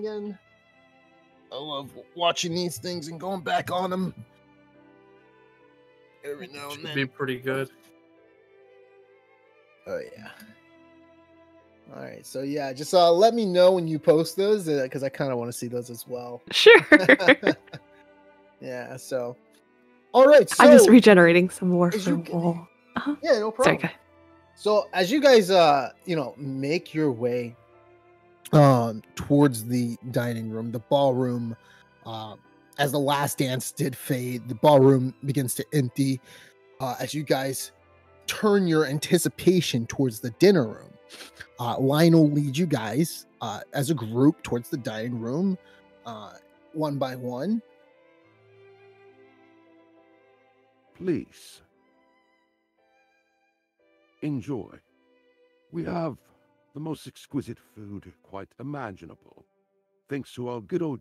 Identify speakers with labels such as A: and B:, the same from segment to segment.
A: again. I love watching these things and going back on them every now and then.
B: Should be pretty good.
A: Oh yeah. All right, so yeah, just let me know when you post those because I kind of want to see those as well.
C: Sure.
A: Yeah. So, all right. So
C: I'm just regenerating some more for
A: you
C: wool.
A: yeah, no problem.
C: Sorry,
A: So as you guys, make your way towards the dining room, the ballroom, as the last dance did fade, the ballroom begins to empty as you guys turn your anticipation towards the dinner room. Lionel leads you guys as a group towards the dining room, one by one.
D: Please. Enjoy. We have the most exquisite food quite imaginable, thanks to our good old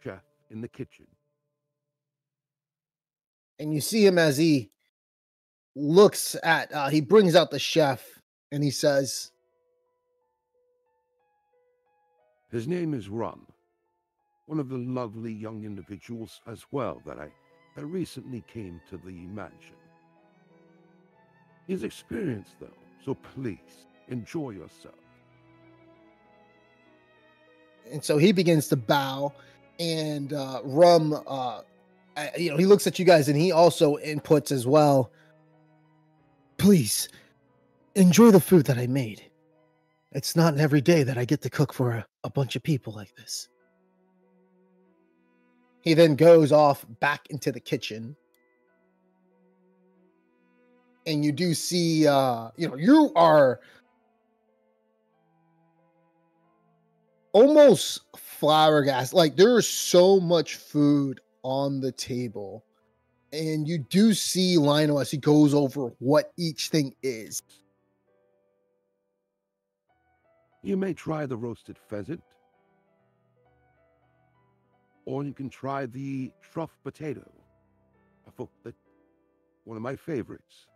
D: chef in the kitchen.
A: And you see him as he looks at, he brings out the chef and he says,
D: His name is Rum, one of the lovely young individuals as well that recently came to the mansion. He's experienced though, so please enjoy yourself.
A: And so he begins to bow, and Rum, he looks at you guys and he also inputs as well. Please enjoy the food that I made. It's not every day that I get to cook for a bunch of people like this. He then goes off back into the kitchen. And you do see, you are almost flabbergasted. Like, there is so much food on the table. And you do see Lionel as he goes over what each thing is.
D: You may try the roasted pheasant, or you can try the truffed potato. One of my favorites.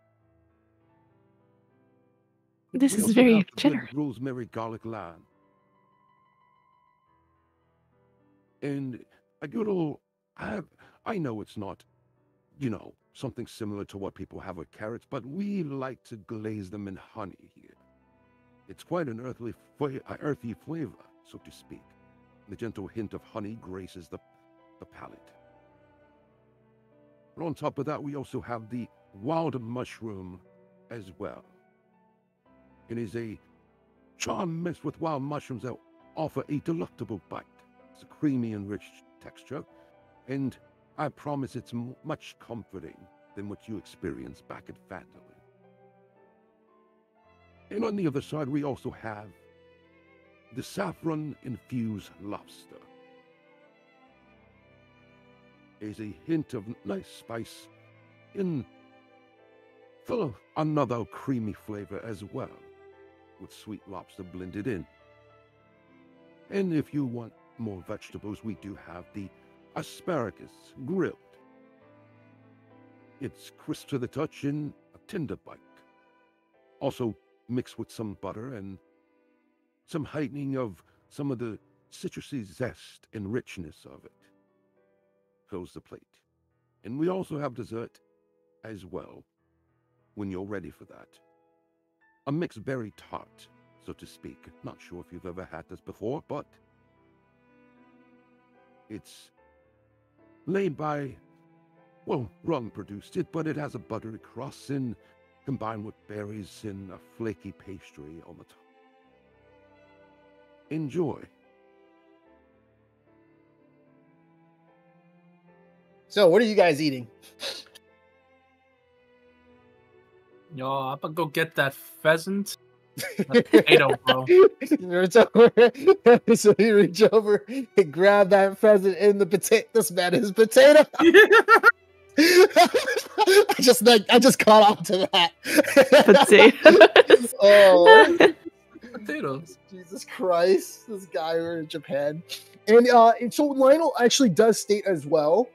C: This
D: We
C: is
D: also
C: very
D: have the good
C: generous.
D: rosemary garlic lamb. And a good old, I know it's not, something similar to what people have with carrots, but we like to glaze them in honey here. It's quite an earthy flavor, so to speak. The gentle hint of honey graces the palate. But on top of that, we also have the wild mushroom as well. It is a charm mixed with wild mushrooms that offer a delectable bite. It's a creamy and rich texture, and I promise it's much comforting than what you experience back at Vandalin. And on the other side, we also have the saffron-infused lobster. There's a hint of nice spice in another creamy flavor as well, with sweet lobster blended in. And if you want more vegetables, we do have the asparagus grilled. It's crisp to the touch and a tender bite. Also mixed with some butter and some heightening of some of the citrusy zest and richness of it. Fills the plate. And we also have dessert as well, when you're ready for that. A mixed berry tart, so to speak. Not sure if you've ever had this before, but it's laid by, Rum produced it, but it has a buttery crust and combined with berries and a flaky pastry on the top. Enjoy.
A: So, what are you guys eating?
B: Yo, I'm gonna go get that pheasant. That potato, bro.
A: You reach over, so you reach over and grab that pheasant in the potato. This man is potato. I just caught on to that.
C: Potatoes.
A: Oh,
B: Potatoes.
A: Jesus Christ! This guy, we're in Japan, and so Lionel actually does state as well.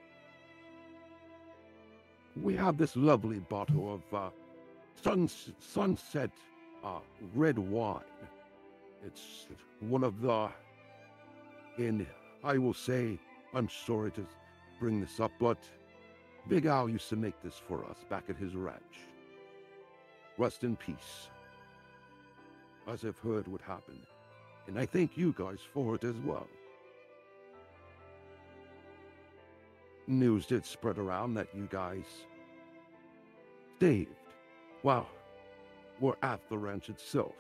D: We have this lovely bottle of Sunset red wine. It's one of the And I will say, I'm sorry to bring this up, but Big Al used to make this for us back at his ranch. Rest in peace. As I've heard what happened, and I thank you guys for it as well. News did spread around that you guys saved. Wow, were at the ranch itself.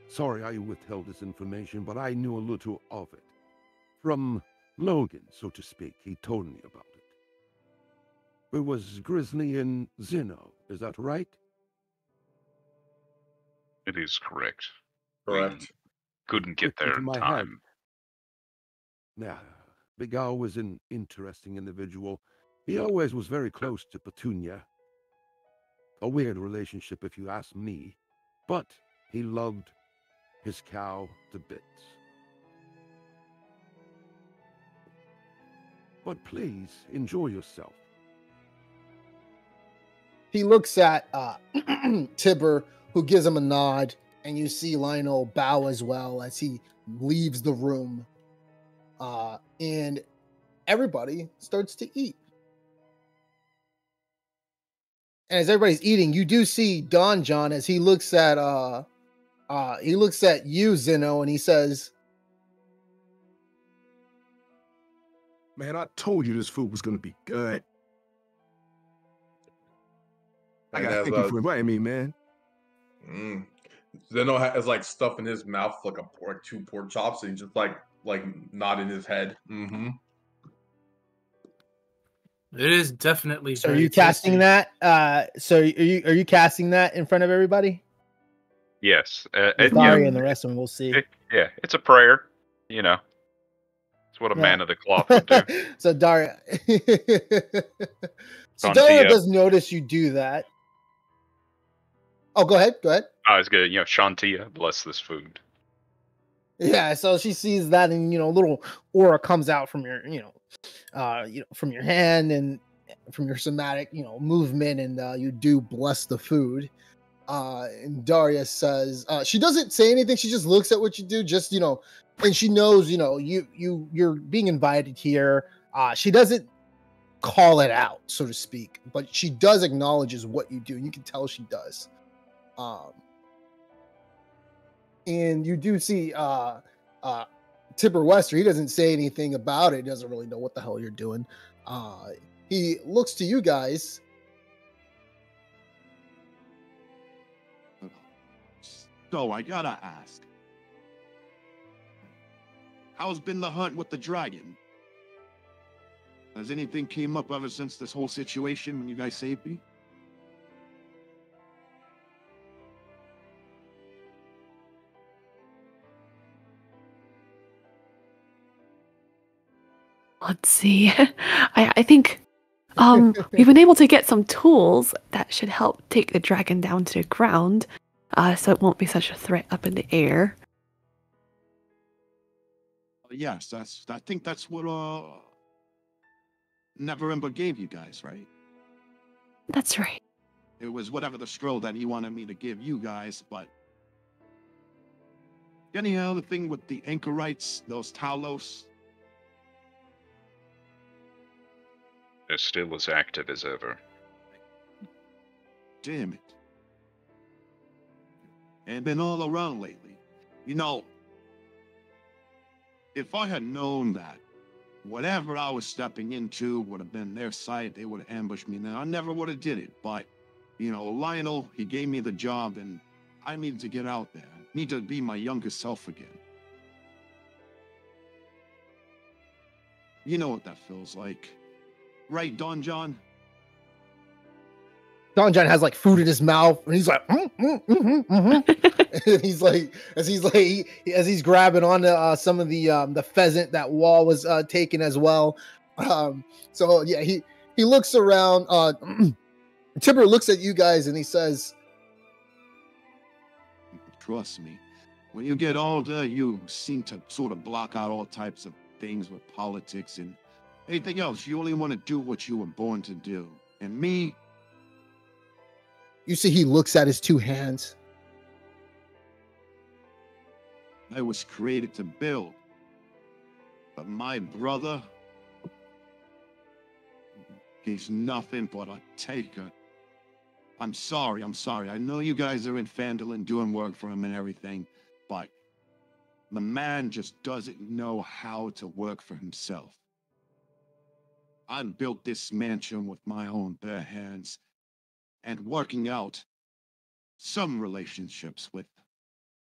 D: Sorry I withheld this information, but I knew a little of it. From Logan, so to speak, he told me about it. It was Grizzly and Zeno, is that right?
E: It is correct.
F: Correct.
E: We couldn't get
D: Clicked
E: there
D: into
E: in
D: my
E: time.
D: Yeah, Big Al was an interesting individual. He always was very close to Petunia. A weird relationship if you ask me, but he loved his cow to bits. But please, enjoy yourself.
A: He looks at Tibor, who gives him a nod, and you see Lionel bow as well as he leaves the room. And everybody starts to eat. And as everybody's eating, you do see Don John as he looks at you, Zeno, and he says,
G: Man, I told you this food was gonna be good. I
F: And
G: gotta
F: as,
G: thank you for inviting me, man.
F: Zeno has like stuff in his mouth, like two pork chops, and he's just like nodding his head. Mm-hmm.
B: It is definitely.
A: So are
B: very
A: you casting
B: tasty.
A: that? So are you casting that in front of everybody?
E: Yes.
A: With Daria and the rest of them, we'll see.
E: Yeah, it's a prayer. You know, it's what a man of the cloth would do.
A: So Daria, Daria
E: Shantia.
A: does notice you do that. Oh, go ahead.
E: I was good. Shantia, bless this food.
A: Yeah, so she sees that, and a little aura comes out from your, from your hand and from your somatic, movement, and you do bless the food. And Daria says, she doesn't say anything. She just looks at what you do, just and she knows, you're being invited here. She doesn't call it out, so to speak, but she does acknowledges what you do. You can tell she does. And you do see Tibor Westor. He doesn't say anything about it. He doesn't really know what the hell you're doing. He looks to you guys.
G: So I gotta ask, how's been the hunt with the dragon? Has anything came up ever since this whole situation when you guys saved me?
C: Let's see. I think we've been able to get some tools that should help take the dragon down to the ground, so it won't be such a threat up in the air.
G: Yes, I think that's what Neverember gave you guys, right?
C: That's right.
G: It was whatever the scroll that he wanted me to give you guys, but anyhow, the thing with the anchorites, those Talos,
E: They're still as active as ever.
G: damn it. And been all around lately. If I had known that whatever I was stepping into would have been their site, they would have ambushed me now. I never would have did it. But, Lionel, he gave me the job, and I need to get out there. I need to be my younger self again. You know what that feels like. Right, Don John?
A: Don John has like food in his mouth, and he's like, and he's like, as he's grabbing onto some of the pheasant that Wall was taking as well. So yeah, he looks around. Tibor looks at you guys, and he says,
G: Trust me, when you get older, you seem to sort of block out all types of things with politics and anything else. You only want to do what you were born to do. And me,
A: you see, he looks at his two hands.
G: I was created to build. But my brother, he's nothing but a taker. I'm sorry. I know you guys are in Phandalin doing work for him and everything, but the man just doesn't know how to work for himself. I built this mansion with my own bare hands and working out some relationships with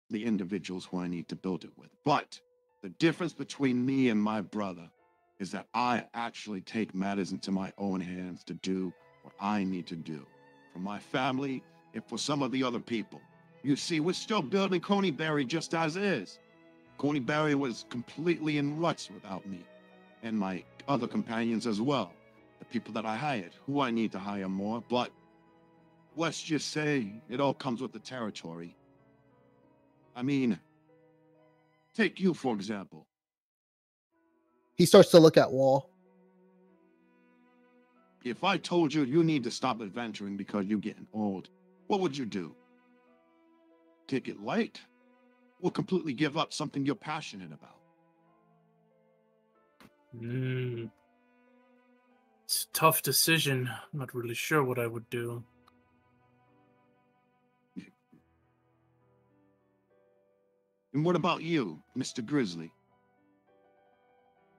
G: the individuals who I need to build it with. But the difference between me and my brother is that I actually take matters into my own hands to do what I need to do for my family and for some of the other people. You see, we're still building Coneyberry just as is. Coneyberry was completely in ruts without me and my other companions as well. The people that I hired, who I need to hire more, but let's just say it all comes with the territory. I mean, take you, for example.
A: He starts to look at Wall.
G: If I told you you need to stop adventuring because you're getting old, what would you do? Take it light? Or completely give up something you're passionate about?
B: It's a tough decision. I'm not really sure what I would do.
G: And what about you, Mr. Grizzly?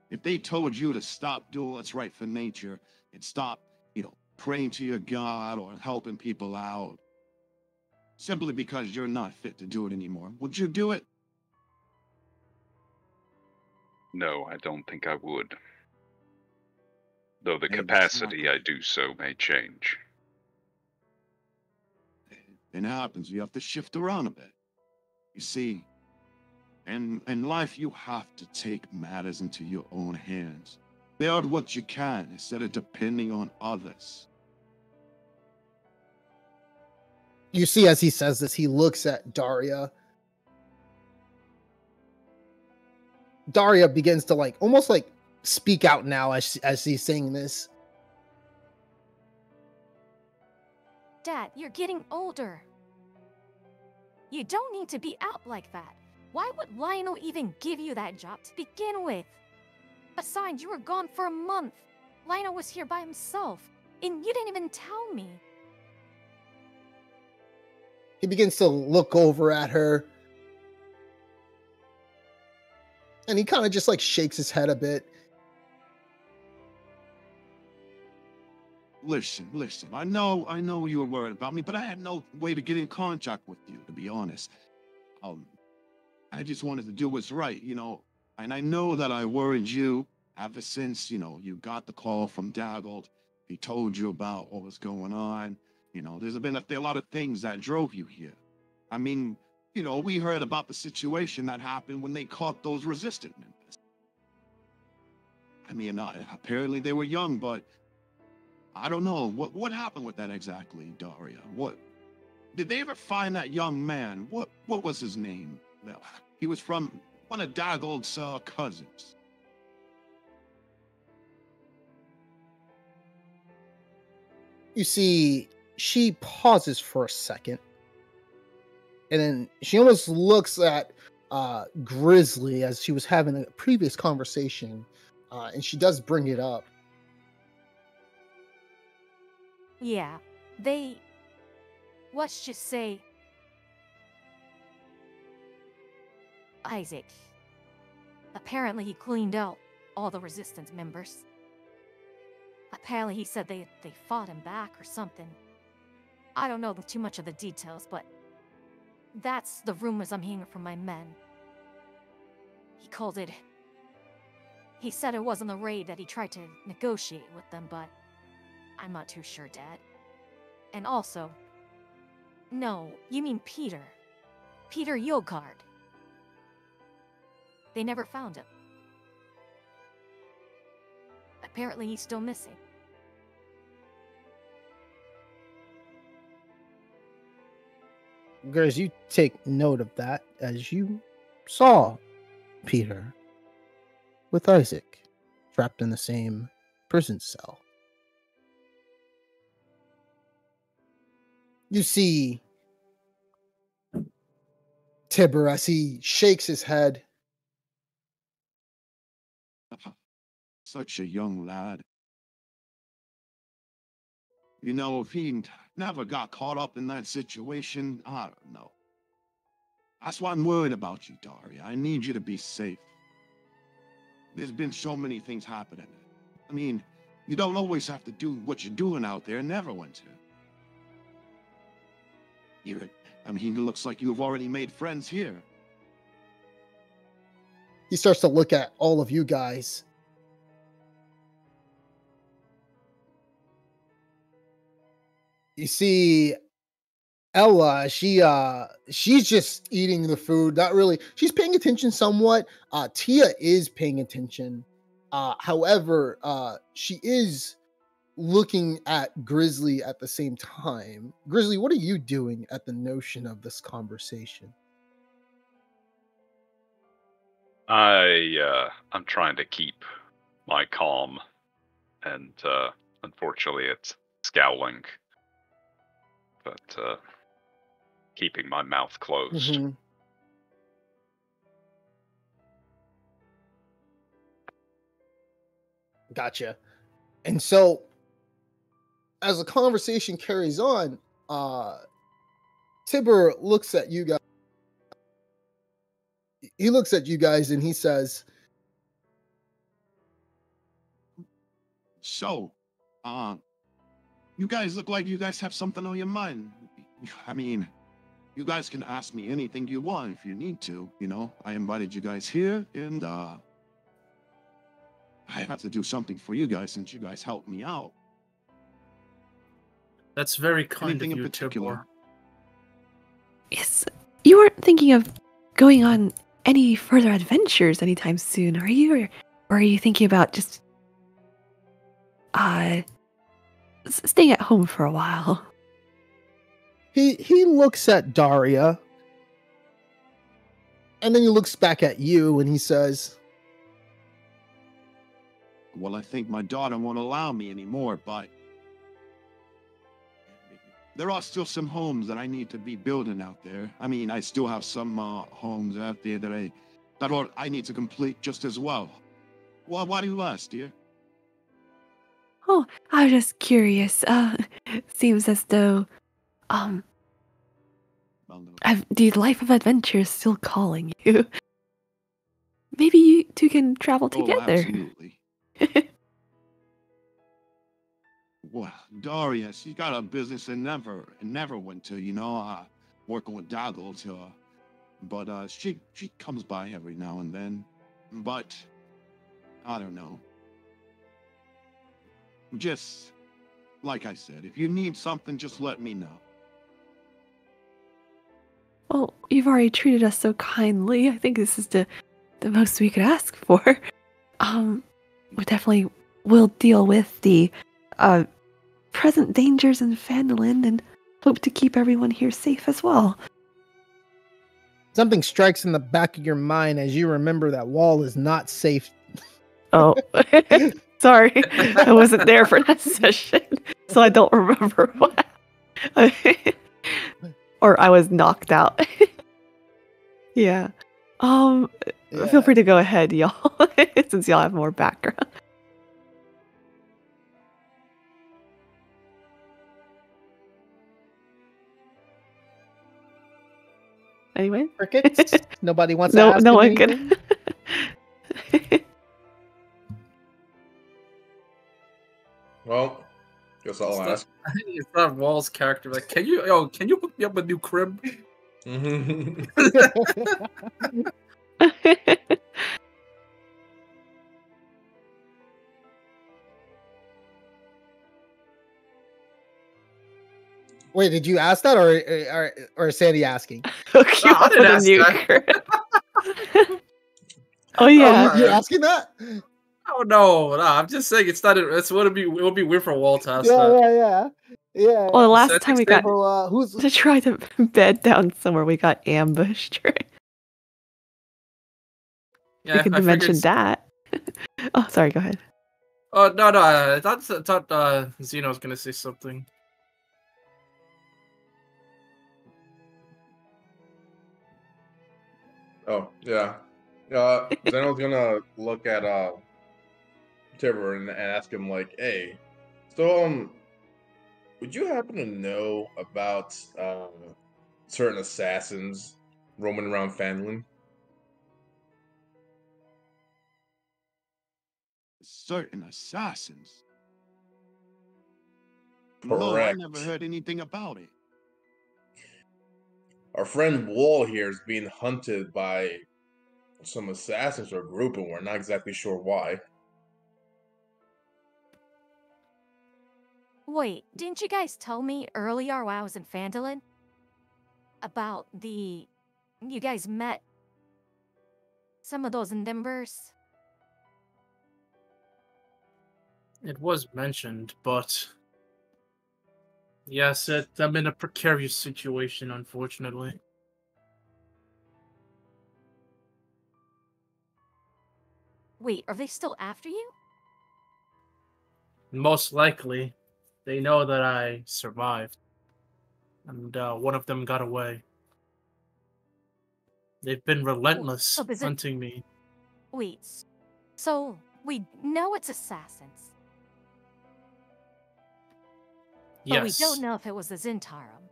G: If they told you to stop doing what's right for nature and stop, praying to your God or helping people out, simply because you're not fit to do it anymore, would you do it?
E: No, I don't think I would. Though the
G: Maybe
E: capacity
G: not.
E: I do so may change.
G: It happens. You have to shift around a bit. You see, in life, you have to take matters into your own hands. Build what you can instead of depending on others.
A: You see, as he says this, he looks at Daria. Daria begins to almost speak out now as he's saying this.
H: Dad, you're getting older. You don't need to be out like that. Why would Lionel even give you that job to begin with? Besides, you were gone for a month. Lionel was here by himself, and you didn't even tell me.
A: He begins to look over at her. And he kind of just shakes his head a bit.
G: Listen. I know you were worried about me, but I had no way to get in contact with you, to be honest. I just wanted to do what's right, and I know that I worried you ever since, you got the call from Daggold. He told you about what was going on. There's been a lot of things that drove you here. I mean, we heard about the situation that happened when they caught those resistant members. I mean, apparently they were young, but I don't know. What happened with that exactly, Daria? What did they ever find that young man? What was his name? He was from one of Daggold's cousins.
A: You see, she pauses for a second. And then she almost looks at Grizzly as she was having a previous conversation. And she does bring it up.
H: Yeah, let's just say, Isaac. Apparently he cleaned out all the resistance members. Apparently he said they fought him back or something. I don't know too much of the details, but that's the rumors I'm hearing from my men. He said it wasn't a raid, that he tried to negotiate with them, but I'm not too sure, Dad. And also, no, you mean Peter. Peter Yogard. They never found him. Apparently he's still missing.
A: Grizz, you take note of that as you saw Peter with Isaac trapped in the same prison cell. You see Tibor as he shakes his head.
G: such a young lad. You know, if he never got caught up in that situation, I don't know. That's why I'm worried about you, Daria. I need you to be safe. There's been so many things happening. I mean, you don't always have to do what you're doing out there, Neverwinter. I mean, it looks like you've already made friends here.
A: He starts to look at all of you guys. You see Ella, she's just eating the food, not really. She's paying attention somewhat. Tia is paying attention. However, she is looking at Grizzly at the same time. Grizzly, what are you doing at the notion of this conversation?
E: I'm trying to keep my calm, and unfortunately, it's scowling, but keeping my mouth closed.
A: Mm-hmm. Gotcha. And so, as the conversation carries on, Tibor looks at you guys. He looks at you guys and he says,
G: So, you guys look like you guys have something on your mind. I mean, you guys can ask me anything you want if you need to, you know? I invited you guys here, and, I have to do something for you guys since you guys helped me out.
B: That's very kind
G: Anything
B: of
G: in
B: you,
G: particular?
B: Tibor.
C: Yes, you aren't thinking of going on any further adventures anytime soon, are you? Or are you thinking about just staying at home for a while?
A: he looks at Daria, and then he looks back at you and he says,
G: Well, I think my daughter won't allow me anymore, but there are still some homes that I need to be building out there. I mean, I still have some homes out there that I need to complete just as well. Well, why do you ask, dear?
C: Oh, I was just curious. Seems as though
G: Well, no.
C: the life of adventure is still calling you. Maybe you two can travel
G: Oh,
C: together.
G: absolutely. Well, Daria, she's got a business in Neverwinter, you know, working with doggles, but she comes by every now and then. But I don't know. Just like I said, if you need something, just let me know.
C: Well, you've already treated us so kindly. I think this is the most we could ask for. We definitely will deal with the present dangers in Phandalin and hope to keep everyone here safe as well.
A: something strikes in the back of your mind as you remember that wall is not safe.
C: Oh, sorry. I wasn't there for that session, so I don't remember what. Or I was knocked out. Yeah. Feel free to go ahead, y'all, since y'all have more background. Anyway,
A: Crickets? Nobody wants to
C: no,
A: ask
C: no
A: him
C: one
A: anything?
C: can.
F: Well, guess I'll ask.
B: It's not Wall's character. Like, can you hook me up a new crib?
A: Wait, did you ask that or is Sandy asking?
C: Hook you
B: No, I
C: up
B: didn't
C: with a
B: ask
C: new
B: that.
C: crib. Oh yeah.
A: You're asking that?
B: Oh no, I'm just saying it's not. It would be weird for Wall to ask that.
A: Yeah.
C: Well, the last
B: Set
C: time we got
A: So, who's
C: to try to bed down somewhere, we got ambushed. Right?
B: Yeah,
C: We could
B: I figured
C: mention
B: it's-
C: that. Oh, sorry. Go ahead.
B: Oh no, I thought Zeno was gonna say something.
F: Oh, yeah. Zeno's gonna look at Tibor and ask him like, "Hey, so would you happen to know about certain assassins roaming around Fandolin?"
G: Certain assassins.
F: Correct.
G: No, I never heard anything about it.
F: Our friend Wall here is being hunted by some assassins or group, and we're not exactly sure why.
H: Wait, didn't you guys tell me earlier while I was in Fandolin about you guys met some of those Nimbers?
B: It was mentioned, but yes, I'm in a precarious situation, unfortunately.
H: Wait, are they still after you?
B: Most likely, they know that I survived, and one of them got away. They've been relentless
H: so is it-
B: hunting me.
H: Wait, so we know it's assassins, but we
B: Yes.
H: don't know if it was the Zentarum.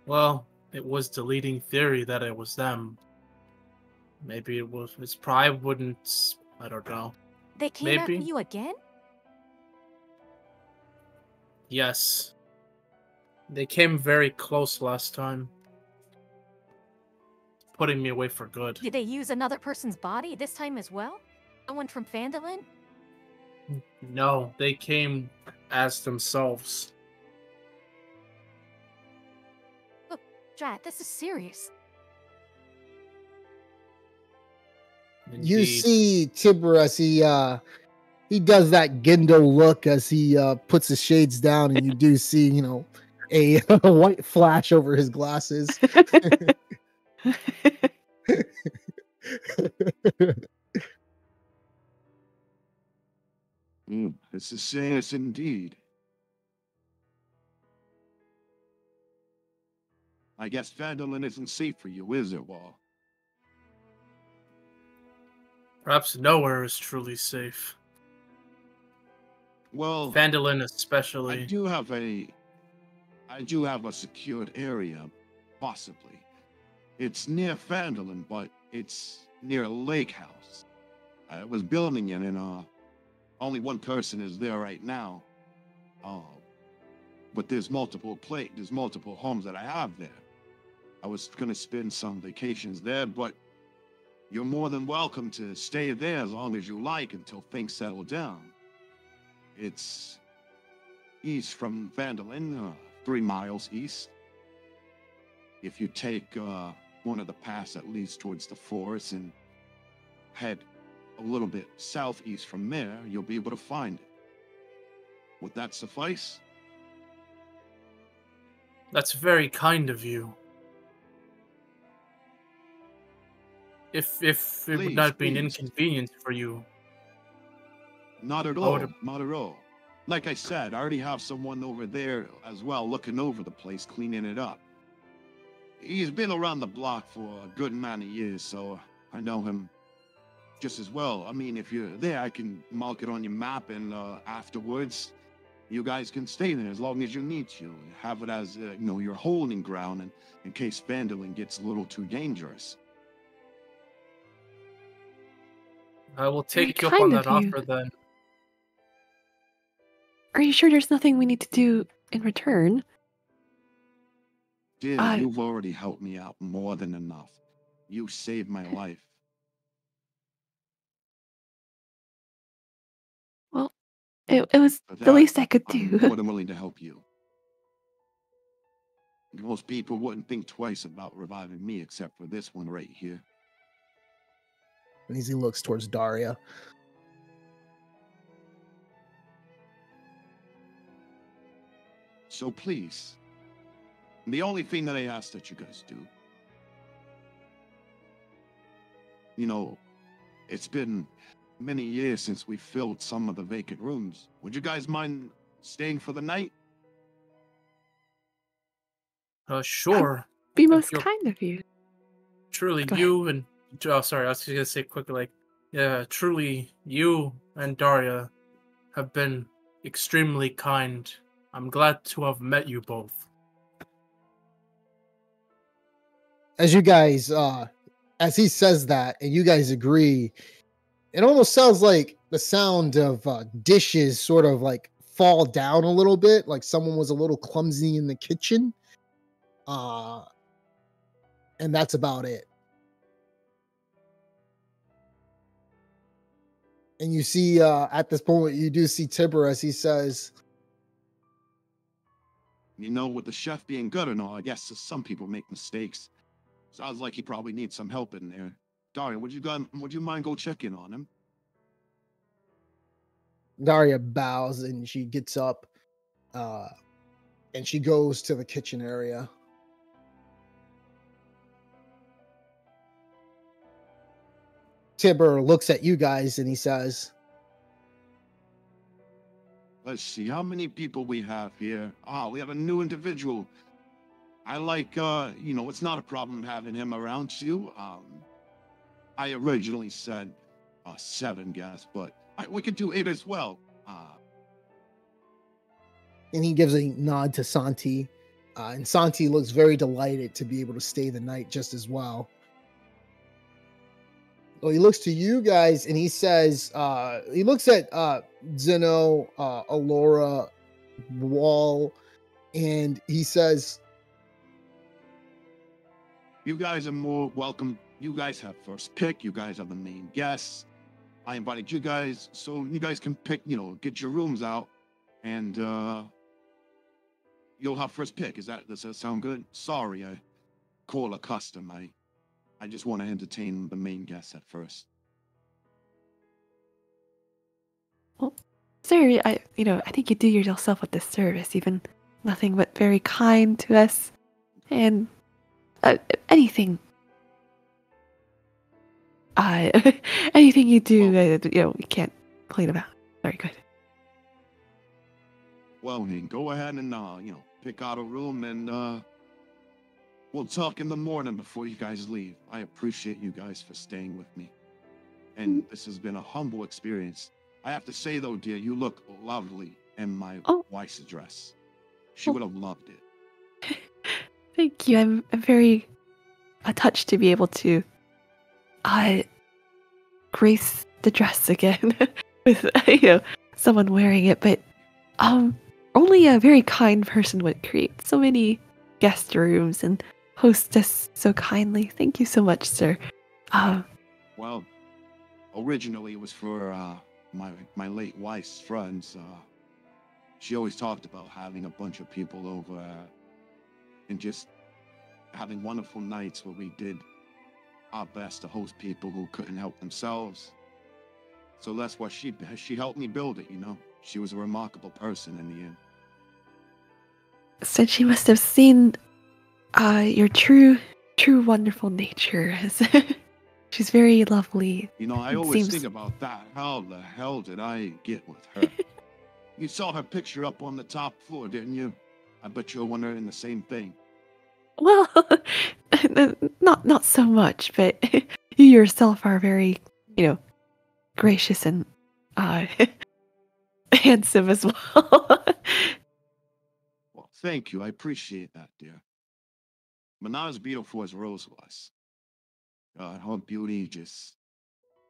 B: Well, it was the leading theory that it was them. Maybe it was. It's probably wouldn't. I don't know.
H: They came after
B: Maybe.
H: you again?
B: Yes. They came very close last time, putting me away for good.
H: Did they use another person's body this time as well? Someone from Fandolin?
B: No, they came as themselves.
H: Look, Drat, this is serious.
A: You
B: Indeed.
A: see Tibor as he does that Gendo look as he puts his shades down, and you do see, a white flash over his glasses.
G: This is serious indeed. I guess Fandolin isn't safe for you, is it, Wall?
B: Perhaps nowhere is truly safe.
G: Well,
B: Fandolin
G: I
B: especially.
G: do have a secured area, possibly. It's near Fandolin, but it's near a lake house. I was building it, and only one person is there right now. But there's multiple homes that I have there. I was gonna spend some vacations there, but you're more than welcome to stay there as long as you like until things settle down. It's east from Fandolin, 3 miles east. If you take one of the paths that leads towards the forest and head a little bit southeast from there, you'll be able to find it. Would that suffice?
B: That's very kind of you. If it would
G: Please,
B: not be an
G: please.
B: inconvenience for you.
G: Not at
B: I
G: all.
B: would've-
G: Not at all. Like I said, I already have someone over there as well looking over the place, cleaning it up. He's been around the block for a good amount of years, so I know him just as well. I mean, if you're there, I can mark it on your map, and afterwards, you guys can stay there as long as you need to. Have it as, your holding ground in case Fandolin gets a little too dangerous.
B: I will take
C: Very
B: you up on
C: kind
B: that
C: of you.
B: offer then.
C: Are you sure there's nothing we need to do in return?
G: Dear,
C: I-
G: you've already helped me out more than enough. You saved my life.
C: Well, it was
G: For
C: the
G: that,
C: least I could
G: I'm
C: do.
G: more than willing to help you. Most people wouldn't think twice about reviving me except for this one right here.
A: And as he looks towards Daria.
G: So please, the only thing that I ask that you guys do, it's been many years since we filled some of the vacant rooms. Would you guys mind staying for the night?
B: Sure.
C: Be most
B: you're-
C: kind of you.
B: Truly,
C: Go
B: you and... Oh, sorry, I was just going to say quickly, like, Yeah, truly, you and Daria have been extremely kind. I'm glad to have met you both.
A: As you guys, as he says that, and you guys agree, it almost sounds like the sound of dishes sort of like fall down a little bit, like someone was a little clumsy in the kitchen. And that's about it. And you see, at this point, you do see Tibor as he says,
G: You know, with the chef being good and all, I guess some people make mistakes. Sounds like he probably needs some help in there. Daria, would you mind go check in on him?
A: Daria bows and she gets up and she goes to the kitchen area. Tibor looks at you guys and he says,
G: Let's see how many people we have here. Ah, we have a new individual. I like, it's not a problem having him around too. I originally said 7 guests, but we could do 8 as well.
A: And he gives a nod to Santi. And Santi looks very delighted to be able to stay the night just as well. Well, he looks to you guys and he says, he looks at Zeno, Alora, Wall, and he says,
G: You guys are more welcome. You guys have first pick. You guys are the main guests. I invited you guys so you guys can pick, get your rooms out and you'll have first pick. Does that sound good? Sorry, I call a custom. I just want to entertain the main guests at first.
C: Well, sir, I think you do yourself a disservice. You've been nothing but very kind to us, and anything anything you do, we can't complain about. Very good.
G: Well, then go ahead and pick out a room and we'll talk in the morning before you guys leave. I appreciate you guys for staying with me. And this has been a humble experience. I have to say, though, dear, you look lovely in my wife's dress. She would have loved it.
C: Thank you. I'm very touched to be able to grace the dress again with someone wearing it. But only a very kind person would create so many guest rooms and host us so kindly. Thank you so much, sir.
G: Well, originally it was for my late wife's friends. She always talked about having a bunch of people over and just having wonderful nights where we did our best to host people who couldn't help themselves. So that's why she helped me build it, She was a remarkable person in the end.
C: So she must have seen your true wonderful nature. She's very lovely.
G: I always think about that. How the hell did I get with her? You saw her picture up on the top floor, didn't you? I bet you're wondering the same thing.
C: Well, not so much, but you yourself are very, gracious and handsome as well.
G: Well, thank you. I appreciate that, dear. But not as beautiful as Rose was. God, her beauty just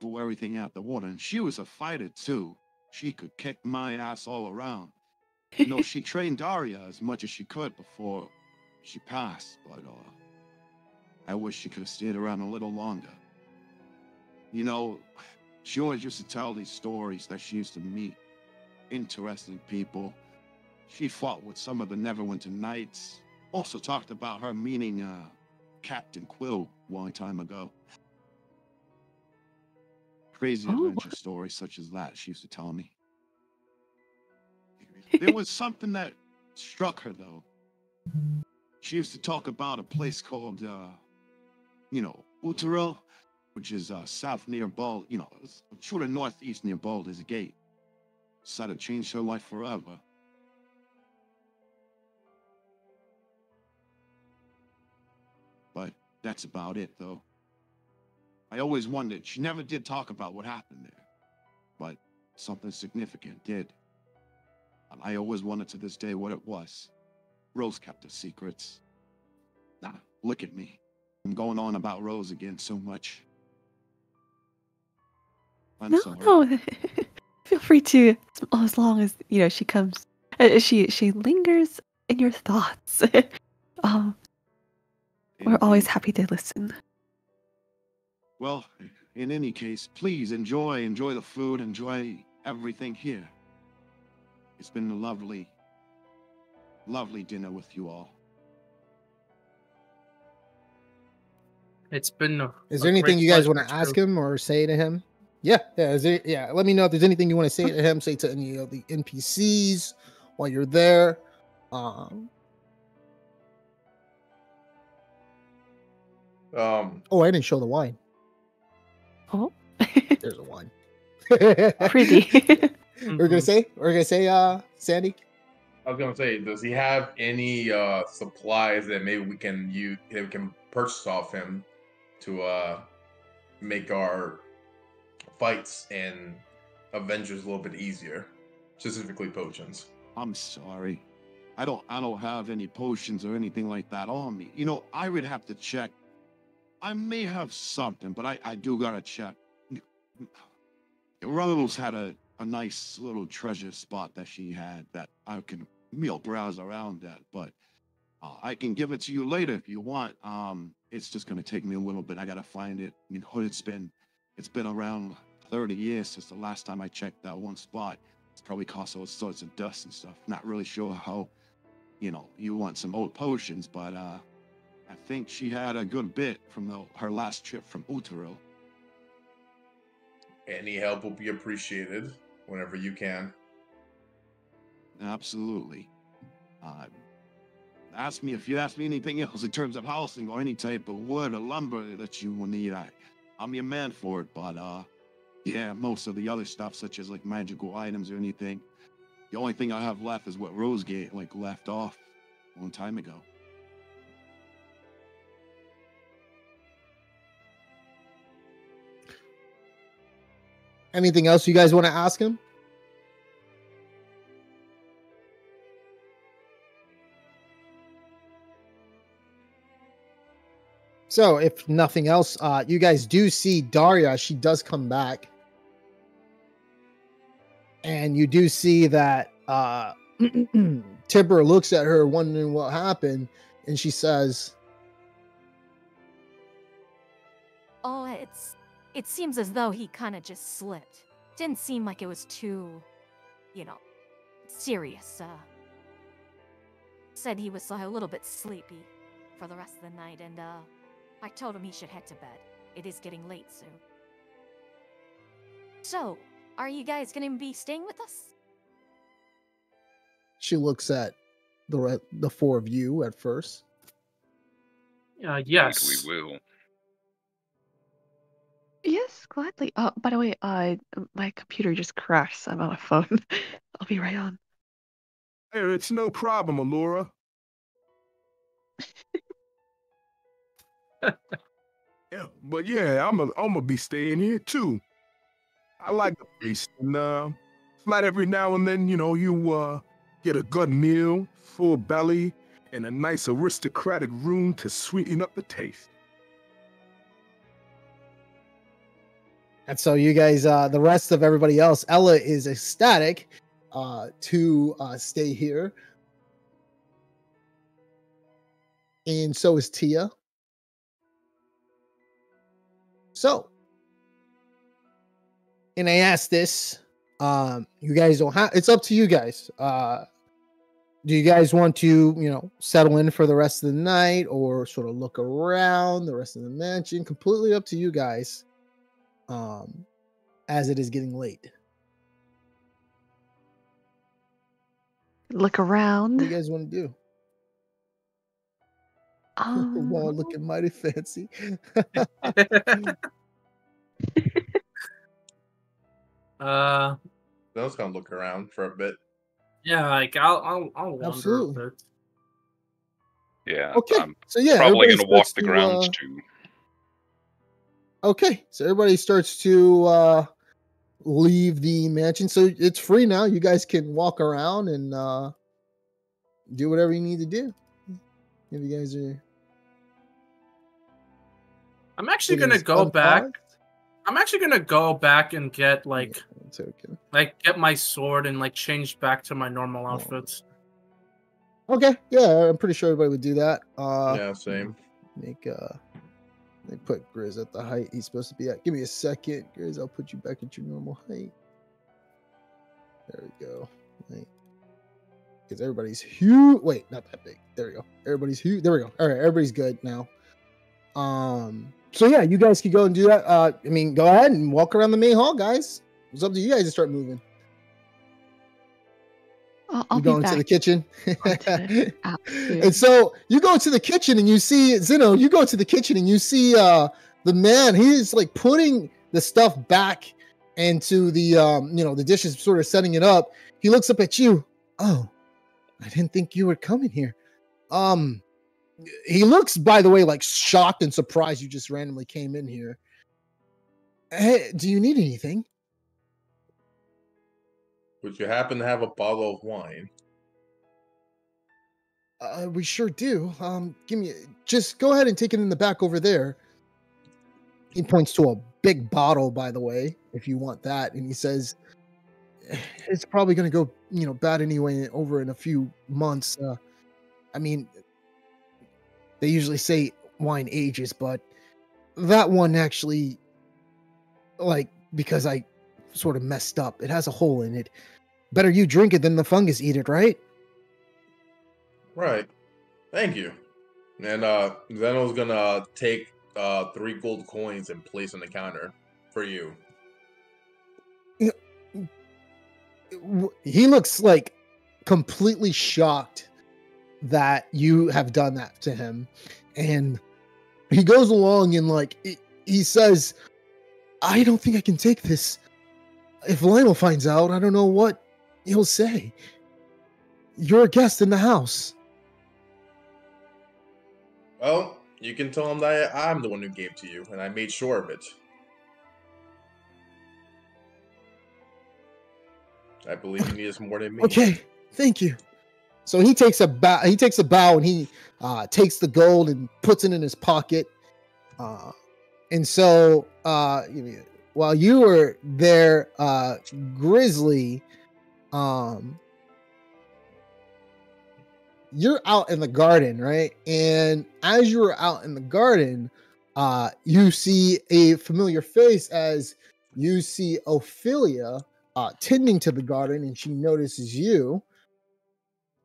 G: blew everything out the water. And she was a fighter, too. She could kick my ass all around. She trained Daria as much as she could before she passed, but I wish she could have stayed around a little longer. She always used to tell these stories that she used to meet interesting people. She fought with some of the Neverwinter Knights. Also talked about her meeting Captain Quill a long time ago. Crazy adventure stories such as that she used to tell me. There was something that struck her, though. She used to talk about a place called, Utero, which is south near Bald, sort of northeast near Baldur's Gate. Decided to change her life forever. But that's about it, though. I always wondered. She never did talk about what happened there, but something significant did. And I always wondered to this day what it was. Rose kept her secrets. Nah, look at me. I'm going on about Rose again so much. I'm sorry.
C: No. Feel free to, as long as she comes. She lingers in your thoughts. We're always
G: Indeed.
C: happy to listen.
G: Well, in any case, please enjoy the food, enjoy everything here. It's been a lovely dinner with you all.
B: It's been.
A: Is there anything you guys want to ask him or say to him? Yeah. Let me know if there's anything you want to say to him. Say to any of the NPCs while you're there. Oh, I didn't show the wine.
C: Oh,
A: There's a wine.
C: pretty.
A: We're gonna say, Sandy.
F: I was gonna say, does he have any supplies that maybe we can purchase off him to make our fights and Avengers a little bit easier, specifically potions?
G: I'm sorry. I don't have any potions or anything like that on me. I would have to check. I may have something, but I do gotta check. Rose had a nice little treasure spot that she had that I can browse around at, but I can give it to you later if you want. It's just gonna take me a little bit. I gotta find it. It's been around 30 years since the last time I checked that one spot. It's probably caused all sorts of dust and stuff. Not really sure how, you want some old potions, but I think she had a good bit from her last trip from Utero.
F: Any help will be appreciated whenever you can.
G: Absolutely. If you ask me anything else in terms of housing or any type of wood or lumber that you will need, I'm your man for it. But yeah, most of the other stuff, such as like magical items or anything, the only thing I have left is what Rosegate left off a long time ago.
A: Anything else you guys want to ask him? So, if nothing else, you guys do see Daria. She does come back. And you do see that Tibor looks at her wondering what happened. And she says,
H: Oh, it seems as though he kind of just slipped. Didn't seem like it was too, serious. Said he was a little bit sleepy for the rest of the night, and I told him he should head to bed. It is getting late soon. So, are you guys gonna be staying with us?
A: she looks at the four of you at first.
B: Yes.
E: We will.
C: Yes, gladly. By the way, my computer just crashed. So I'm on my phone. I'll be right on.
D: Hey, it's no problem, Allura. Yeah, but yeah, I'm gonna be staying here too. I like the place, and flat every now and then, you get a good meal, full belly, and a nice aristocratic room to sweeten up the taste.
A: And so you guys, the rest of everybody else, Ella is ecstatic to stay here. And so is Tia. So, and I asked this, you guys don't have, it's up to you guys. Do you guys want to, settle in for the rest of the night or sort of look around the rest of the mansion? Completely up to you guys. As it is getting late.
C: Look around.
A: What do you guys want to do? The wall looking mighty fancy.
F: Those gonna look around for a bit.
B: Yeah, I'll wander
A: Absolutely.
B: a bit.
E: Yeah.
A: Okay.
E: I'm
A: So yeah,
E: probably
A: everybody
E: gonna walk
A: starts
E: the
A: to,
E: grounds too.
A: Okay, so everybody starts to leave the mansion. So it's free now. You guys can walk around and do whatever you need to do. If you guys are.
B: I'm actually
A: putting
B: gonna
A: this
B: go
A: on
B: back.
A: pause.
B: I'm actually gonna go back and get like
A: Yeah, it's okay.
B: get my sword and like change back to my normal outfits.
A: Okay, yeah, I'm pretty sure everybody would do that.
F: Yeah, same.
A: They put Grizz at the height he's supposed to be at. Give me a second, Grizz. I'll put you back at your normal height. There we go. Because everybody's huge. Wait, not that big. There we go. Everybody's huge. There we go. All right, everybody's good now. So yeah, you guys can go and do that. I mean, go ahead and walk around the main hall, guys. It's up to you guys to start moving.
C: I'll
A: You
C: be
A: go into
C: back.
A: the kitchen.
C: Out soon.
A: And so you go to the kitchen and you see Zeno, you go to the kitchen and you see the man, he's like putting the stuff back into the the dishes, sort of setting it up. He looks up at you. Oh, I didn't think you were coming here. He looks, by the way, like shocked and surprised you just randomly came in here. Hey, do you need anything?
F: Would you happen to have a bottle of wine?
A: We sure do. Just go ahead and take it in the back over there. He points to a big bottle, by the way, if you want that. And he says, it's probably going to go, bad anyway over in a few months. I mean, they usually say wine ages, but that one actually, because I sort of messed up, it has a hole in it. Better you drink it than the fungus eat it, right?
F: Right. Thank you. And Zeno's gonna take 3 gold coins and place on the counter for you.
A: He looks like completely shocked that you have done that to him. And he goes along and he says, I don't think I can take this. If Lionel finds out, I don't know what he'll say. You're a guest in the house.
F: Well, you can tell him that I'm the one who gave to you, and I made sure of it. I believe you need us more than me.
A: Okay, thank you. So he takes a bow. He takes a bow and he takes the gold and puts it in his pocket. And so while you were there, Grizzly, you're out in the garden, right? And as you were out in the garden, you see a familiar face as you see Ophelia tending to the garden, and she notices you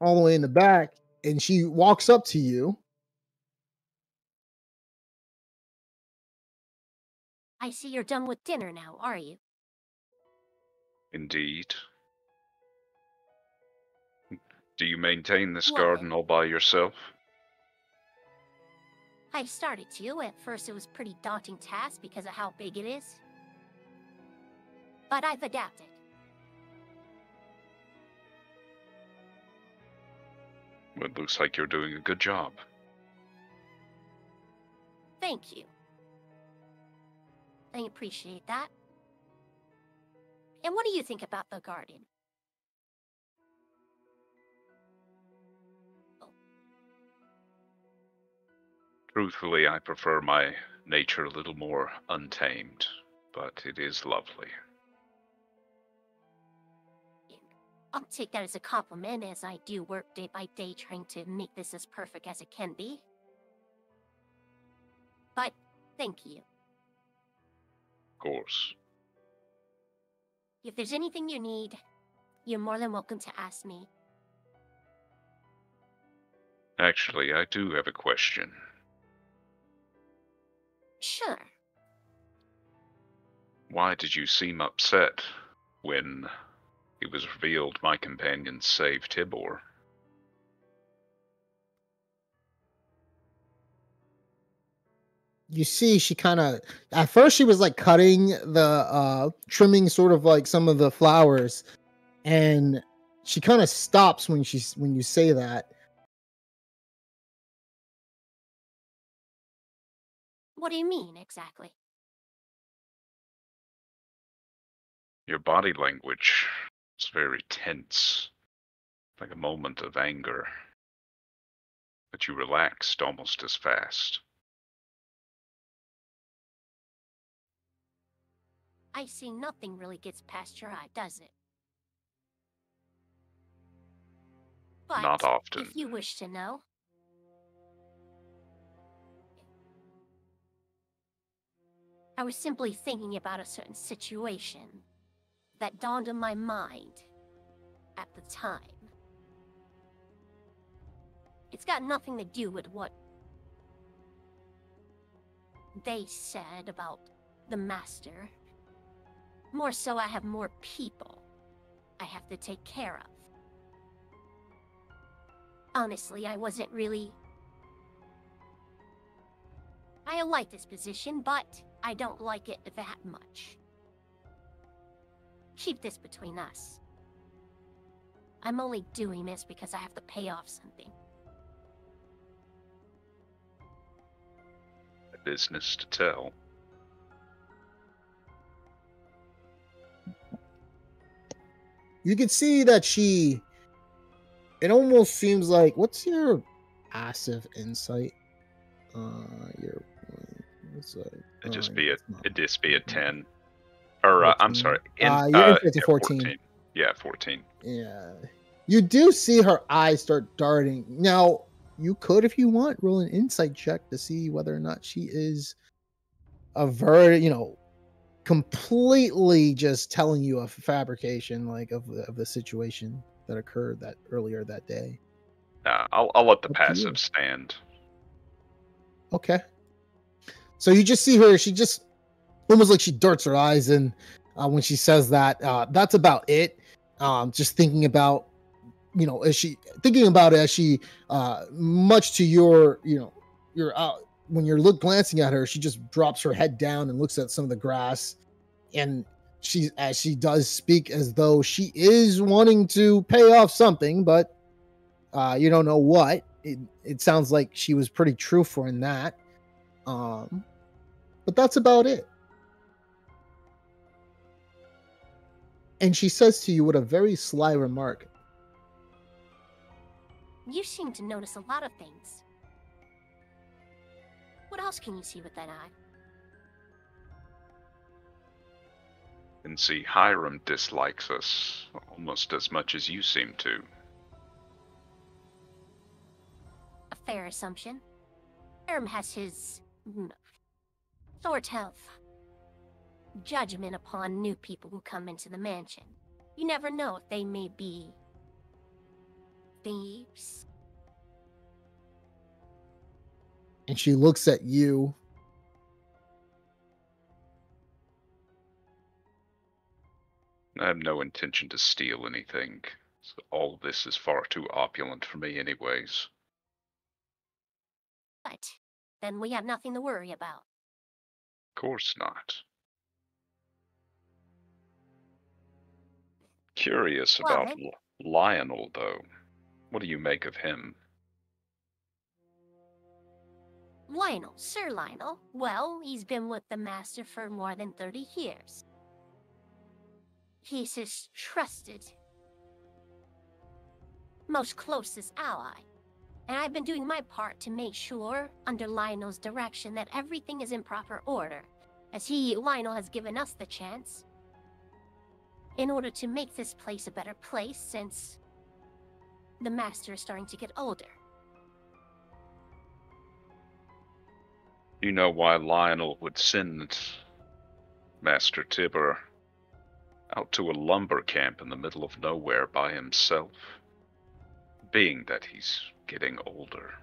A: all the way in the back, and she walks up to you.
I: I see you're done with dinner now, are you?
E: Indeed. Do you maintain this
I: Well,
E: garden all by yourself?
I: I started to. At first it was a pretty daunting task because of how big it is. But I've adapted.
E: Well, it looks like you're doing a good job.
I: Thank you. I appreciate that. And what do you think about the garden?
E: Truthfully, I prefer my nature a little more untamed, but it is lovely.
I: I'll take that as a compliment, as I do work day by day trying to make this as perfect as it can be. But thank you.
E: Of course.
I: If there's anything you need, you're more than welcome to ask me.
E: Actually, I do have a question.
I: Sure.
E: Why did you seem upset when it was revealed my companions saved Tibor?
A: You see, she kind of, at first she was like cutting the trimming sort of like some of the flowers, and she kind of stops when you say that.
I: What do you mean, exactly?
E: Your body language is very tense, like a moment of anger, but you relaxed almost as fast.
I: I see nothing really gets past your eye, does it? But
E: Not often.
I: if you wish to know, I was simply thinking about a certain situation that dawned on my mind at the time. It's got nothing to do with what they said about the master. More so, I have more people I have to take care of. Honestly, I wasn't really... I like this position, but I don't like it that much. Keep this between us. I'm only doing this because I have to pay off something.
E: A business to tell.
A: You can see that it almost seems like, what's your passive insight? Your insight.
E: It'd just
A: it's
E: be a
A: not.
E: 10. Or, I'm
A: 14.
E: sorry.
A: Your insight's a 14.
E: Yeah, 14.
A: Yeah. You do see her eyes start darting. Now, you could, if you want, roll an insight check to see whether or not she is completely just telling you a fabrication, like of the situation that occurred that earlier that day.
E: I'll let the
A: Up to you.
E: passive stand.
A: Okay. So you just see her, she just almost like she darts her eyes in when she says that. That's about it. Just thinking about, as she thinking about it as she much to your, when you're glancing at her, she just drops her head down and looks at some of the grass, and as she does speak as though she is wanting to pay off something, but you don't know what. It sounds like she was pretty truthful in that. But that's about it. And she says to you with a very sly remark,
I: You seem to notice a lot of things. What else can you see with that eye?
E: And see, Hiram dislikes us almost as much as you seem to.
I: A fair assumption. Erm has his sort of judgment upon new people who come into the mansion. You never know if they may be thieves.
A: and she looks at you.
E: I have no intention to steal anything. So all of this is far too opulent for me anyways.
I: But then we have nothing to worry about.
E: Of course not. Curious
I: Well,
E: about Lionel, though. What do you make of him?
I: Lionel, Sir Lionel, well, he's been with the Master for more than 30 years. He's his trusted, most closest ally. And I've been doing my part to make sure, under Lionel's direction, that everything is in proper order, as Lionel has given us the chance, in order to make this place a better place, since the Master is starting to get older.
E: You know why Lionel would send Master Tibor out to a lumber camp in the middle of nowhere by himself? Being that he's getting older.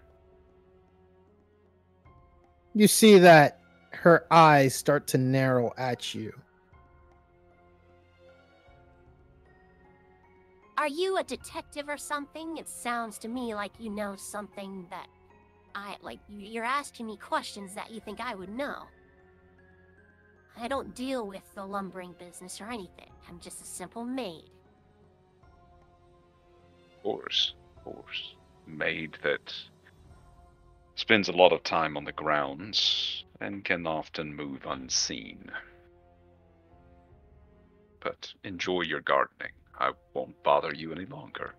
A: You see that her eyes start to narrow at you.
I: Are you a detective or something? It sounds to me like you know something that you're asking me questions that you think I would know. I don't deal with the lumbering business or anything. I'm just a simple maid.
E: Of course. Maid that spends a lot of time on the grounds and can often move unseen. but enjoy your gardening. I won't bother you any longer.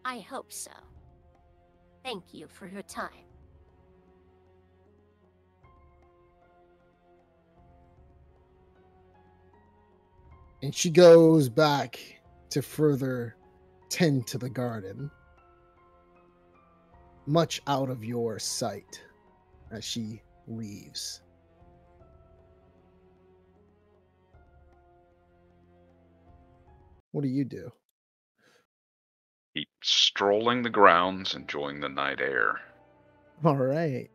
I: I hope so. Thank you for your time.
A: And she goes back to further tend to the garden, much out of your sight as she leaves. What do you do?
E: Keep strolling the grounds, enjoying the night air.
A: All right.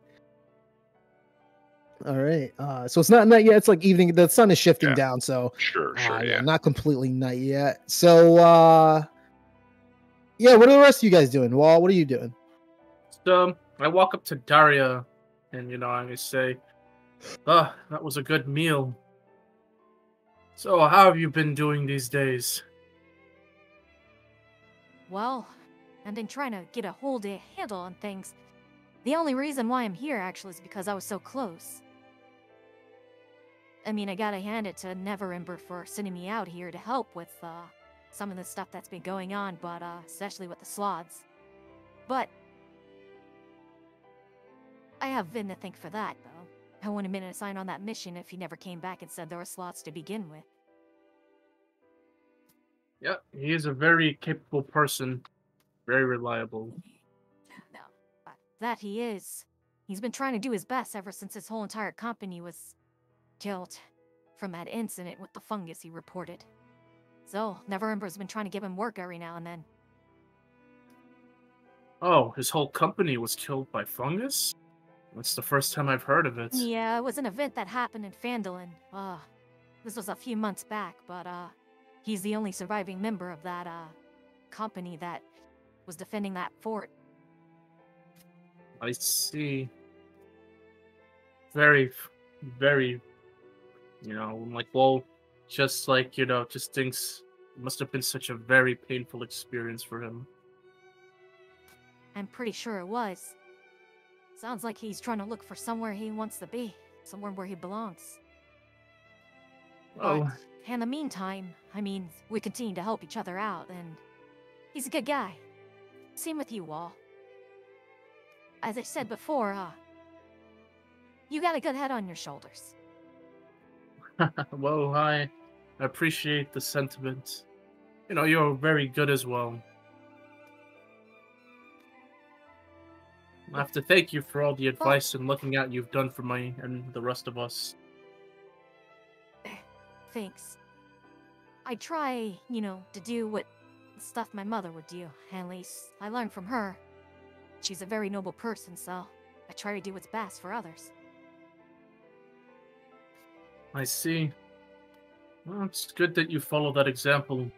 A: All right. So it's not night yet. It's like evening. The sun is shifting
E: Yeah.
A: down. So
E: Sure, yeah.
A: not completely night yet. So yeah, what are the rest of you guys doing? Wall, what are you doing?
B: So I walk up to Daria, and I say, that was a good meal. So how have you been doing these days?
H: Well, I've been trying to get a handle on things. The only reason why I'm here, actually, is because I was so close. I mean, I gotta hand it to Neverember for sending me out here to help with, some of the stuff that's been going on, but, especially with the sloths. But I have Vin to thank for that, though. I wouldn't have been assigned on that mission if he never came back and said there were sloths to begin with.
B: Yeah, he is a very capable person. Very reliable.
H: No, that he is. He's been trying to do his best ever since his whole entire company was killed from that incident with the fungus he reported. So, Neverember's been trying to give him work every now and then.
B: Oh, his whole company was killed by fungus? That's the first time I've heard of it.
H: Yeah, it was an event that happened in Phandalin. This was a few months back, but, he's the only surviving member of that, company that was defending that fort.
B: I see. Very, very, just thinks it must have been such a very painful experience for him.
H: I'm pretty sure it was. Sounds like he's trying to look for somewhere he wants to be. Somewhere where he belongs.
B: Oh,
H: But in the meantime, I mean, we continue to help each other out, and he's a good guy. Same with you, Wall. As I said before, you got a good head on your shoulders.
B: well, I appreciate the sentiment. You're very good as well. I have to thank you for all the advice and looking out you've done for me and the rest of us.
H: Thanks. I try, to do what stuff my mother would do. At least I learned from her. She's a very noble person, so I try to do what's best for others.
B: I see. Well, it's good that you follow that example.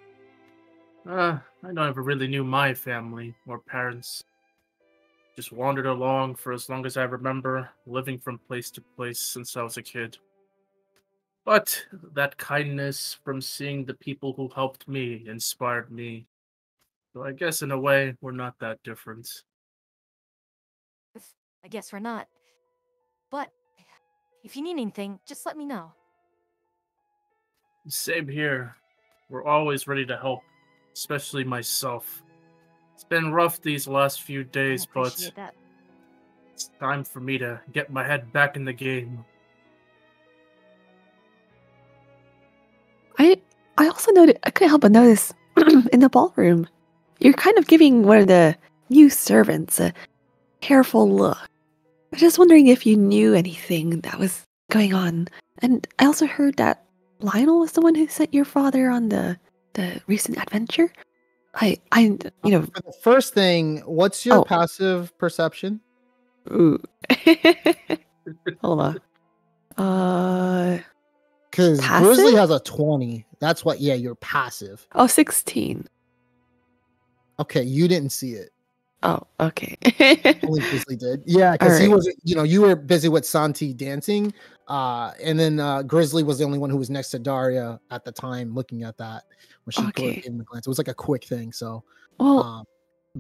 B: I never really knew my family or parents. Just wandered along for as long as I remember, living from place to place since I was a kid. But that kindness from seeing the people who helped me inspired me. So I guess in a way, we're not that different.
H: I guess we're not. But if you need anything, just let me know.
B: Same here. We're always ready to help, especially myself. It's been rough these last few days,
H: I
B: but
H: appreciate that.
B: it's time for me to get my head back in the game.
C: I also noted, I couldn't help but notice in the ballroom, you're kind of giving one of the new servants a careful look. I was just wondering if you knew anything that was going on. And I also heard that Lionel was the one who sent your father on the recent adventure.
A: For the first thing, what's your passive perception?
C: Ooh. Hold on.
A: Because
C: Passive?
A: Grizzly has a 20. That's what, you're passive.
C: Oh, 16.
A: Okay, you didn't see it.
C: Oh, okay.
A: Only Grizzly did. Yeah, because he was, you were busy with Santi dancing. And then Grizzly was the only one who was next to Daria at the time looking at that when she gave him a glance. It was like a quick thing. So,
C: well,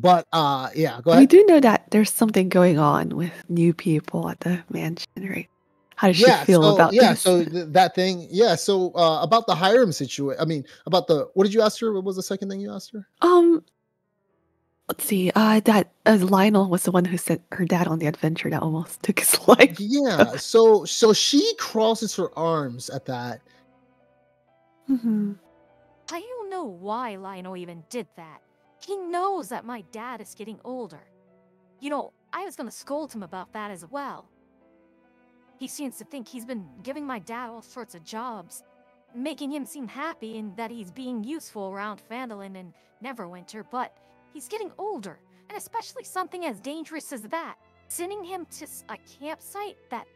A: go ahead.
C: We do know that there's something going on with new people at the mansion, right? how does she feel about this?
A: So that thing, yeah. So about the Hiram situation. So about the Hiram situation. I mean, about the what did you ask her? What was the second thing you asked her?
C: Let's see. That Lionel was the one who sent her dad on the adventure that almost took his life.
A: Yeah. So she crosses her arms at that.
C: Mhm.
H: I don't know why Lionel even did that. He knows that my dad is getting older. You know, I was gonna scold him about that as well. He seems to think he's been giving my dad all sorts of jobs, making him seem happy and that he's being useful around Phandalin and Neverwinter, but he's getting older, and especially something as dangerous as that. Sending him to a campsite that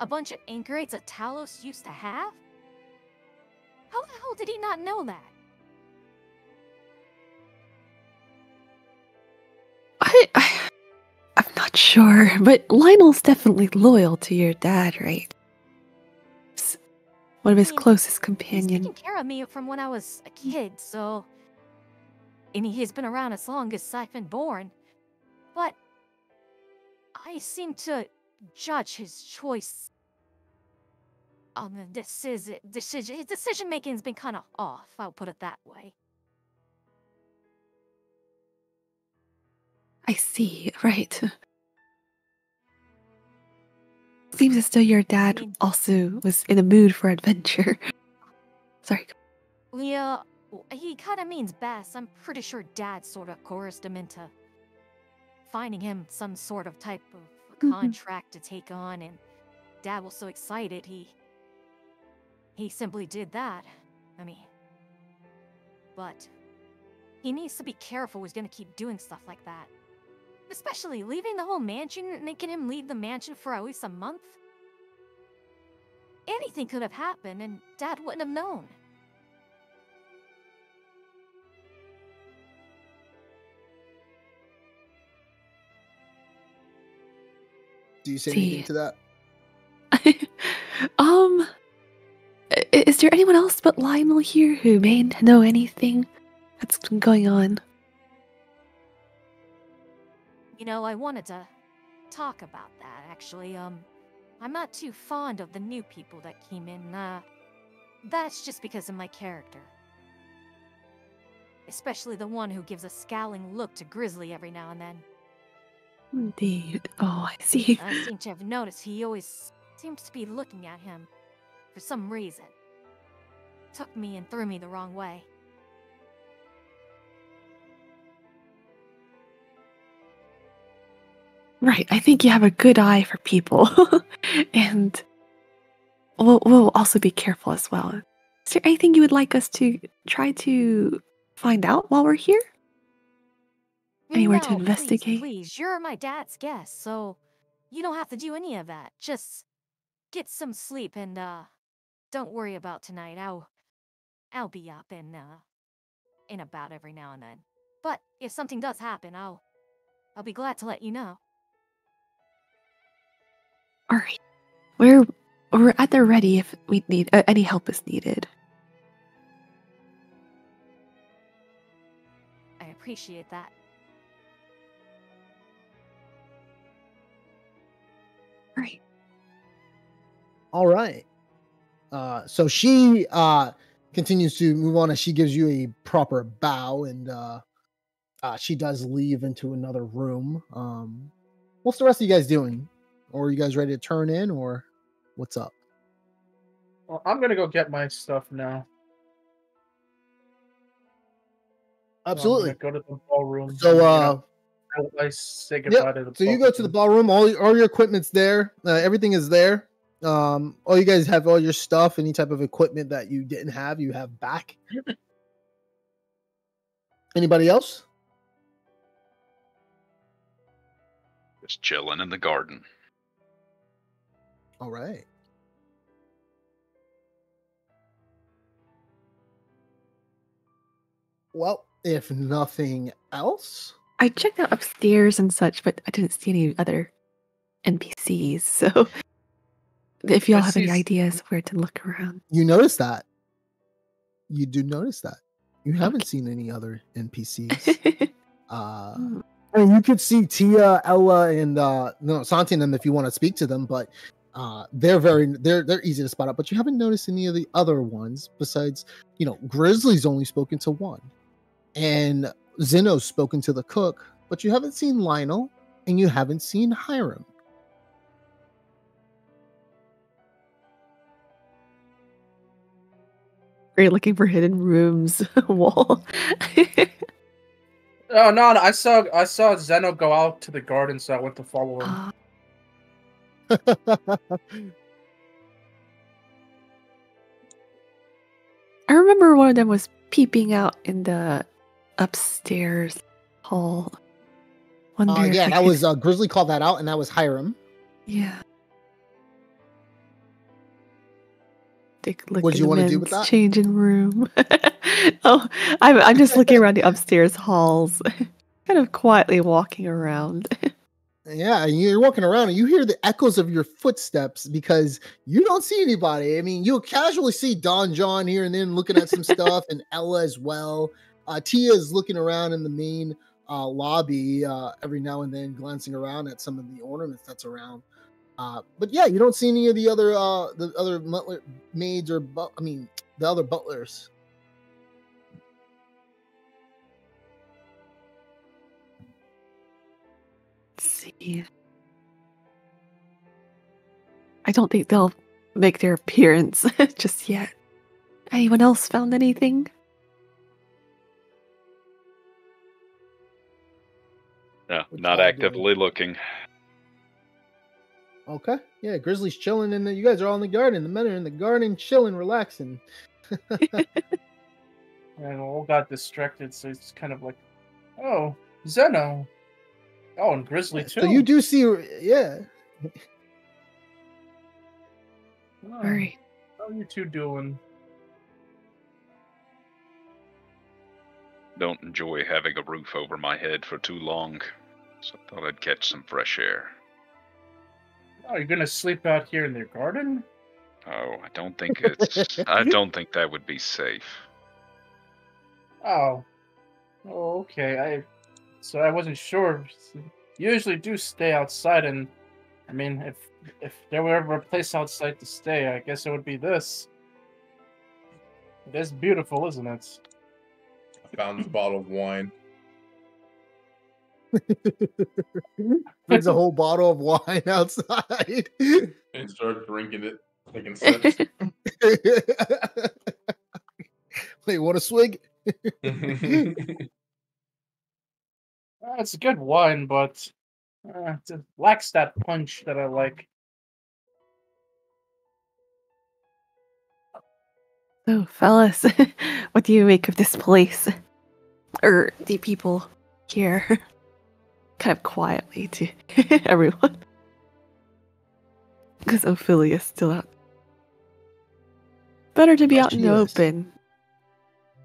H: a bunch of anchorites of Talos used to have? How the hell did he not know that?
C: I'm not sure, but Lionel's definitely loyal to your dad, right? One of his closest
H: He's
C: companions.
H: taken care of me from when I was a kid, so... And he's been around as long as I've been born. But... I seem to judge his choice... on the decision... His decision-making's been kind of off, I'll put it that way.
C: I see, right. Seems as though your dad also was in a mood for adventure. Sorry.
H: Yeah, he kind of means best. I'm pretty sure Dad sort of coerced him into finding him some sort of type of contract to take on, and Dad was so excited he simply did that. I mean, but he needs to be careful he's gonna keep doing stuff like that. Especially leaving the whole mansion, making him leave the mansion for at least a month. Anything could have happened, and Dad wouldn't have known.
A: Do you say anything to that?
C: Is there anyone else but Lionel here who may know anything that's been going on?
H: You know, I wanted to talk about that, actually. I'm not too fond of the new people that came in. That's just because of my character. Especially the one who gives a scowling look to Grizzly every now and then.
C: Indeed. Oh, I see.
H: I seem to have noticed he always seems to be looking at him for some reason. Took me and threw me the wrong way.
C: Right, I think you have a good eye for people. And we'll also be careful as well. Is there anything you would like us to try to find out while we're here? Anywhere to investigate?
H: Please, you're my dad's guest, so you don't have to do any of that. Just get some sleep and don't worry about tonight. I'll be up and about every now and then. But if something does happen, I'll be glad to let you know.
C: All right, we're at the ready if we need any help is needed.
H: I appreciate that.
C: Right.
A: All right. So she continues to move on as she gives you a proper bow, and she does leave into another room. What's the rest of you guys doing? Or are you guys ready to turn in, or what's up?
B: Well, I'm gonna go get my stuff now.
A: Absolutely.
B: I'm gonna go to the ballroom.
A: So
B: I say goodbye to the
A: so you go to the ballroom, all your equipment's there, everything is there. All you guys have all your stuff, any type of equipment that you didn't have, you have back. Anybody else?
E: Just chilling in the garden.
A: All right. Well, if nothing else,
C: I checked out upstairs and such, but I didn't see any other NPCs. So if y'all have any ideas where to look around.
A: You notice that. You do notice that. You haven't seen any other NPCs. I mean, you could see Tia, Ella, and Santi and them if you want to speak to them, but They're easy to spot out, but you haven't noticed any of the other ones besides, Grizzly's only spoken to one, and Zeno's spoken to the cook, but you haven't seen Lionel and you haven't seen Hiram.
C: Are you looking for hidden rooms? Wall.
B: Oh no, I saw Zeno go out to the garden, so I went to follow him.
C: I remember one of them was peeping out in the upstairs hall.
A: Yeah, that was Grizzly called that out, and that was Hiram.
C: Yeah.
A: What do you want to do with that?
C: Changing room. Oh, I'm just looking around the upstairs halls, kind of quietly walking around.
A: Yeah, you're walking around and you hear the echoes of your footsteps because you don't see anybody. I mean, you'll casually see Don John here and then looking at some stuff, and Ella as well. Tia is looking around in the main lobby every now and then, glancing around at some of the ornaments that's around. But yeah, you don't see any of the other maids or the other butlers.
C: Let's see. I don't think they'll make their appearance just yet. Anyone else found anything?
E: No, not actively looking.
A: Okay. Yeah, Grizzly's chilling, and you guys are all in the garden. The men are in the garden, chilling, relaxing.
B: And all got distracted, so it's kind of like, oh, Zeno. Oh, and Grizzly too.
A: So you do see, yeah.
B: Oh,
C: All right.
B: how are you two doing?
E: Don't enjoy having a roof over my head for too long, so I thought I'd catch some fresh air.
B: Oh, you're gonna sleep out here in their garden?
E: Oh, I don't think that would be safe.
B: Oh. Oh, okay. So I wasn't sure. You usually do stay outside, and I mean, if there were ever a place outside to stay, I guess it would be this. It is beautiful, isn't it?
F: I found this bottle of wine.
A: Brings a whole bottle of wine outside
F: and start drinking it, taking sips.
A: Wait, want a swig?
B: It's a good wine, but it lacks that punch that I like.
C: So, fellas, what do you make of this place? Or the people here? Kind of quietly to everyone. Because Ophilia's still out. Better to be out in the open.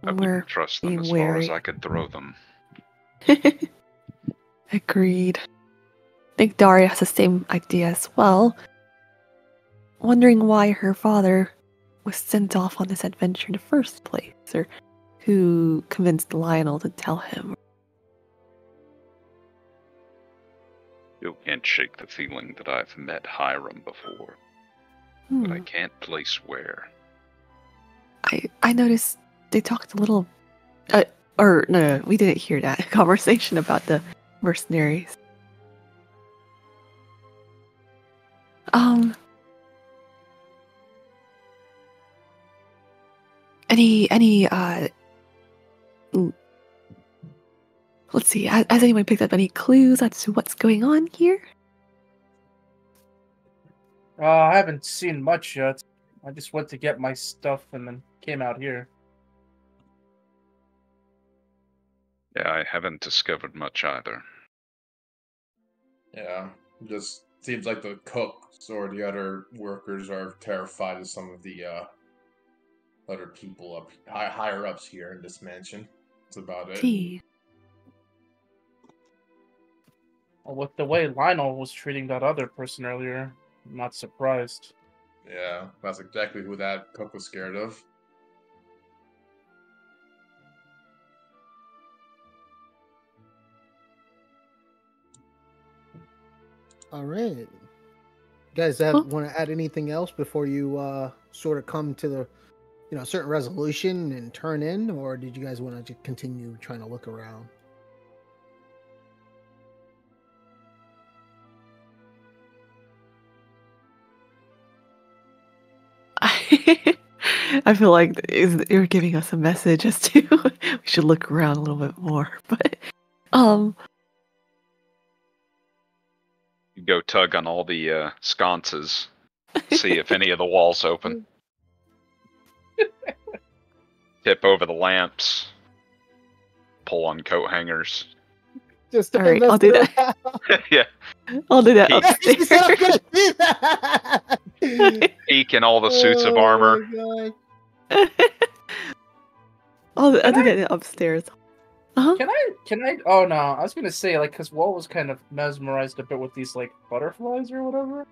E: I wouldn't trust them as far as I could throw them.
C: Agreed. I think Daria has the same idea as well. Wondering why her father was sent off on this adventure in the first place, or who convinced Lionel to tell him.
E: You can't shake the feeling that I've met Hiram before, but I can't place where.
C: I noticed they talked a little, no, we didn't hear that conversation about the mercenaries. Let's see, has anyone picked up any clues as to what's going on here?
B: I haven't seen much yet. I just went to get my stuff and then came out here.
E: Yeah, I haven't discovered much either.
F: Yeah, just seems like the cooks or the other workers are terrified of some of the other people up higher ups here in this mansion. That's about it.
B: Well, with the way Lionel was treating that other person earlier, I'm not surprised.
F: Yeah, that's exactly who that cook was scared of.
A: All right. guys
C: Huh?
A: want to add anything else before you sort of come to the certain resolution and turn in, or did you guys want to continue trying to look around?
C: I feel like you're giving us a message as to we should look around a little bit more. But
E: You go tug on all the sconces, see if any of the walls open. Tip over the lamps, pull on coat hangers.
A: Just
C: all right, I'll do that.
E: Yeah,
C: I'll do that
E: Peek.
A: He said I'm
C: upstairs.
A: gonna do that.
E: Peek in all the suits of
A: Oh
E: armor.
A: my God.
C: I'll do
B: Can
C: that upstairs. Uh-huh.
B: Can I? Oh no, I was gonna say like because Wall was kind of mesmerized a bit with these like butterflies or whatever.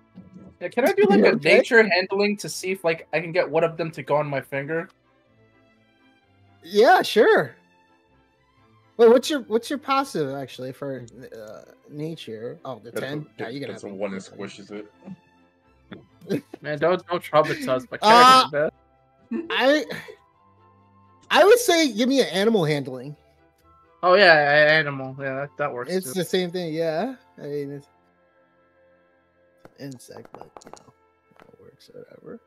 B: Yeah, can I do like
A: You
B: a
A: okay?
B: nature handling to see if like I can get one of them to go on my finger?
A: Yeah, sure. Wait, what's your passive actually for nature? Oh, the 10. Yeah, you can
F: That's
A: have
F: the
A: it.
F: one that squishes it.
B: Man, don't traumatize my character, man.
A: I would say give me an animal handling.
B: Oh yeah, animal. Yeah, that works.
A: It's
B: too.
A: the same thing, yeah. I mean, it's insect, but it works, whatever.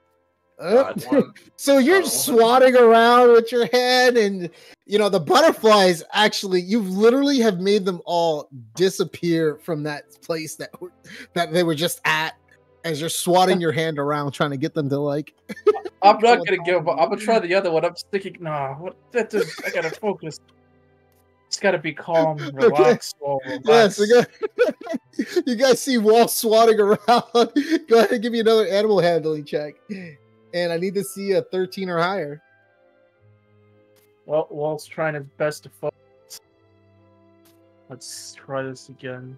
F: God, one.
A: So you're
F: Oh.
A: swatting around with your head, and the butterflies. Actually, you literally have made them all disappear from that place that they were just at. As you're swatting your hand around, trying to get them to like.
B: I'm not gonna give up. I'm gonna try the other one. I'm sticking. Nah, what? That does. I gotta focus. It's gotta be calm, relax, Wall,
A: Yes,
B: relax.
A: you guys see Wall swatting around. Go ahead and give me another animal handling check, and I need to see a 13 or higher.
B: Well, Wall's trying his best to focus. Let's try this again.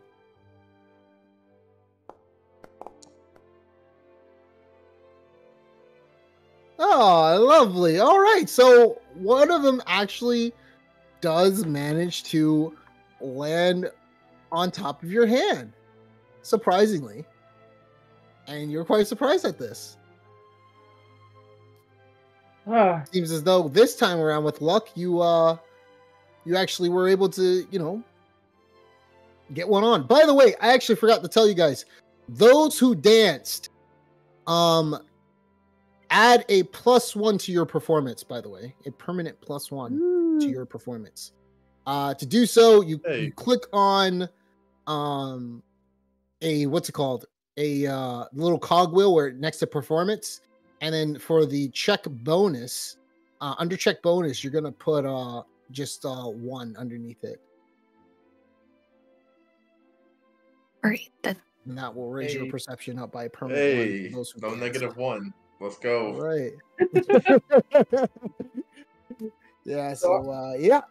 A: Oh, lovely. All right. So one of them actually does manage to land on top of your hand, surprisingly. And you're quite surprised at this.
B: Ah,
A: Seems as though this time around with luck, you actually were able to, get one on. By the way, I actually forgot to tell you guys, those who danced, add a +1 to your performance, by the way, a permanent +1 to your performance. To do so, you click on a what's it called? A little cogwheel where next to performance, and then for the check bonus, under check bonus, you're gonna put just 1 underneath it.
C: All right, then.
A: And that will raise your
F: Hey.
A: perception up by a permanent
F: Hey,
A: 1. for those who
F: no
A: danced.
F: -1. Let's
A: All
F: go.
A: right. Yeah, so yeah.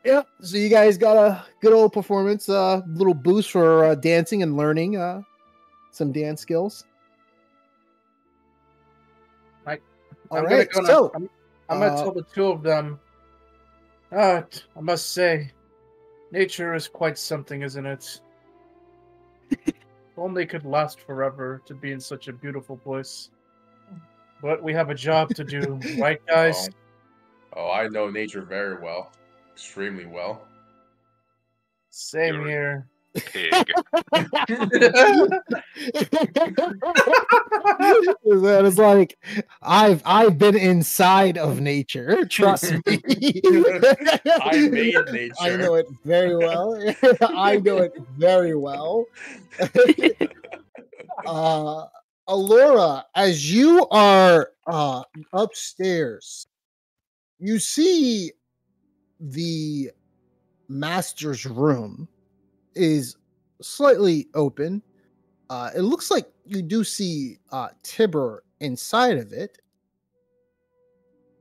A: So you guys got a good old performance, little boost for dancing and learning some dance skills. All
B: I'm
A: right,
B: gonna
A: so
B: I'm gonna tell the two of them. I must say, nature is quite something, isn't it? If only it could last forever to be in such a beautiful place. But we have a job to do, right, guys?
F: Oh, I know nature very well. Extremely well.
B: Same
E: You're-
B: here.
E: Pig.
A: that is like I've been inside of nature. Trust me.
F: I made nature.
A: I know it very well. I know it very well. Alora, as you are upstairs, you see the master's room is slightly open. It looks like you do see Tibor inside of it.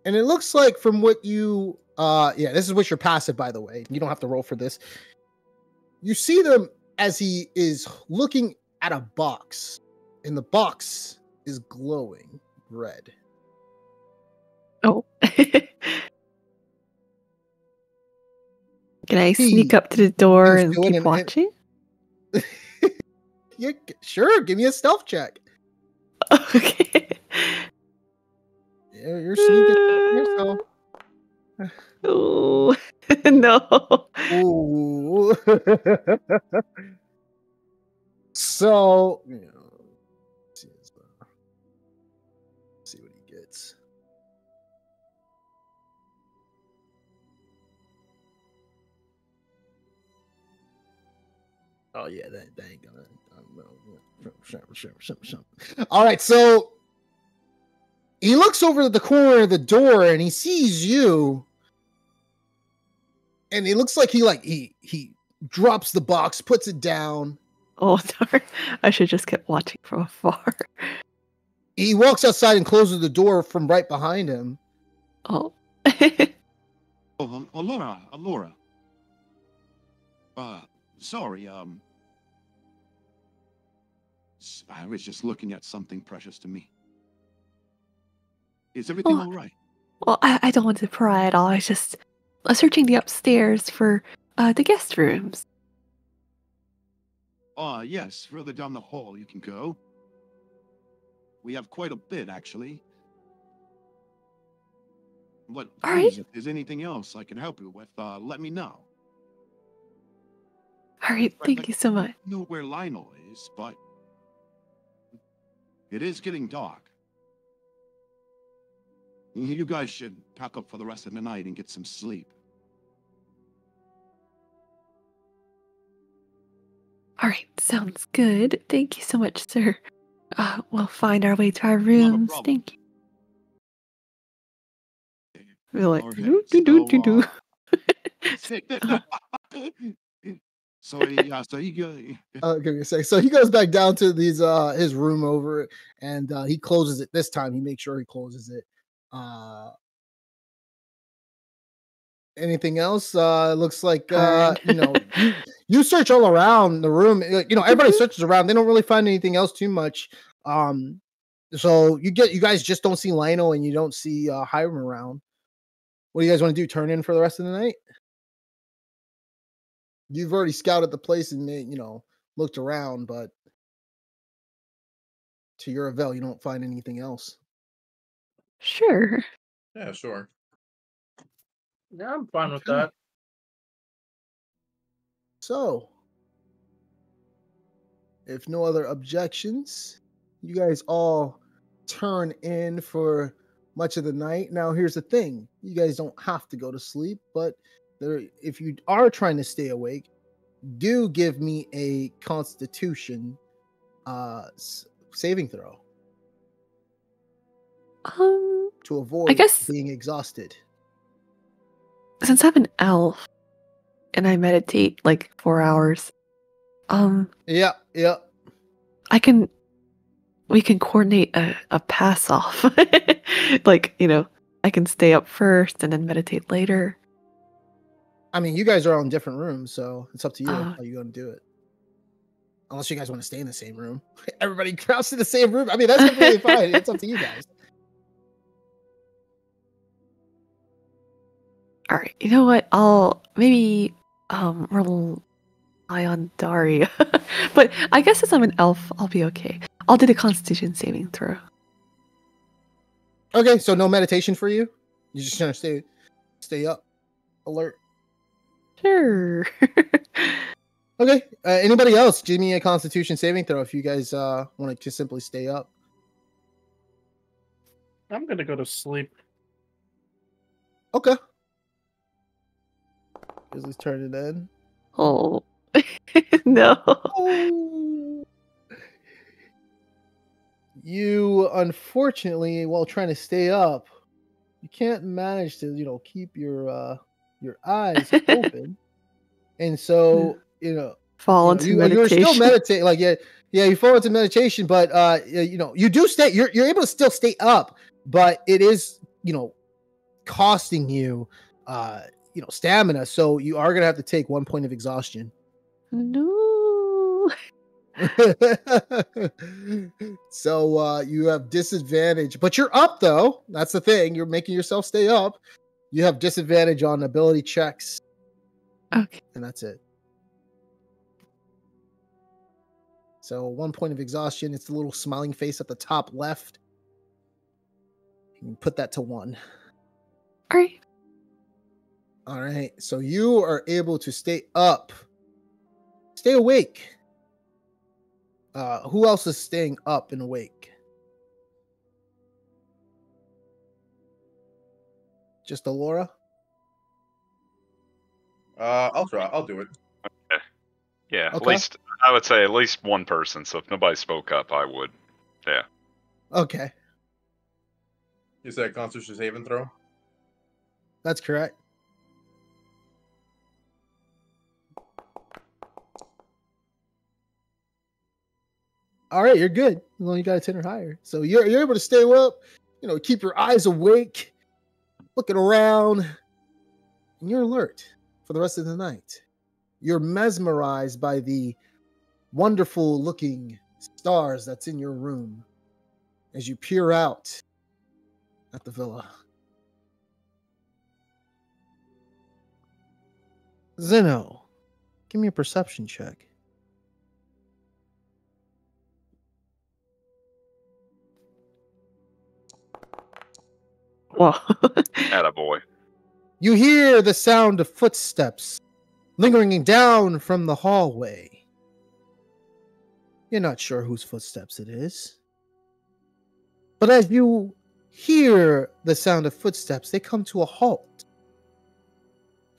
A: And it looks like from what you this is what you're passive, by the way. You don't have to roll for this. You see them as he is looking at a box, and the box is glowing red.
C: Oh. Can I sneak up to the door
A: he's
C: and
A: doing
C: keep watching?
A: Yeah, sure. Give me a stealth check.
C: Okay.
A: You're sneaking yourself.
C: Oh no.
A: Ooh. So, see what he gets. Oh yeah, that ain't gonna. All right, so he looks over at the corner of the door and he sees you, and it looks like he drops the box, puts it down.
C: Oh darn! I should just kept watching from afar.
A: He walks outside and closes the door from right behind him.
C: Oh.
G: Oh, Alora. Sorry, I was just looking at something precious to me. Is everything
C: Oh.
G: all right?
C: Well, I don't want to pry at all. I was just searching the upstairs for the guest rooms.
G: Yes, further down the hall you can go. We have quite a bit, actually. But
C: All
G: please,
C: right.
G: if there's anything else I can help you with, let me know.
C: All right, thank you so much.
G: I don't know where Lionel is, but it is getting dark. You guys should pack up for the rest of the night and get some sleep.
C: All right, sounds good. Thank you so much, sir. We'll find our way to our
G: Not a
C: rooms.
G: problem.
C: Thank you. We're like,
G: Okay,
C: do do do do do.
G: So yeah, so you go.
A: Give me a sec. So he goes back down to his room over, and he closes it. This time, he makes sure he closes it. Anything else? Looks like you search all around the room. Everybody searches around. They don't really find anything else too much. So you guys just don't see Lionel, and you don't see Hiram around. What do you guys want to do? Turn in for the rest of the night? You've already scouted the place and looked around, but to your avail, you don't find anything else.
C: Sure.
F: Yeah, sure.
B: Yeah, I'm fine with
A: Okay.
B: that.
A: So, if no other objections, you guys all turn in for much of the night. Now, here's the thing. You guys don't have to go to sleep, but if you are trying to stay awake, do give me a Constitution saving throw to avoid
C: I guess
A: being exhausted.
C: since I'm an elf and I meditate like 4 hours,
A: Yeah.
C: we can coordinate a pass off. Like, I can stay up first and then meditate later.
A: I mean, you guys are all in different rooms, so it's up to you
C: Oh.
A: how you're going to do it. Unless you guys want to stay in the same room. Everybody crowds in the same room. I mean, that's completely fine. It's up to you guys.
C: All right, you know what? I'll maybe rely on Daria. But I guess since I'm an elf, I'll be okay. I'll do the Constitution saving throw.
A: Okay, so no meditation for you? You're just going to stay up, alert.
C: Sure.
A: Okay. Anybody else? Give me a Constitution saving throw if you guys want to simply stay up.
B: I'm gonna go to sleep.
A: Okay. Let's turn it in.
C: Oh. No.
A: Oh. You unfortunately, while trying to stay up, you can't manage to keep your eyes open, and so
C: Fall into meditation.
A: you're still meditating. Like you fall into meditation, but you do stay. You're able to still stay up, but it is costing you stamina. So you are gonna have to take 1 point of exhaustion.
C: No.
A: So you have disadvantage, but you're up though. That's the thing. You're making yourself stay up. You have disadvantage on ability checks.
C: Okay.
A: And that's it. So 1 point of exhaustion. It's the little smiling face at the top left. You can put that to 1.
C: All right.
A: All right. So you are able to stay up. Stay awake. Who else is staying up and awake? Just Alora?
F: I'll try. I'll do it.
E: Yeah,
A: Okay.
E: at least I would say at least one person. So if nobody spoke up, I would. Yeah.
A: Okay.
F: You said Constitution saving throw?
A: That's correct. All right, you're good. As long as you got a 10 or higher. So you're able to stay up, keep your eyes awake, looking around, and you're alert for the rest of the night. You're mesmerized by the wonderful looking stars that's in your room as you peer out at the villa. Zeno, give me a perception check.
C: Whoa.
E: Attaboy.
A: You hear the sound of footsteps lingering down from the hallway. You're not sure whose footsteps it is. But as you hear the sound of footsteps, they come to a halt.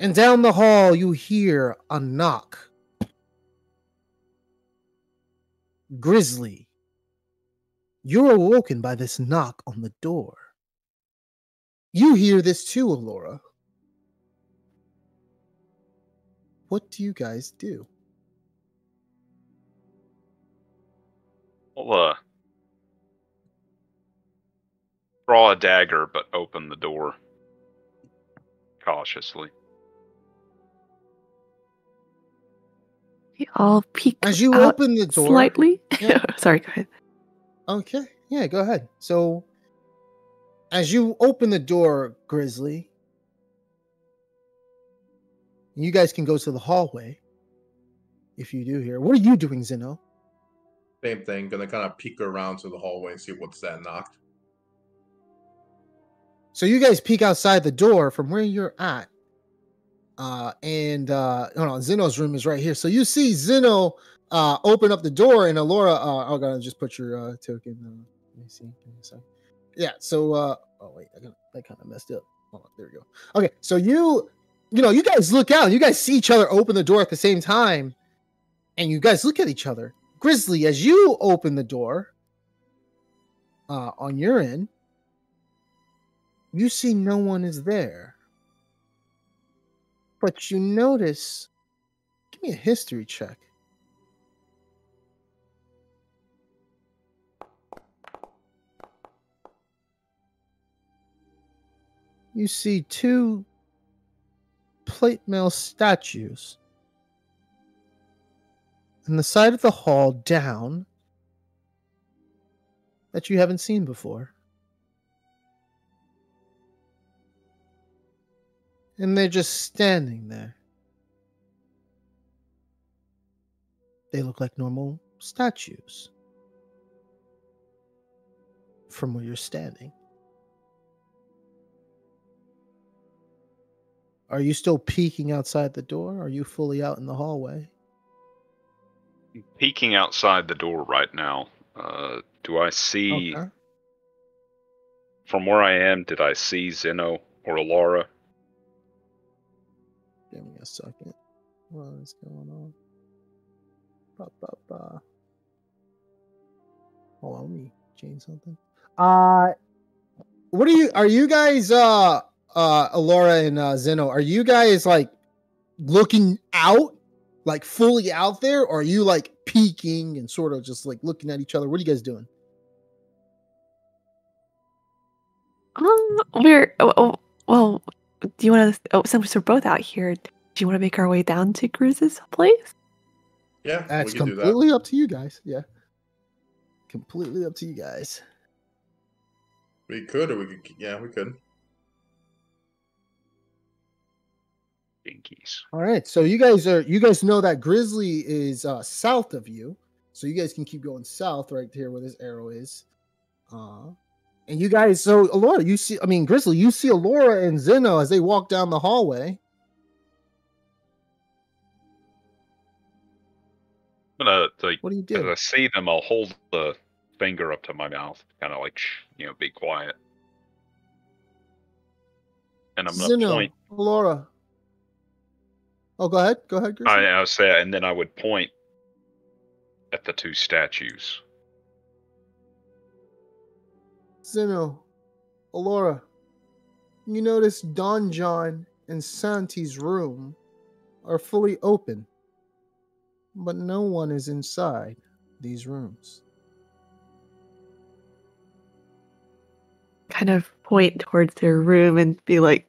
A: And down the hall, you hear a knock. Grizzly, you're awoken by this knock on the door. You hear this too, Alora. What do you guys do?
E: I'll draw a dagger, but open the door cautiously.
C: I'll peek
A: As you
C: out
A: open the door,
C: slightly.
A: Yeah.
C: Sorry, go ahead.
A: Okay, yeah, go ahead. So, as you open the door, Grizzly, you guys can go to the hallway. If you do here, what are you doing, Zeno?
F: Same thing. Gonna kind of peek around to the hallway and see what's that knocked.
A: So you guys peek outside the door from where you're at. Zeno's room is right here. So you see Zeno open up the door, and Alora, I'm gonna just put your token. Let me see. Give me a second. Yeah, so oh wait, that kind of messed up. Oh, there we go. Okay, so you guys look out, you guys see each other open the door at the same time, and you guys look at each other. Grizzly, as you open the door on your end, you see no one is there. But you notice, give me a history check. You see 2 plate mail statues on the side of the hall down that you haven't seen before. And they're just standing there. They look like normal statues from where you're standing. Are you still peeking outside the door? Or are you fully out in the hallway?
E: Peeking outside the door right now. Do I see...
A: Okay.
E: From where I am, did I see Zeno or Alora?
A: Give me a second. What is going on? Hold on, let me change something. What are you guys, Alora and Zeno, are you guys like looking out, like fully out there, or are you like peeking and sort of just like looking at each other? What are you guys doing?
C: Well, do you want to? Since we're both out here, do you want to make our way down to Cruz's place?
F: Yeah,
A: That's
F: we can do that.
A: completely up to you guys. Yeah, completely up to you guys.
F: We could, or we could. Yeah, we could.
E: Dinkies.
A: All right, so you guys know that Grizzly is south of you. So you guys can keep going south right here where this arrow is. And you guys, so Alora, Grizzly, you see Alora and Zeno as they walk down the hallway.
E: I'm gonna,
A: What do you
E: as
A: do?
E: I see them, I'll hold the finger up to my mouth, kind of like, be quiet. And I'm gonna
A: Zeno,
E: point.
A: Alora. Oh, go ahead, Grizzly.
E: I say, and then I would point at the two statues.
A: Zeno, Alora, you notice Don John and Santi's room are fully open, but no one is inside these rooms.
C: Kind of point towards their room and be like,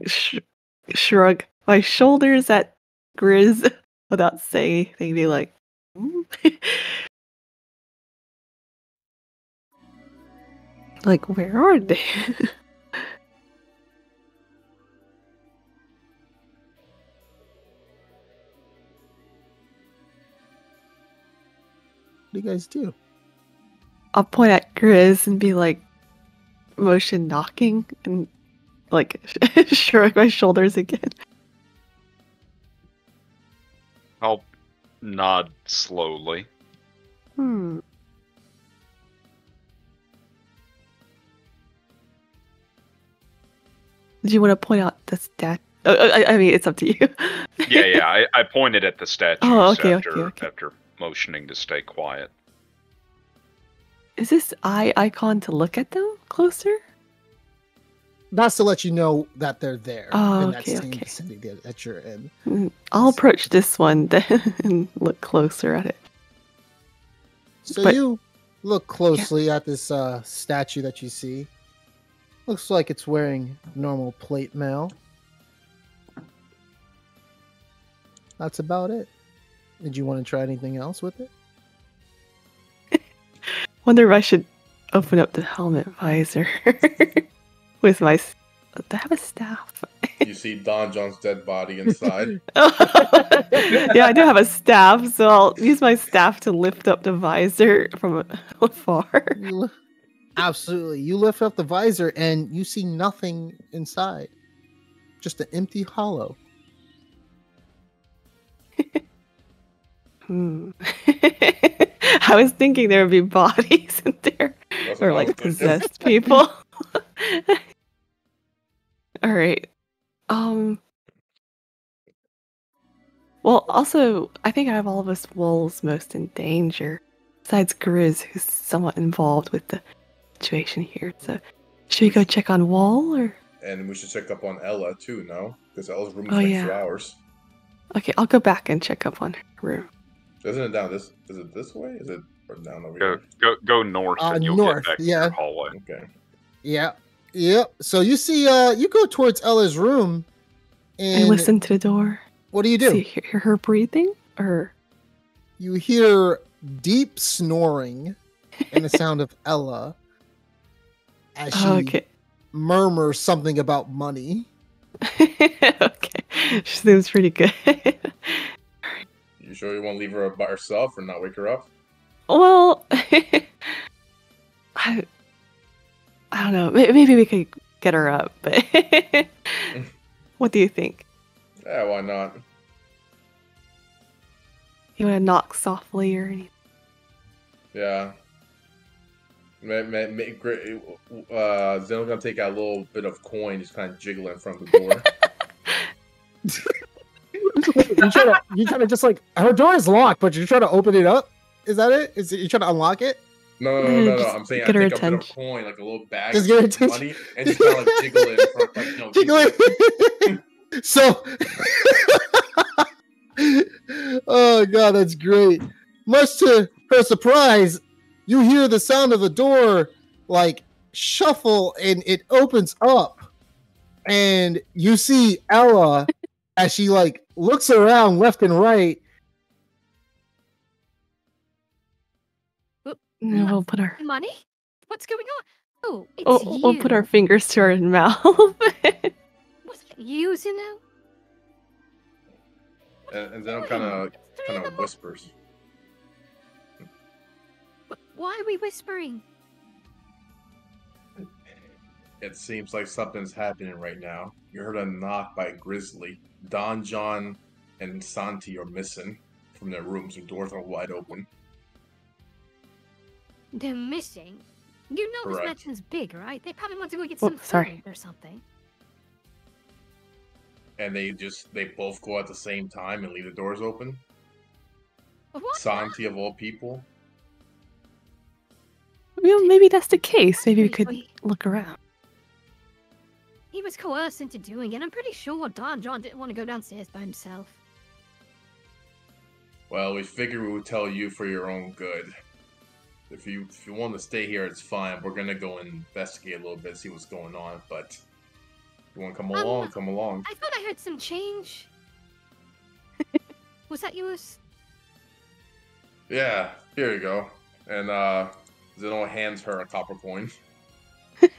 C: shrug my shoulders at Grizz without saying anything, be like, like, where are they?
A: What do you guys do?
C: I'll point at Grizz and be like, motion knocking and like shrug my shoulders again.
E: I'll nod slowly.
C: Did you want to point out the stat? I mean, it's up to you.
E: Yeah. I pointed at the statues after motioning to stay quiet.
C: Is this eye icon to look at them closer?
A: That's to let you know that they're there
C: Oh,
A: in that
C: okay,
A: same
C: okay.
A: vicinity that you're in.
C: I'll approach this one then and look closer at it.
A: So you look closely at this statue that you see. Looks like it's wearing normal plate mail. That's about it. Did you want to try anything else with it?
C: Wonder if I should open up the helmet visor with my. Do I have a staff?
F: You see Don John's dead body inside.
C: Yeah, I do have a staff, so I'll use my staff to lift up the visor from afar.
A: Absolutely. You lift up the visor and you see nothing inside. Just an empty hollow.
C: I was thinking there would be bodies in there. Or like possessed people. Alright. Well, also, I think out of all of us, Wool's most in danger. Besides Grizz, who's somewhat involved with the situation here. So, should we go check on Wool, or?
F: And we should check up on Ella, too, no? Because Ella's room is 2 hours.
C: Okay, I'll go back and check up on her room.
F: Isn't it down this? Is it this way? Is it or down over here?
E: Go north, and you'll
A: north,
E: get back to your hallway.
F: Okay.
A: Yeah. So you see, you go towards Ella's room, and
C: I listen to the door.
A: What do you do?
C: See, hear her breathing, or
A: you hear deep snoring and the sound of Ella as she murmurs something about money.
C: Okay, she seems pretty good.
F: You sure you won't leave her by herself or not wake her up?
C: Well, I don't know. Maybe we could get her up, but what do you think?
F: Yeah, why not?
C: You want to knock softly or anything?
F: Yeah. Zen's gonna take out a little bit of coin, just kind of jiggle it in front of the door.
A: you try to just like, her door is locked, but you're trying to open it up? Is that it? You trying to unlock it?
F: No. I'm saying I take a bit of coin, like a little bag
A: of
F: money, and just kind of like jiggle it in front, like,
A: jiggle it. So, oh god, that's great. Much to her surprise, you hear the sound of the door like shuffle, and it opens up, and you see Ella as she like looks around left and right.
C: We'll put our
H: money. What's going on? Oh, it's you.
C: We'll put our fingers to our mouth.
H: Was it you, Zeno?
F: And then kind of whispers.
H: Why are we whispering?
F: It seems like something's happening right now. You heard a knock by Grizzly. Don John and Santi are missing from their rooms. Their doors are wide open.
H: They're missing. You know this
F: Correct.
H: mansion's big, right? They probably want to go get
C: Oh,
H: some
C: sorry.
H: food or something.
F: And they both go at the same time and leave the doors open.
H: What?
F: Santi of all people.
C: Well, maybe that's the case. Maybe we
H: Wait,
C: could
H: wait.
C: look around.
H: He was coerced into doing it. I'm pretty sure Don John didn't want to go downstairs by himself.
F: Well, we figured we would tell you for your own good. If you want to stay here, it's fine. We're gonna go and investigate a little bit, see what's going on. But if you want to come along, come along.
H: I thought I heard some change. Was that yours?
F: Yeah, here you go. And Zeno hands her a copper coin.
H: But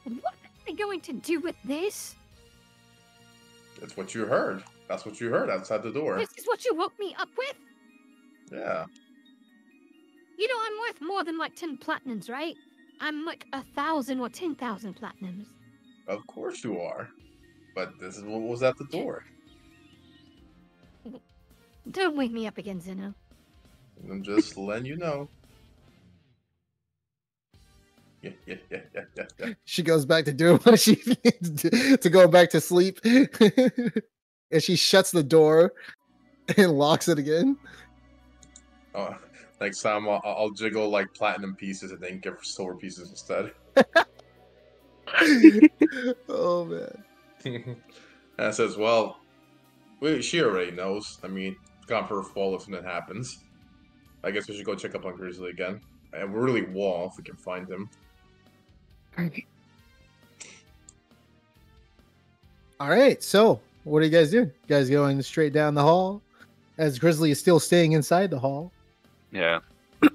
H: what are they going to do with this?
F: That's what you heard. That's what you heard outside the door.
H: This is what you woke me up with?
F: Yeah.
H: You know I'm worth more than like 10 platinums, right? I'm like 1,000 or 10,000 platinums.
F: Of course you are. But this is what was at the door.
H: Don't wake me up again, Zeno.
F: I'm just letting you know. Yeah.
A: She goes back to doing what she needs to go back to sleep. And she shuts the door and locks it again.
F: Oh, next time I'll jiggle like platinum pieces and then give her silver pieces instead.
A: Oh man.
F: And it says, well, she already knows. I mean, it's not her fault if something happens. I guess we should go check up on Grizzly again. And we're really wall if we can find him.
C: Alright.
A: All right, so what are you guys doing? You guys going straight down the hall as Grizzly is still staying inside the hall?
E: Yeah.
C: Do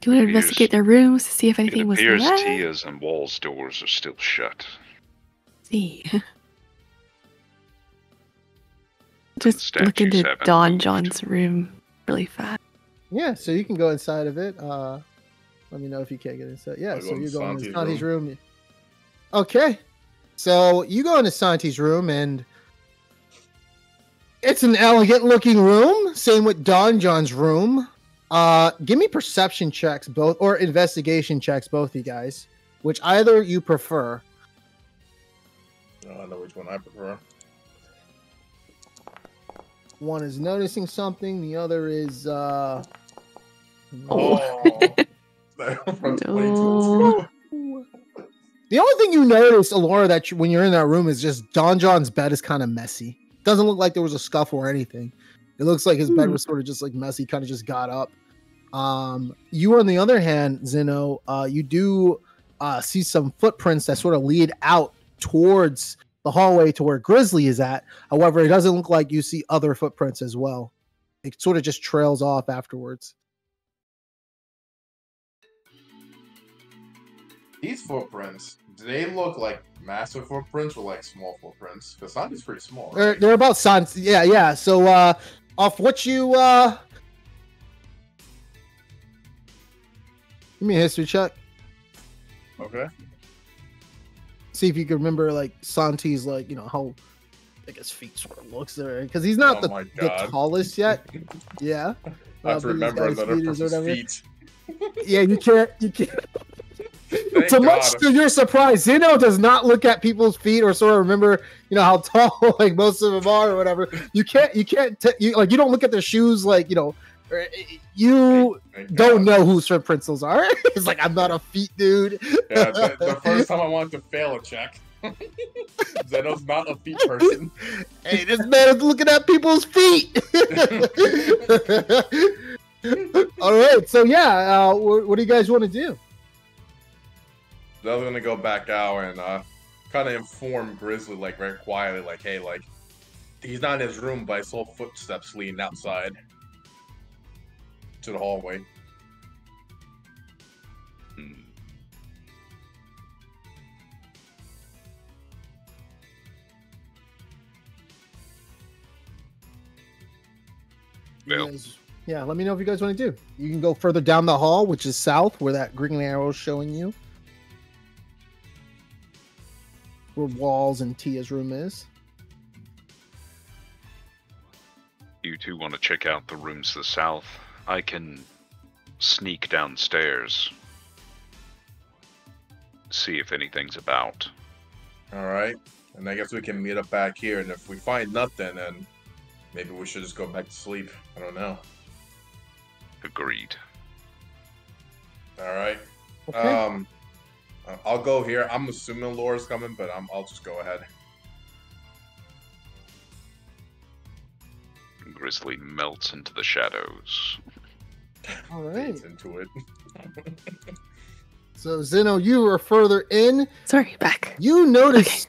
C: you want to investigate their rooms to see if
E: It
C: anything was
E: appears
C: left?
E: Tia's and Wall's doors are still shut.
C: See. Just look
E: statues
C: into
E: haven't
C: Don
E: moved.
C: John's room really fast.
A: Yeah, so you can go inside of it. Let me know if you can't get inside. Yeah,
F: I'll
A: so
F: go
A: you're
F: into
A: going into
F: Santi's
A: Santi's room. Okay, so you go into Santi's room, and it's an elegant looking room. Same with Don John's room. Give me perception checks, both, or investigation checks, both you guys. Which either you prefer.
F: I know which one I prefer.
A: One is noticing something, the other is
F: Oh. From 22.
C: No.
A: The only thing you notice, Alora, that when you're in that room is just Don John's bed is kind of messy. Doesn't look like there was a scuffle or anything. It looks like his bed was sort of just like messy, kind of just got up. You, on the other hand, Zeno, you do see some footprints that sort of lead out towards the hallway to where Grizzly is at. However, it doesn't look like you see other footprints as well. It sort of just trails off afterwards.
F: These footprints, do they look like massive footprints or like small footprints? Because Santi's pretty small. Right?
A: They're about size. Yeah. So off what you give me a history check.
F: Okay.
A: See if you can remember like Santi's, like, you know, how big his feet sort of looks there, because he's not
F: Oh my
A: the
F: God.
A: tallest yet. Yeah.
F: I have to
A: How big
F: remember
A: this guy's
F: another
A: feet is or
F: person's
A: whatever.
F: feet.
A: Yeah, you can't.
F: Thank
A: So much
F: God.
A: to your surprise, Zeno does not look at people's feet or sort of remember, you know, how tall like most of them are or whatever. You don't look at their shoes, like, you know, you
F: Thank
A: don't
F: God.
A: know whose footprints those are. It's like, I'm not a feet dude.
F: Yeah, the first time I wanted to fail a check. Zeno's not a feet person.
A: Hey, this man is looking at people's feet. All right, so yeah, what do you guys want to do?
F: I was gonna go back out and kind of inform Grizzly, like, very quietly, like, hey, like, he's not in his room, but I saw footsteps leading outside to the hallway.
E: Hmm.
A: You
E: Well.
A: guys Yeah, let me know if you guys want to do. You can go further down the hall, which is south, where that green arrow is showing you. Where Walls and Tia's room is.
E: You two want to check out the rooms to the south? I can sneak downstairs. See if anything's about.
F: Alright. And I guess we can meet up back here, and if we find nothing, then maybe we should just go back to sleep. I don't know.
E: Agreed.
F: Alright.
A: Okay.
F: I'll go here. I'm assuming Laura's coming, but I'll just go ahead.
E: Grizzly melts into the shadows.
A: All right.
F: Fades into it.
A: So Zeno, you are further in.
C: Sorry, back.
A: You notice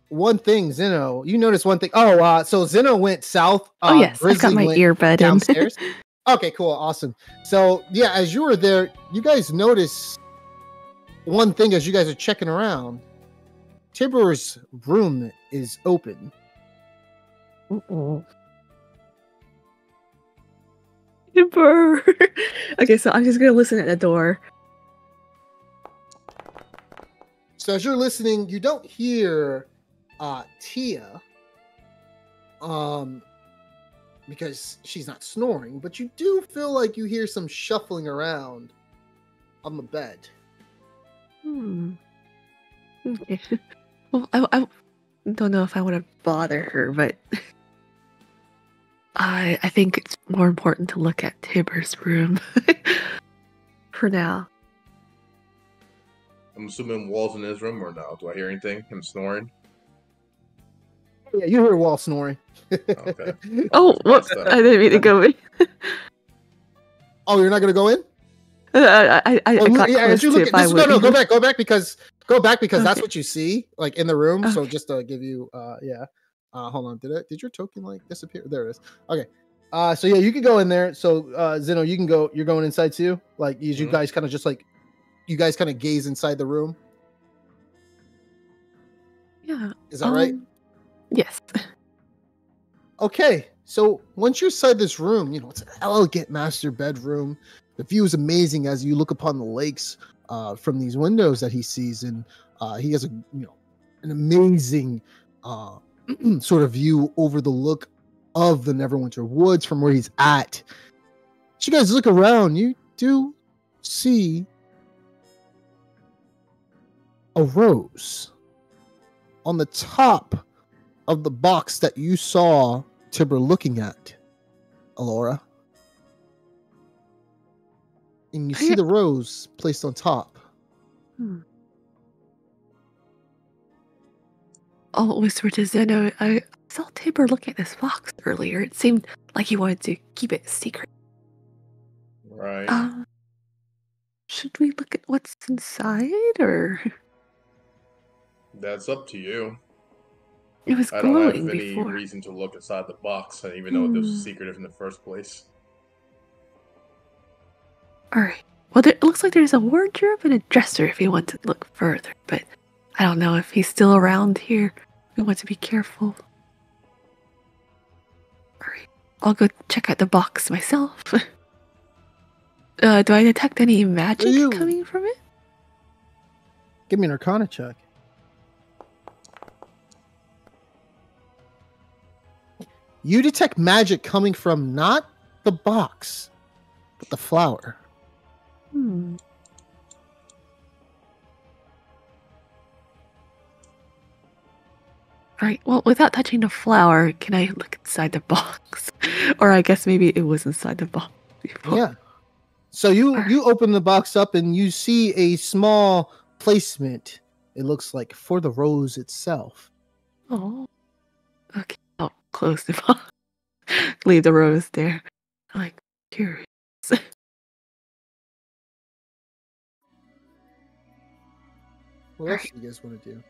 A: one thing, Zeno. You notice one thing. Oh, so Zeno went south.
C: Oh yes, I've got
A: Grizzly
C: my
A: went
C: earbud in.
A: downstairs. Okay, cool, awesome. So yeah, as you were there, you guys notice one thing as you guys are checking around. Tibor's room is open.
C: Tibor. Okay, so I'm just gonna listen at the door.
A: So as you're listening, you don't hear Tia, because she's not snoring, but you do feel like you hear some shuffling around on the bed.
C: Okay. Well, I don't know if I want to bother her, but I think it's more important to look at Tibor's room for now.
F: I'm assuming Wall's in his room or no? Do I hear anything? Him snoring?
A: Yeah, you hear Wall snoring.
F: Okay.
C: Oh, whoops! I didn't mean to go in.
A: Oh, you're not gonna go in?
C: I got
A: yeah,
C: close
A: you
C: to
A: look
C: if
A: at
C: I
A: this,
C: would.
A: go back because that's
C: Okay.
A: what you see like in the room. So
C: Okay.
A: just to give you yeah. Hold on, did your token like disappear? There it is. Okay. So yeah, you can go in there. So Zeno, you can go, you're going inside too? Like you guys kind of just like you guys kind of gaze inside the room.
C: Yeah.
A: Is that right?
C: Yes.
A: Okay, so once you're inside this room, you know, it's an elegant master bedroom. The view is amazing as you look upon the lakes from these windows that he sees, and he has an amazing sort of view over the look of the Neverwinter Woods from where he's at. As you guys look around, you do see a rose on the top of the box that you saw Tibor looking at, Alora. And you see the rose placed on top.
C: Oh, whisper to Zeno. I saw Tibor look at this box earlier. It seemed like he wanted to keep it secret.
F: Right.
C: Should we look at what's inside, or?
F: That's up to you.
C: It was
F: I don't
C: glowing
F: have any
C: before.
F: reason to look inside the box, and even though it was secretive in the first place.
C: Alright. Well, it looks like there's a wardrobe and a dresser if you want to look further, but I don't know if he's still around here. We want to be careful. Alright. I'll go check out the box myself. Do I detect any magic coming from it?
A: Give me an Arcana check. You detect magic coming from not the box, but the flower.
C: Alright, well, without touching the flower, can I look inside the box? Or I guess maybe it was inside the box before.
A: Yeah. So you open the box up and you see a small placement, it looks like, for the rose itself.
C: Oh. Okay, I'll close the box. Leave the rose there. I'm like, curious.
A: What else do you guys want to do?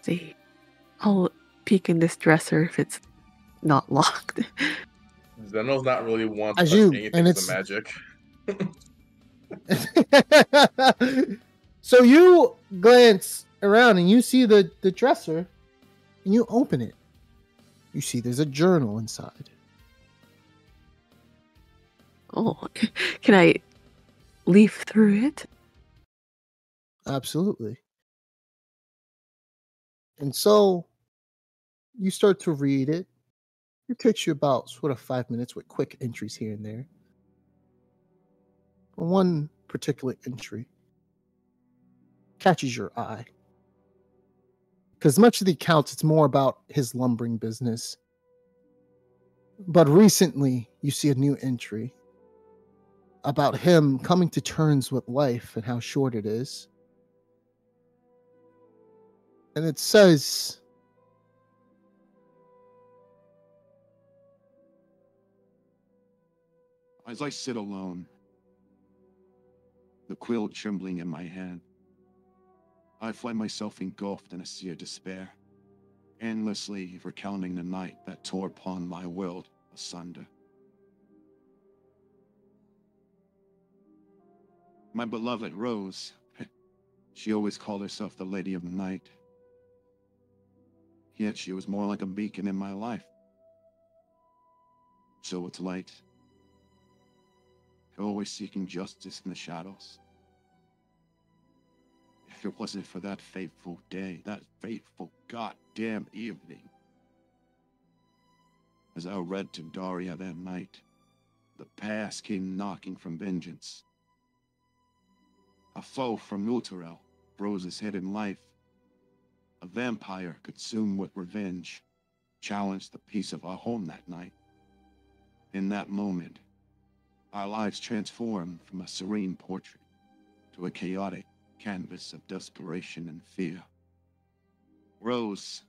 C: See. I'll peek in this dresser if it's not locked.
F: Zeno's not really one to
A: As
F: touch
A: you-
F: anything
A: and
F: with
A: it's-
F: the magic.
A: So you glance around and you see the dresser and you open it. You see there's a journal inside.
C: Oh, can I leaf through it?
A: Absolutely. And so you start to read it. It takes you about sort of 5 minutes with quick entries here and there. One particular entry catches your eye. Because much of the accounts, it's more about his lumbering business. But recently, you see a new entry about him coming to terms with life and how short it is. And it says,
G: As I sit alone, the quill trembling in my hand, I find myself engulfed in a sea of despair, endlessly recounting the night that tore upon my world asunder. My beloved Rose, she always called herself the Lady of the Night. Yet she was more like a beacon in my life. So it's light, always seeking justice in the shadows. If it wasn't for that fateful day, that fateful goddamn evening, as I read to Daria that night, the past came knocking from vengeance. A foe from Uterel, Rose's hidden life. A vampire consumed with revenge, challenged the peace of our home that night. In that moment, our lives transformed from a serene portrait to a chaotic canvas of desperation and fear. Rose,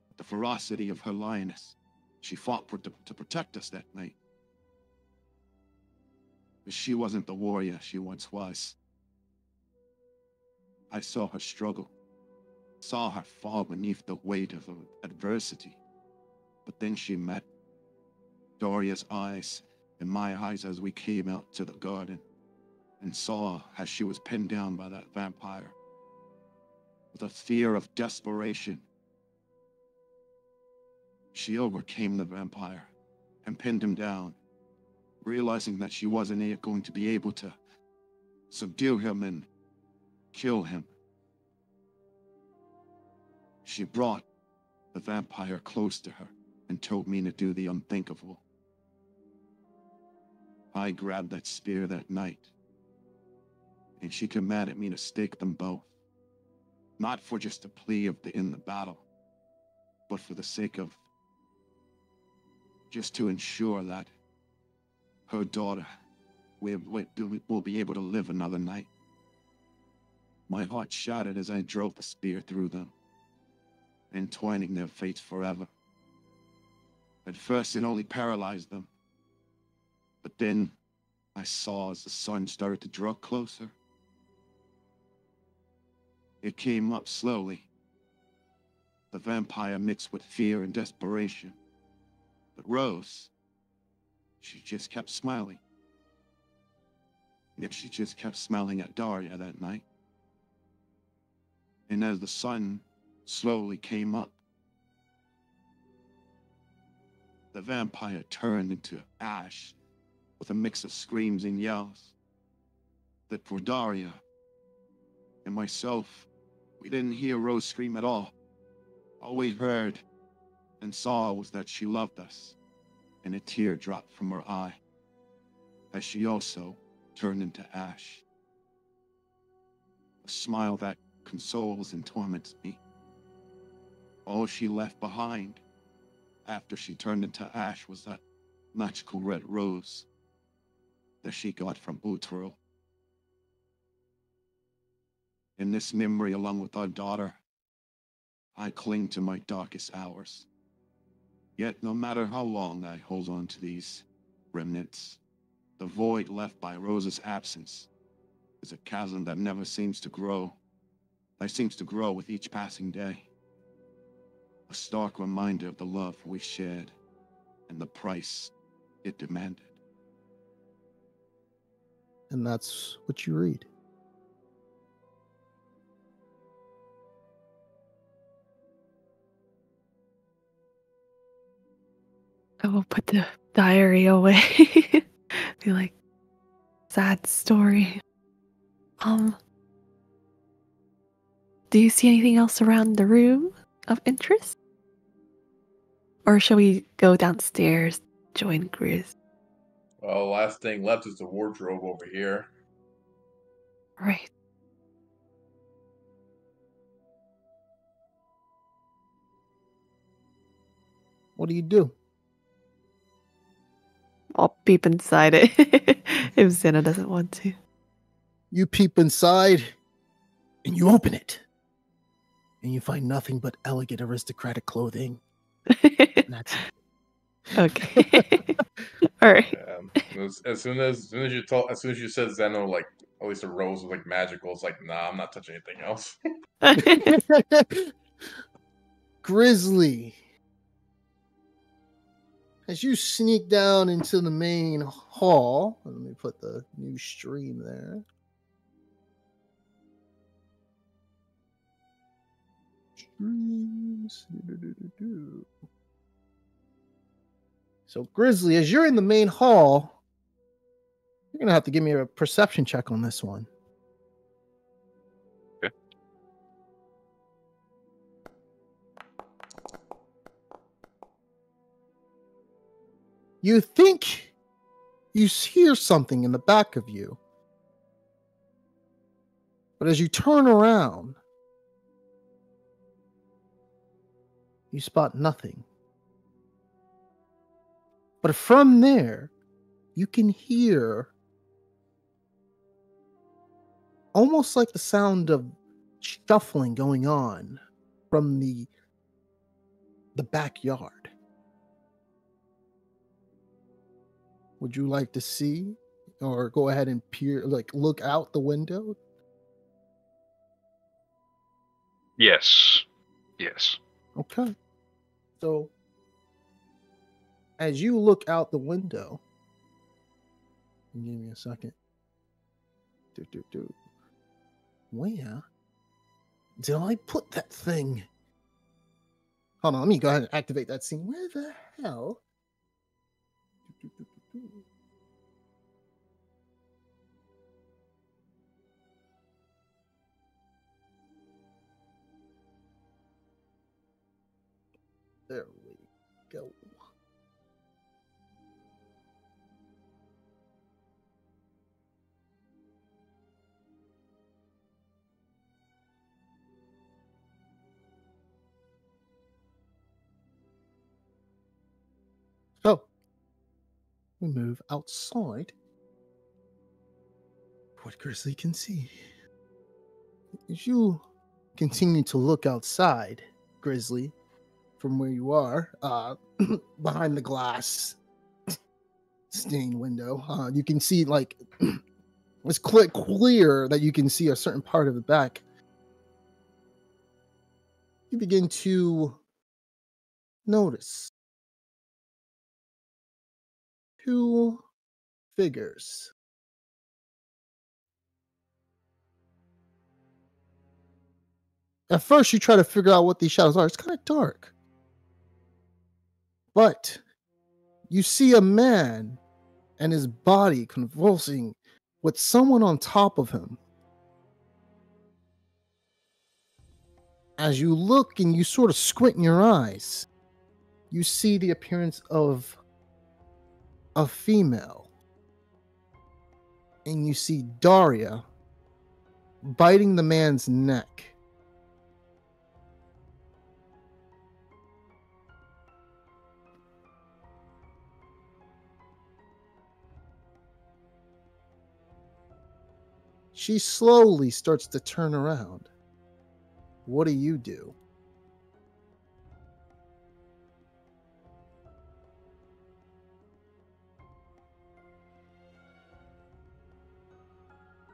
G: with the ferocity of her lioness, she fought to protect us that night. But she wasn't the warrior she once was. I saw her struggle, saw her fall beneath the weight of adversity. But then she met Doria's eyes and my eyes as we came out to the garden and saw as she was pinned down by that vampire. With a fear of desperation, she overcame the vampire and pinned him down, realizing that she wasn't going to be able to subdue him and kill him. She brought the vampire close to her and told me to do the unthinkable. I grabbed that spear that night, and she commanded me to stake them both. Not for just a plea of in the battle, but for the sake of just to ensure that her daughter will be able to live another night. My heart shattered as I drove the spear through them, entwining their fates forever. At first, it only paralyzed them. But then, I saw as the sun started to draw closer. It came up slowly. The vampire mixed with fear and desperation. But Rose, she just kept smiling. Yet she just kept smiling at Daria that night. And as the sun slowly came up, the vampire turned into ash with a mix of screams and yells. That for Daria and myself, we didn't hear Rose scream at all. All we heard and saw was that she loved us, and a tear dropped from her eye as she also turned into ash. A smile that consoles and torments me. All she left behind after she turned into ash was that magical red rose that she got from Uterel. In this memory, along with our daughter, I cling to my darkest hours. Yet, no matter how long I hold on to these remnants, the void left by Rose's absence is a chasm that never seems to grow. That seems to grow with each passing day. A stark reminder of the love we shared and the price it demanded.
A: And that's what you read.
C: I will put the diary away. Be like, sad story. Do you see anything else around the room of interest? Or shall we go downstairs, join Grizz?
F: Well, last thing left is the wardrobe over here.
C: Right.
A: What do you do?
C: I'll peep inside it if Zena doesn't want to.
A: You peep inside and you open it. And you find nothing but elegant aristocratic clothing. And that's it.
C: Okay. All right.
F: As soon as you said Zeno, like at least a rose was like magical, it's like, nah, I'm not touching anything else.
A: Grizzly. As you sneak down into the main hall, let me put the new stream there. Streams. So, Grizzly, as you're in the main hall, you're going to have to give me a perception check on this one.
E: Okay.
A: You think you hear something in the back of you. But as you turn around, you spot nothing. But from there, you can hear almost like the sound of shuffling going on from the backyard. Would you like to see or go ahead and look out the window?
E: Yes. Yes.
A: Okay. So, as you look out the window, give me a second. Where did I put that thing? Hold on, let me go ahead and activate that scene. Where the hell? There we go. So, we move outside. What Grizzly can see. As you continue to look outside, Grizzly, from where you are, behind the glass stained window, you can see it's clear that you can see a certain part of the back. You begin to notice two figures. At first, you try to figure out what these shadows are. It's kind of dark. But you see a man and his body convulsing with someone on top of him. As you look and you sort of squint in your eyes, you see the appearance of a female. And you see Daria biting the man's neck. She slowly starts to turn around. What do you do?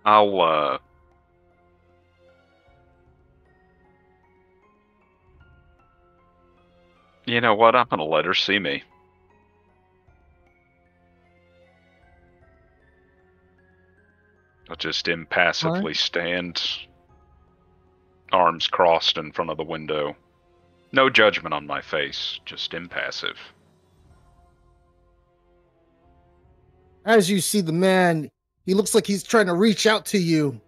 E: I'll, you know what? I'm gonna let her see me. I'll just impassively stand, arms crossed in front of the window. No judgment on my face, just impassive.
A: As you see the man, he looks like he's trying to reach out to you.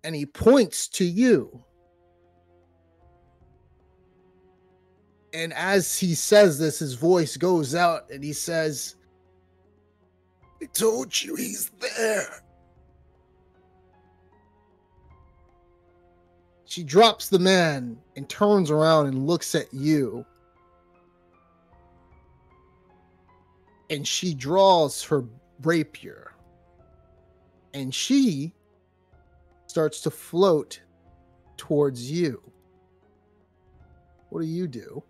A: And he points to you. And as he says this, his voice goes out and he says, "I told you he's there." She drops the man and turns around and looks at you. And she draws her rapier. And she starts to float towards you. What do you do?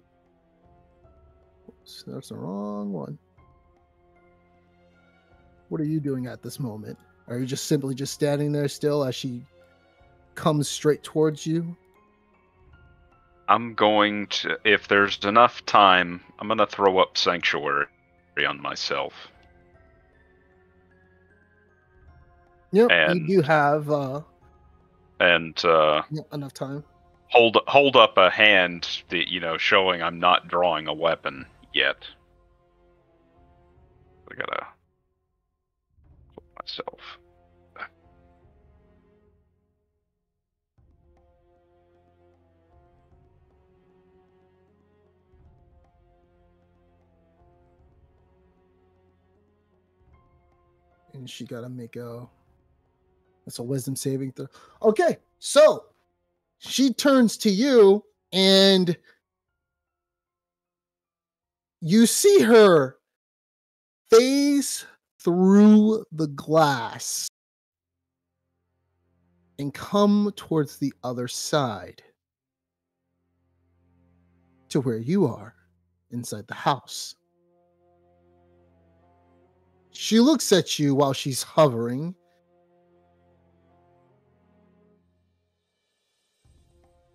A: Oops, that's the wrong one. What are you doing at this moment? Are you just simply just standing there still as she comes straight towards you?
E: I'm going to, if there's enough time, I'm going to throw up Sanctuary on myself.
A: Yep,
E: And,
A: you do have enough time.
E: Hold up a hand that, showing I'm not drawing a weapon yet. I gotta put myself.
A: And she gotta make that's a wisdom saving throw. Okay, so she turns to you and you see her phase through the glass and come towards the other side to where you are inside the house. She looks at you while she's hovering.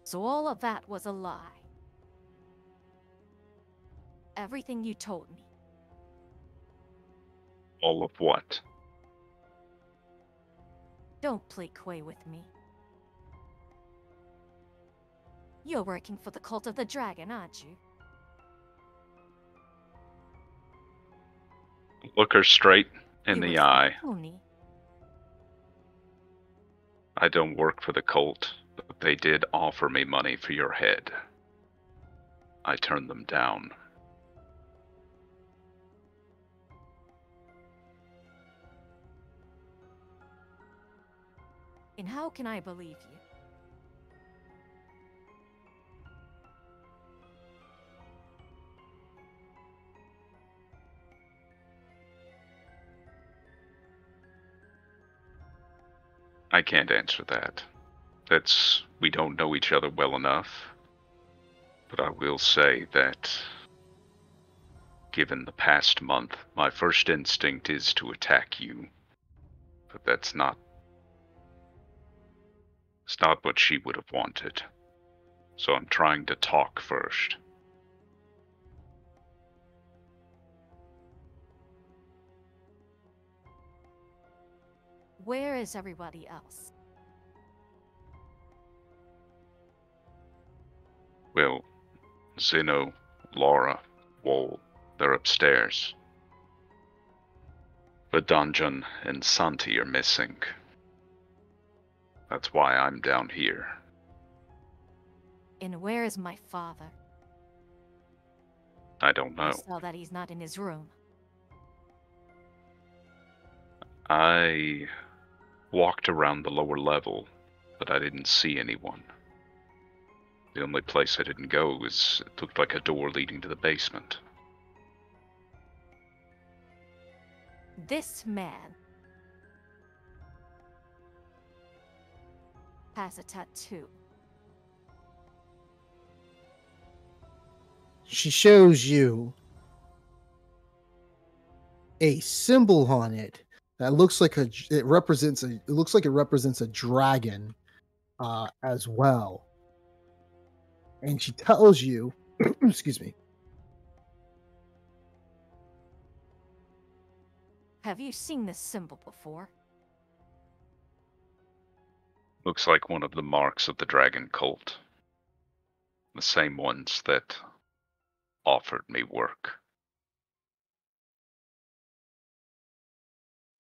H: So all of that was a lie. Everything you told me.
E: All of what?
H: Don't play coy with me. You're working for the Cult of the Dragon, aren't you?
E: Look her straight in
H: You
E: the
H: were
E: eye.
H: phony.
E: I don't work for the cult, but they did offer me money for your head. I turned them down.
H: And how can I believe you?
E: I can't answer that. We don't know each other well enough. But I will say that, given the past month, my first instinct is to attack you. But it's not what she would have wanted. So I'm trying to talk first.
H: Where is everybody else?
E: Well, Zeno, Laura, Wall, they're upstairs. But Dungeon and Santi are missing. That's why I'm down here.
H: And where is my father?
E: I don't know.
H: I saw that he's not in his room.
E: I walked around the lower level, but I didn't see anyone. The only place I didn't go was, it looked like a door leading to the basement.
H: This man has a tattoo.
A: She shows you a symbol on it that looks like it represents a dragon as well. And she tells you, excuse me.
H: Have you seen this symbol before?
E: Looks like one of the marks of the dragon cult. The same ones that offered me work.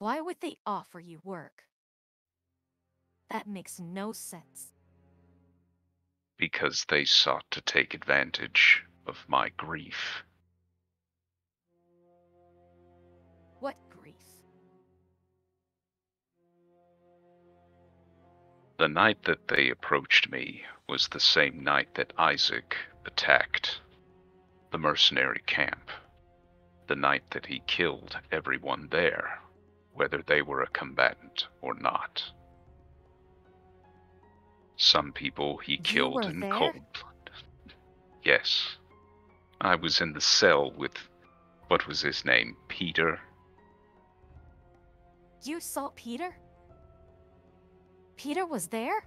H: Why would they offer you work? That makes no sense.
E: Because they sought to take advantage of my grief.
H: What grief?
E: The night that they approached me was the same night that Isaac attacked the mercenary camp. The night that he killed everyone there, whether they were a combatant or not. Some people he killed
H: were
E: in
H: there?
E: cold blood. Yes. I was in the cell with, what was his name, Peter?
H: You saw Peter? Peter was there?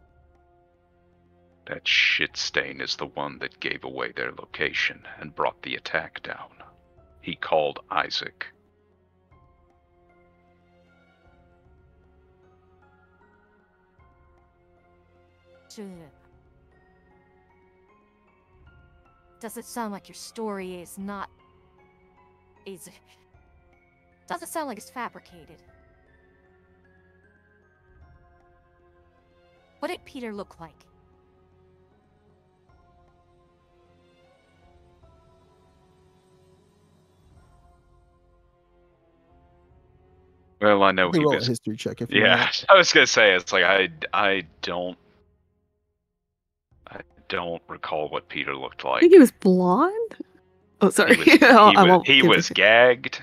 E: That shit stain is the one that gave away their location and brought the attack down. He called Isaac.
H: Does it sound like your story is not... Does it sound like it's fabricated? What did Peter look like?
E: Well, I know
A: You
E: he
A: roll a
E: was...
A: history check if you
E: Yeah,
A: want.
E: I was gonna say, it's like, I don't recall what Peter looked
C: I
E: like.
C: think he was blonde. Oh, sorry.
E: He was gagged.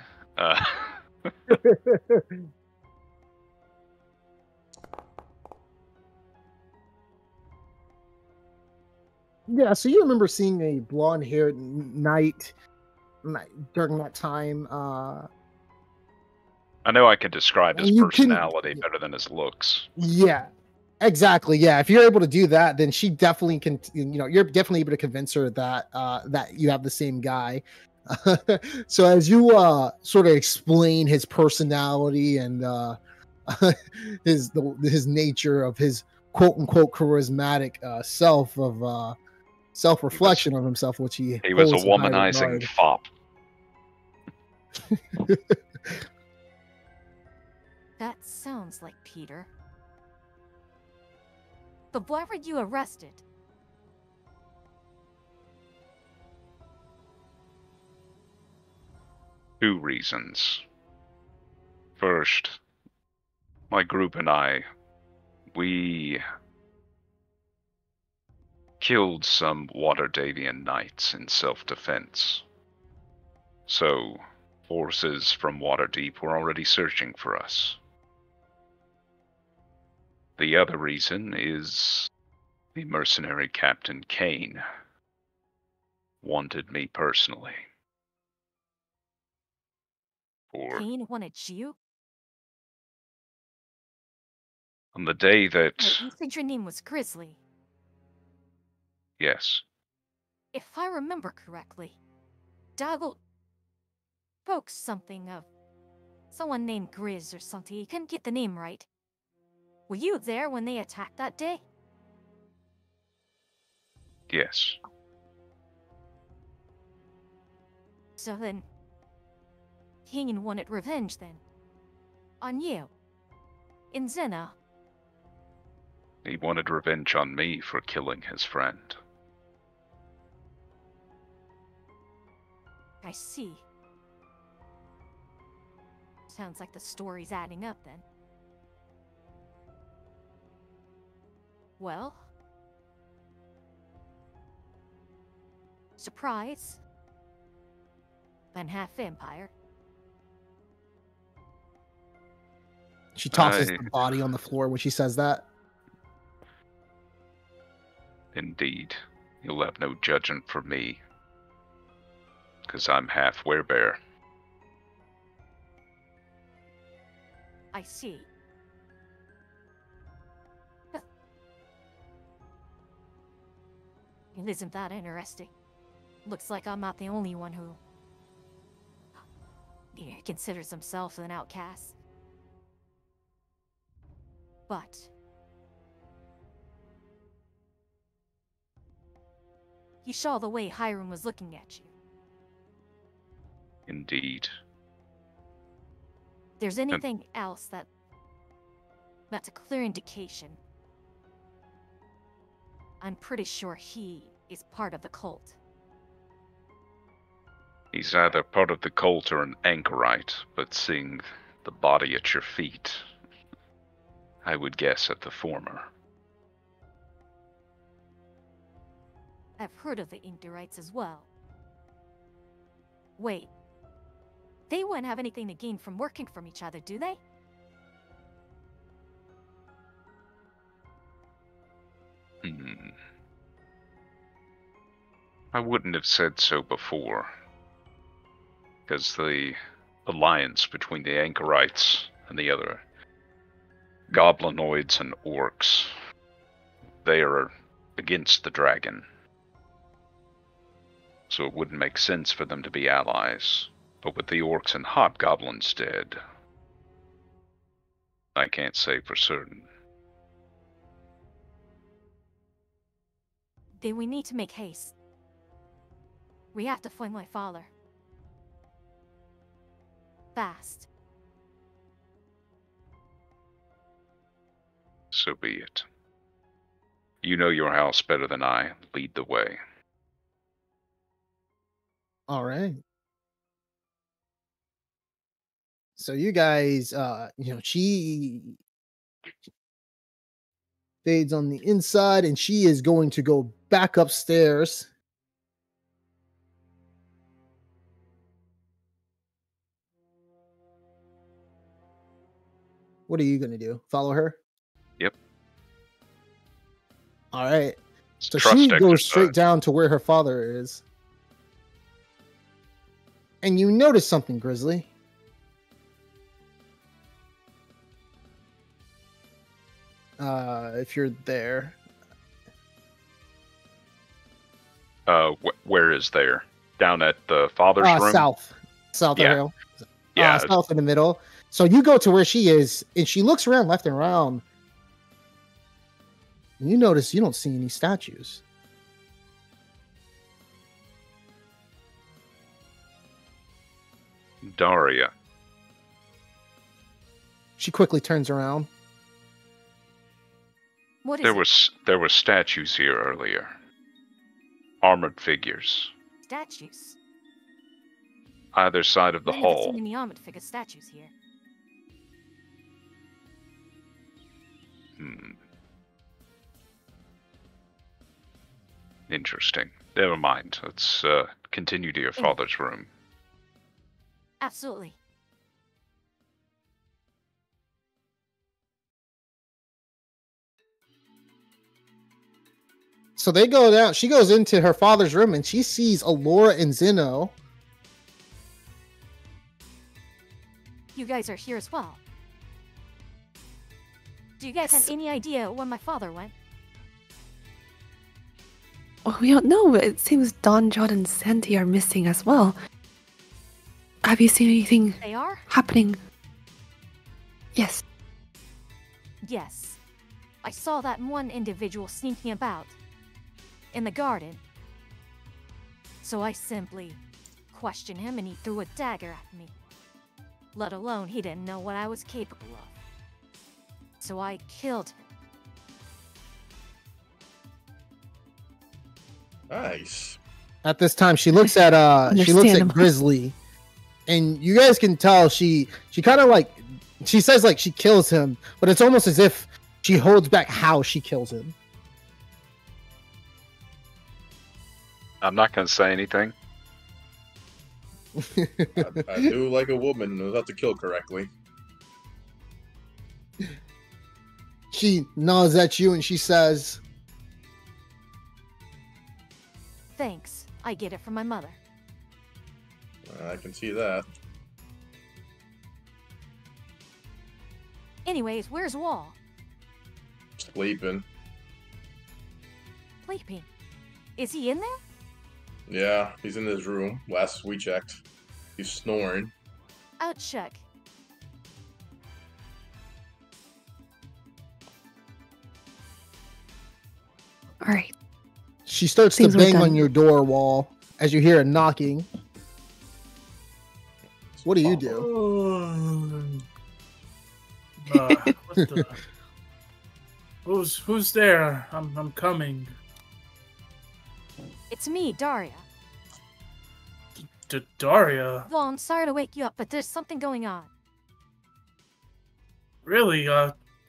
A: Yeah, so you remember seeing a blonde-haired knight during that time.
E: I know I can describe his
A: And you can-
E: personality better than his looks.
A: Yeah, exactly. Yeah, if you're able to do that, then she definitely can. You're definitely able to convince her that that you have the same guy. So as you sort of explain his personality and his nature of his quote unquote charismatic self-reflection of himself, which he
E: was a
A: holds in high
E: womanizing
A: regard.
E: fop.
H: That sounds like Peter. But why were you arrested?
E: Two reasons. First, my group and I, we killed some Waterdavian knights in self-defense. So, forces from Waterdeep were already searching for us. The other reason is the mercenary Captain Kane wanted me personally.
H: Kane wanted you?
E: On the day that...
H: Wait, you said your name was Grizzly.
E: Yes.
H: If I remember correctly, Doggle spoke something of someone named Grizz or something. He couldn't get the name right. Were you there when they attacked that day?
E: Yes.
H: So then, Kane wanted revenge then. On you. In Zena.
E: He wanted revenge on me for killing his friend.
H: I see. Sounds like the story's adding up then. Well? Surprise. Then half vampire.
A: She tosses the body on the floor when she says that.
E: Indeed. You'll have no judgment for me. Because I'm half werebear.
H: I see. It isn't that interesting. Looks like I'm not the only one who considers himself an outcast. But you saw the way Hiram was looking at you.
E: Indeed.
H: there's anything else that's a clear indication, I'm pretty sure he is part of the cult.
E: He's either part of the cult or an anchorite, but seeing the body at your feet, I would guess at the former.
H: I've heard of the anchorites as well. Wait. They wouldn't have anything to gain from working from each other, do they?
E: I wouldn't have said so before, because the alliance between the anchorites and the other goblinoids and orcs, they are against the dragon. So it wouldn't make sense for them to be allies. But with the orcs and hobgoblins dead, I can't say for certain.
H: Then we need to make haste. We have to find my father. Fast.
E: So be it. You know your house better than I. Lead the way.
A: All right. So you guys, she fades on the inside, and she is going to go back upstairs. What are you going to do? Follow her?
E: Yep.
A: All right. So
E: Trust
A: she goes
E: exercise.
A: straight down to where her father is. And you notice something, Grizzly. If you're there.
E: Where is there? Down at the father's room?
A: South. South of
E: Yeah.
A: hill.
E: Yeah.
A: South in the middle. So you go to where she is, and she looks around left and around. And you notice you don't see any statues.
E: Daria.
A: She quickly turns around.
H: What is
E: There were statues here earlier. Armored figures.
H: Statues.
E: Either side of the
H: I've never
E: hall.
H: seen any armored figure statues here.
E: Interesting. Never mind. Let's continue to your father's room.
H: Absolutely.
A: So they go down. She goes into her father's room, and she sees Alora and Zeno.
H: You guys are here as well. Do you guys have any idea where my father went?
C: Well, we don't know, but it seems Don, John, and Santi are missing as well. Have you seen anything
H: They are?
C: happening? Yes.
H: Yes. I saw that one individual sneaking about in the garden. So I simply questioned him, and he threw a dagger at me. Let alone he didn't know what I was capable of. So I killed him.
F: Nice.
A: At this time, she looks at
C: Understandable.
A: Grizzly, and you guys can tell she kind of like, she says like she kills him, but it's almost as if she holds back how she kills him.
E: I'm not going to say anything.
F: I do like a woman who knows how to kill correctly.
A: She nods at you and she says,
H: Thanks. I get it from my mother.
F: I can see that.
H: Anyways, where's Wall?
F: Sleeping.
H: Sleeping. Is he in there?
F: Yeah, he's in his room. Last we checked. He's snoring.
H: I'll check.
C: All right.
A: she starts
C: Seems
A: to
C: we're
A: bang on
C: done.
A: your door wall as you hear a knocking. What do you do?
B: What the? Who's there? I'm coming.
H: It's me, Daria.
B: Daria.
H: Well, I'm sorry to wake you up, but there's something going on.
B: Really?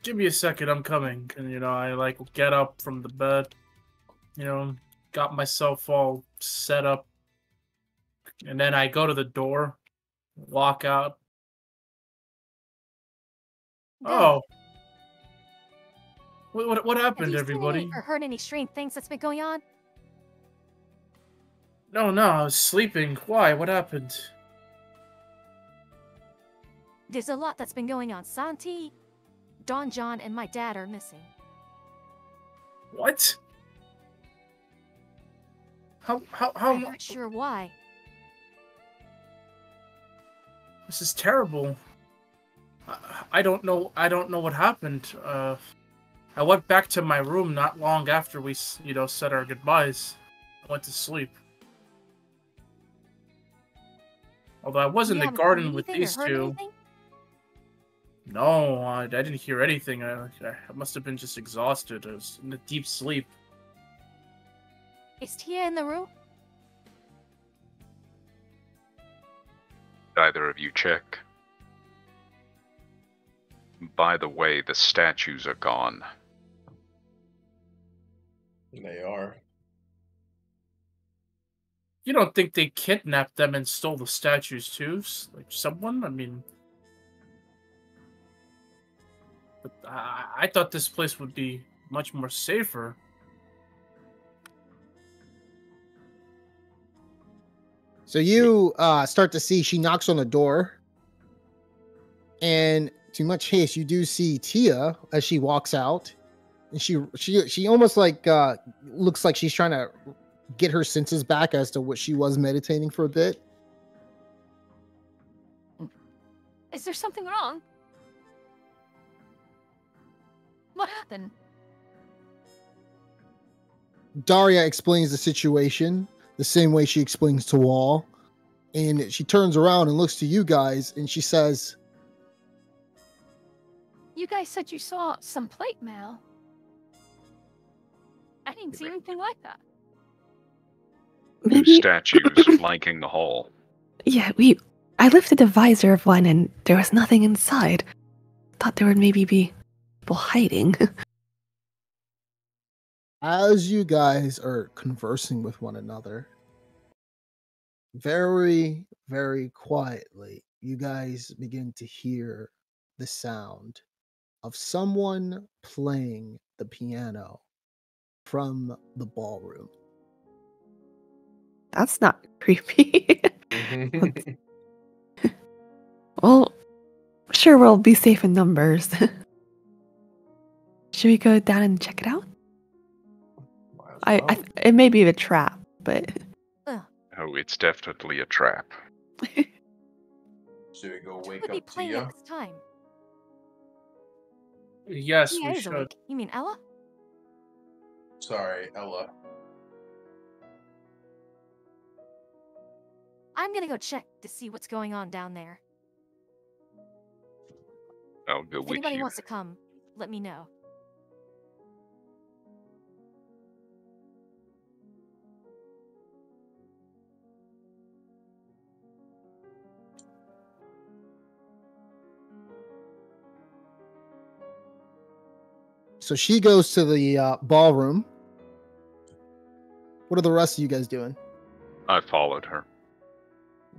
B: Give me a second. I'm coming. And I like get up from the bed. Got myself all set up, and then I go to the door, walk out. Oh. What happened,
H: Have you
B: everybody?
H: seen any or heard any strange things that's been going on?
B: No, I was sleeping. Why? What happened?
H: There's a lot that's been going on. Santi, Don John, and my dad are missing.
B: What? How?
H: I'm not sure why.
B: This is terrible. I don't know. I don't know what happened. I went back to my room not long after we, said our goodbyes. I went to sleep. Although I was in the garden with these two. No, I didn't hear anything. I must have been just exhausted. I was in a deep sleep.
H: Is Tia in the room?
E: Did either of you check? By the way, the statues are gone.
F: They are.
B: You don't think they kidnapped them and stole the statues too? Like someone? I mean... But I thought this place would be much more safer.
A: So you start to see she knocks on the door. And to much haste, you do see Tia as she walks out. And she almost like looks like she's trying to get her senses back as to what she was meditating for a bit.
J: Is there something wrong? What happened?
A: Daria explains the situation the same way she explains to Wall. And she turns around and looks to you guys and she says,
J: You guys said you saw some plate mail. I didn't see anything like that.
E: Two statues flanking the hall.
C: Yeah, I lifted the visor of one and there was nothing inside. Thought there would maybe be people hiding.
A: as you guys are conversing with one another, very, very quietly, you guys begin to hear the sound of someone playing the piano from the ballroom.
C: That's not creepy. Well, sure, we'll be safe in numbers. Should we go down and check it out? It may be a trap, but...
E: Oh, it's definitely a trap.
F: Should we go wake
H: Who would be
F: up
H: playing
F: Tia?
H: at this time?
B: Yes,
H: Tia
B: we
H: is
B: should.
H: awake. You mean Ella?
F: Sorry, Ella.
H: I'm gonna go check to see what's going on down there.
E: I'll go
H: If
E: with
H: anybody
E: you.
H: wants to come, let me know.
A: So she goes to the ballroom. What are the rest of you guys doing?
E: I followed her.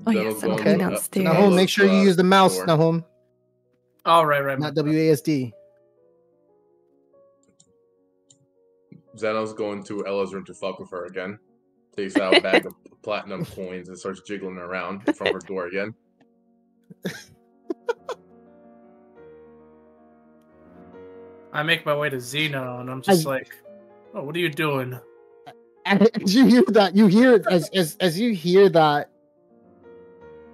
C: Oh, yes, I'm
A: Okay.
C: going downstairs.
A: Nahum, make sure you use the mouse,
F: door.
A: Nahum,
B: Oh, right.
A: not WASD.
F: Zeno's going to Ella's room to fuck with her again. Takes out a bag of platinum coins and starts jiggling around in front of her door again.
B: I make my way to Xena, and I'm just like, "Oh, what are you doing?"
A: As you hear that, you hear as you hear that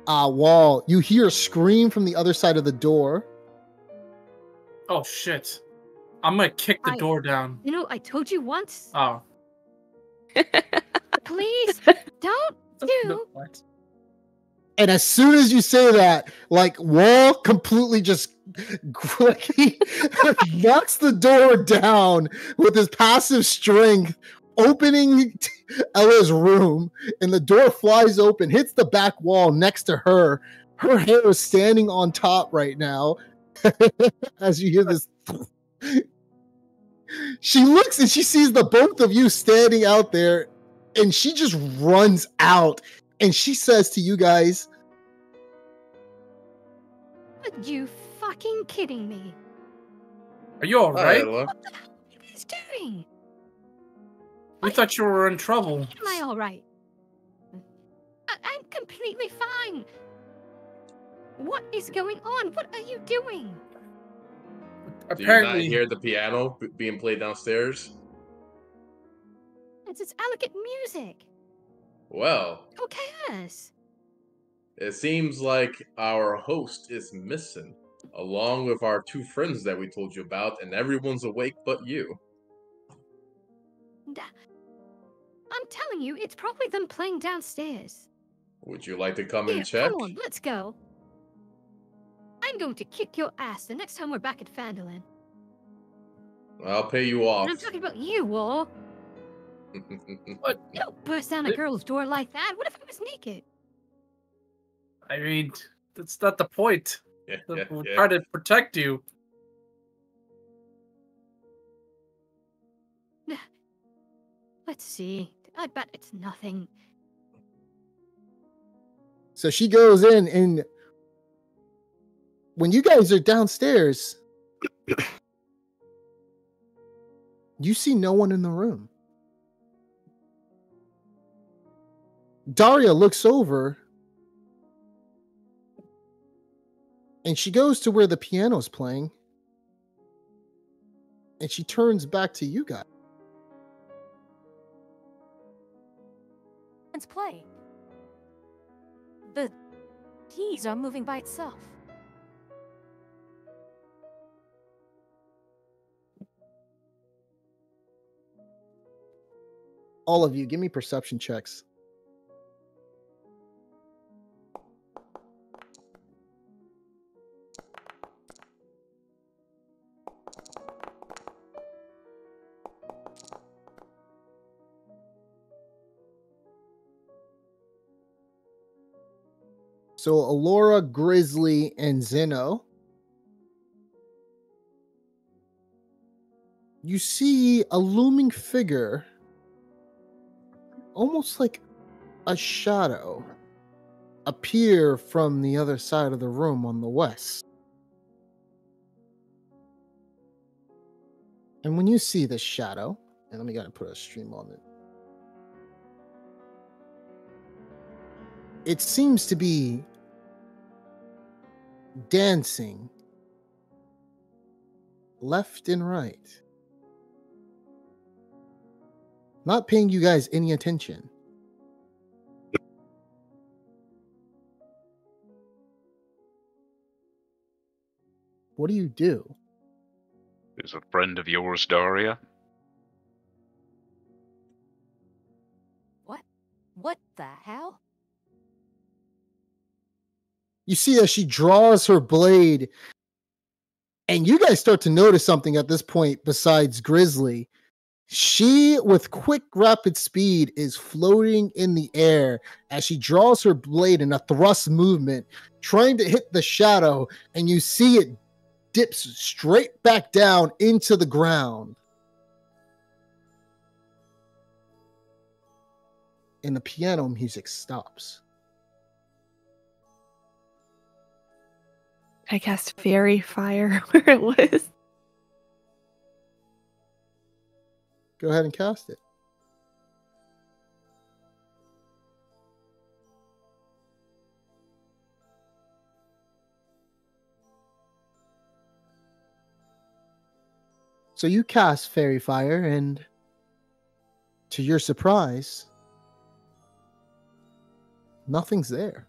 A: Wall, you hear a scream from the other side of the door.
B: Oh shit! I'm gonna kick the door down.
J: You know, I told you once.
B: Oh.
J: Please, don't do.
B: What?
A: And as soon as you say that, like Wall completely just He knocks the door down with his passive strength, opening Ella's room, and the door flies open, hits the back wall next to her. Her hair is standing on top right now. As you hear this, she looks and she sees the both of you standing out there, and she just runs out and she says to you guys,
J: Are you fucking kidding me?
B: Are you all right?
F: Ella.
J: What the hell are you guys doing?
B: We thought you were in trouble.
J: Am I all right? I'm completely fine. What is going on? What are you doing?
F: Do you not
B: Apparently,
F: hear the piano being played downstairs?
J: It's elegant music.
F: Well,
J: Who cares?
F: it seems like our host is missing, along with our two friends that we told you about, and everyone's awake but you.
J: I'm telling you, it's probably them playing downstairs.
F: Would you like to come
J: Here,
F: and check?
J: come on, let's go. I'm going to kick your ass the next time we're back at Fandolin.
F: I'll pay you off.
J: And I'm talking about you, War.
B: what?
J: Don't burst down a girl's door like that. What if I was naked?
B: I mean, that's not the point.
F: Yeah,
B: We'll try to protect you.
J: Let's see. I bet it's nothing.
A: so she goes in, and when you guys are downstairs, you see no one in the room. Daria looks over and she goes to where the piano's playing, and she turns back to you guys.
H: Let's play. The keys are moving by itself.
A: All of you, give me perception checks. So Alora, Grizzly, and Zeno. You see a looming figure, almost like a shadow, appear from the other side of the room on the west. And when you see this shadow, and let me gotta put a stream on it. It seems to be dancing left and right, not paying you guys any attention. What do you do?
E: Is a friend of yours, Daria?
H: What the hell?
A: You see as she draws her blade, and you guys start to notice something at this point besides Grizzly. She, with quick, rapid speed, is floating in the air as she draws her blade in a thrust movement, trying to hit the shadow, and you see it dips straight back down into the ground. And the piano music stops.
C: I cast Fairy Fire where it was.
A: Go ahead and cast it. So you cast Fairy Fire, and to your surprise, nothing's there.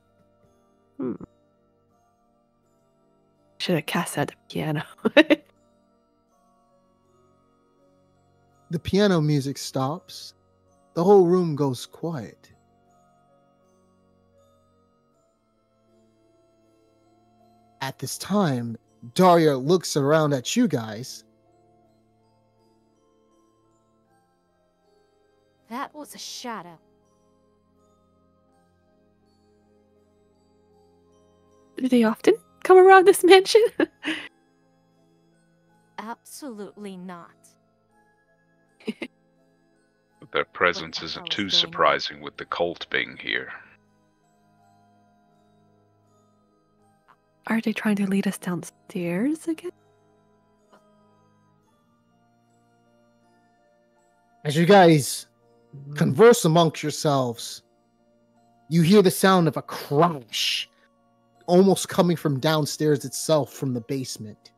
C: Should have cast at the piano.
A: The piano music stops. The whole room goes quiet. At this time, Daria looks around at you guys.
H: That was a shadow.
C: Do they often come around this mansion?
H: Absolutely not.
E: But their presence
H: hell
E: isn't
H: is
E: too
H: going on?
E: surprising with the cult being here.
C: Are they trying to lead us downstairs again?
A: As you guys converse amongst yourselves, you hear the sound of a crash, almost coming from downstairs itself, from the basement.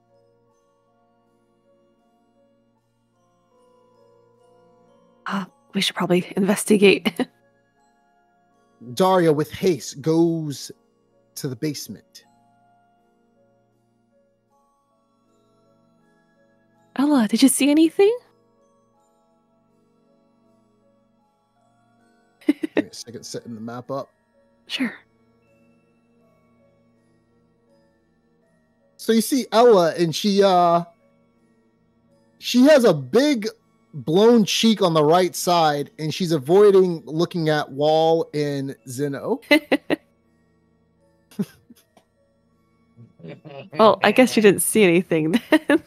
C: We should probably investigate.
A: Daria, with haste, goes to the basement.
C: Ella, did you see anything?
A: Give me a second, setting the map up.
C: Sure.
A: So you see Ella, and she has a big blown cheek on the right side, and she's avoiding looking at Wall and Zeno.
C: Well, I guess you didn't see anything then.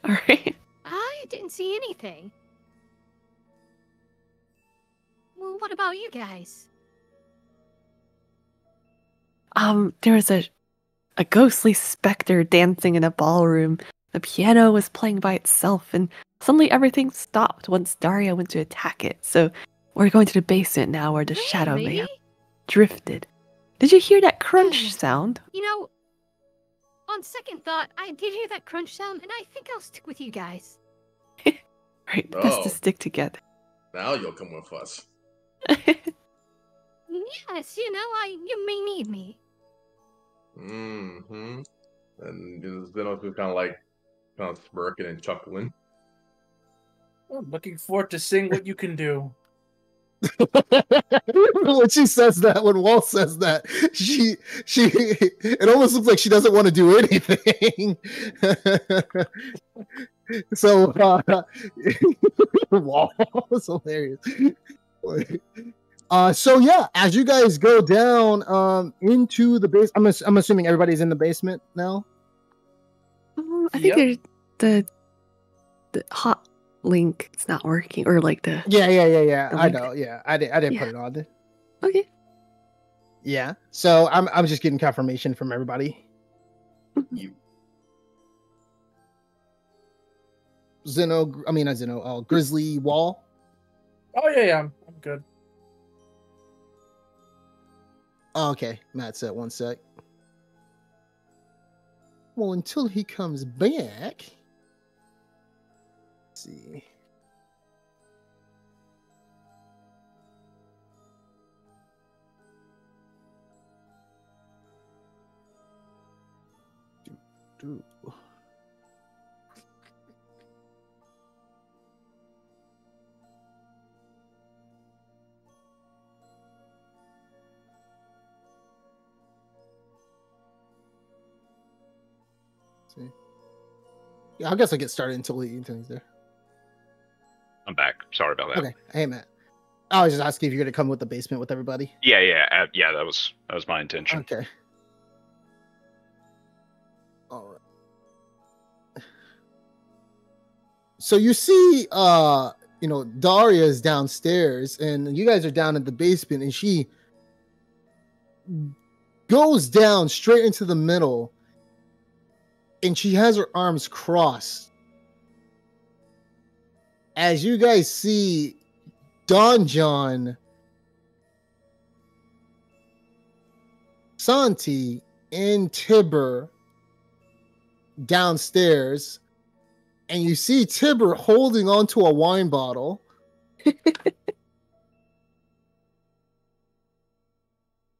C: All right.
J: I didn't see anything. Well, what about you guys?
C: There was a ghostly specter dancing in a ballroom. The piano was playing by itself, and suddenly everything stopped once Daria went to attack it. So we're going to the basement now, where the shadow may have drifted. Did you hear that crunch sound?
J: You know, on second thought, I did hear that crunch sound, and I think I'll stick with you guys.
C: Right, best
F: Oh.
C: to stick together.
F: Now you'll come with us.
J: Yes, you know, you may need me.
F: Mm-hmm. And Zenos was kind of smirking and chuckling.
B: Oh, looking forward to seeing what you can do.
A: When she says that, when Wall says that, she it almost looks like she doesn't want to do anything. So Wall is hilarious. So yeah, as you guys go down into the base, I'm assuming everybody's in the basement now.
C: I think there's the hot link. It's not working, or like the
A: Yeah.
C: the
A: I
C: link.
A: know. Yeah, I didn't
C: Yeah.
A: put it on there.
C: Okay.
A: Yeah. So I'm just getting confirmation from everybody.
F: You
A: Grizzly, Wall.
B: Oh yeah, I'm good.
A: Oh, okay, Matt said 1 sec. Well, until he comes back. Let's see. Do. See. Yeah, I guess I'll get started until he's there.
E: I'm back. Sorry about that.
A: Okay. Hey, Matt. I was just asking if you're going to come with the basement with everybody.
E: Yeah. That was my intention.
A: Okay. All right. So you see, Daria is downstairs, and you guys are down in the basement, and she goes down straight into the middle, and she has her arms crossed. As you guys see, Don John, Santi, and Tibor downstairs, and you see Tibor holding onto a wine bottle.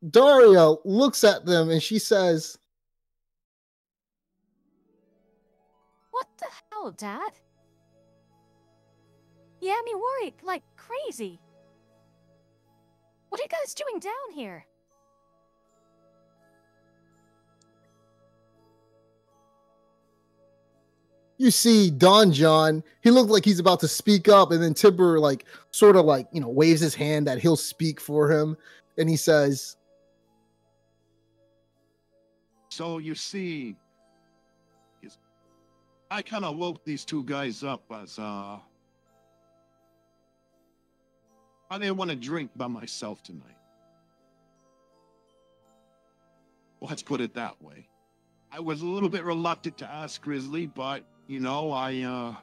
A: Daria looks at them and she says,
H: What the hell, Dad? You had me worried like crazy. What are you guys doing down here?
A: You see Don John, he looked like he's about to speak up, and then Tibor like sort of like, waves his hand that he'll speak for him, and he says,
G: So you see, I kind of woke these two guys up as I didn't want to drink by myself tonight. Let's put it that way. I was a little bit reluctant to ask Grizzly, but I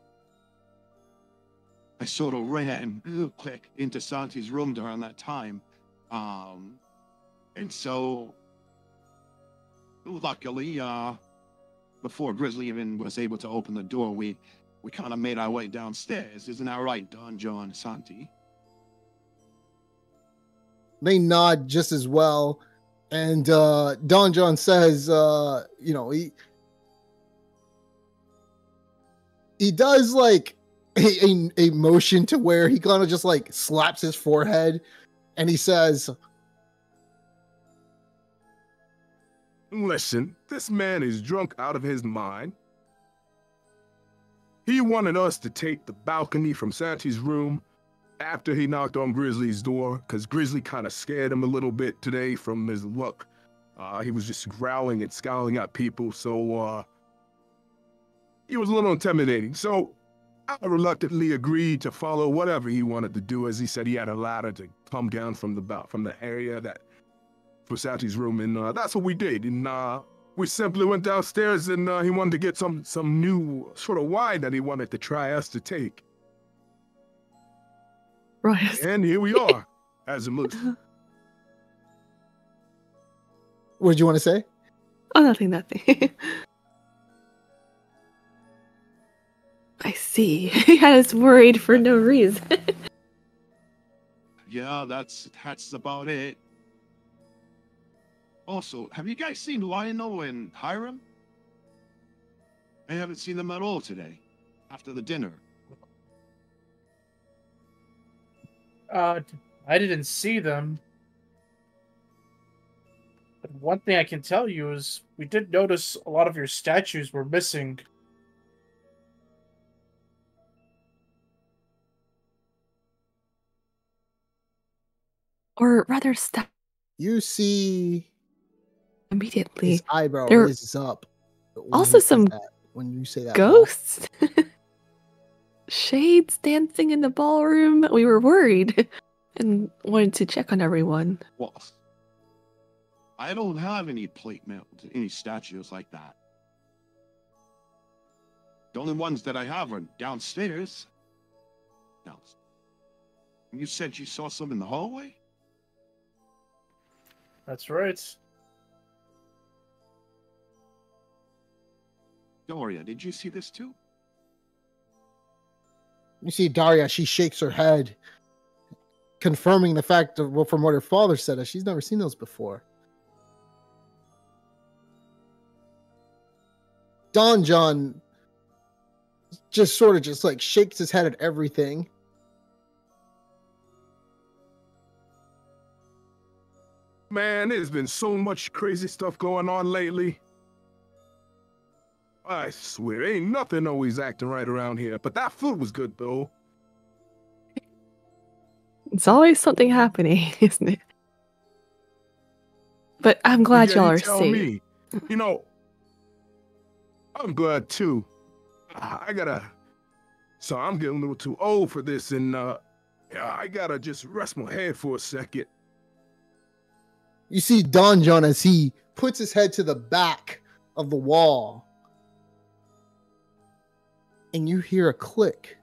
G: sort of ran real quick into Santi's room during that time. And so luckily, before Grizzly even was able to open the door, we kind of made our way downstairs. Isn't that right, Don John, Santi?
A: they nod just as well. And Don John says, he does like a motion to where he kind of just like slaps his forehead, and he says,
K: "Listen, this man is drunk out of his mind. He wanted us to take the balcony from Santi's room after he knocked on Grizzly's door, because Grizzly kind of scared him a little bit today from his look. He was just growling and scowling at people, so he was a little intimidating. So I reluctantly agreed to follow whatever he wanted to do, as he said he had a ladder to come down from the area that for Santi's room, and that's what we did. And we simply went downstairs, and he wanted to get some new sort of wine that he wanted to try us to take.
C: Right.
K: And here we are, as it looks."
A: what did you want to say?
C: Oh, nothing. I see. He had us worried for no reason.
G: Yeah, that's about it. Also, have you guys seen Lionel and Hiram? I haven't seen them at all today, after the dinner.
B: I didn't see them. But one thing I can tell you is we did notice a lot of your statues were missing.
C: Or rather, stop
A: You see
C: immediately.
A: his eyebrow
C: There-
A: raises up. when
C: Also
A: he says
C: some
A: that- when you say that.
C: Ghosts? Shades dancing in the ballroom. We were worried and wanted to check on everyone.
G: Well, I don't have any plate mail, any statues like that. The only ones that I have are downstairs. Now, you said you saw some in the hallway?
B: That's right.
G: Doria, did you see this too?
A: You see Daria, she shakes her head, confirming the fact of, well, from what her father said, that she's never seen those before. Don John just sort of just like shakes his head at everything.
K: Man, there's been so much crazy stuff going on lately. I swear, ain't nothing always acting right around here. But that food was good, though.
C: It's always something happening, isn't it? But I'm glad
K: Yeah,
C: y'all
K: you
C: are
K: tell
C: safe.
K: me. I'm glad too. So I'm getting a little too old for this, and I gotta just rest my head for a second.
A: You see Don John as he puts his head to the back of the wall. And you hear a click.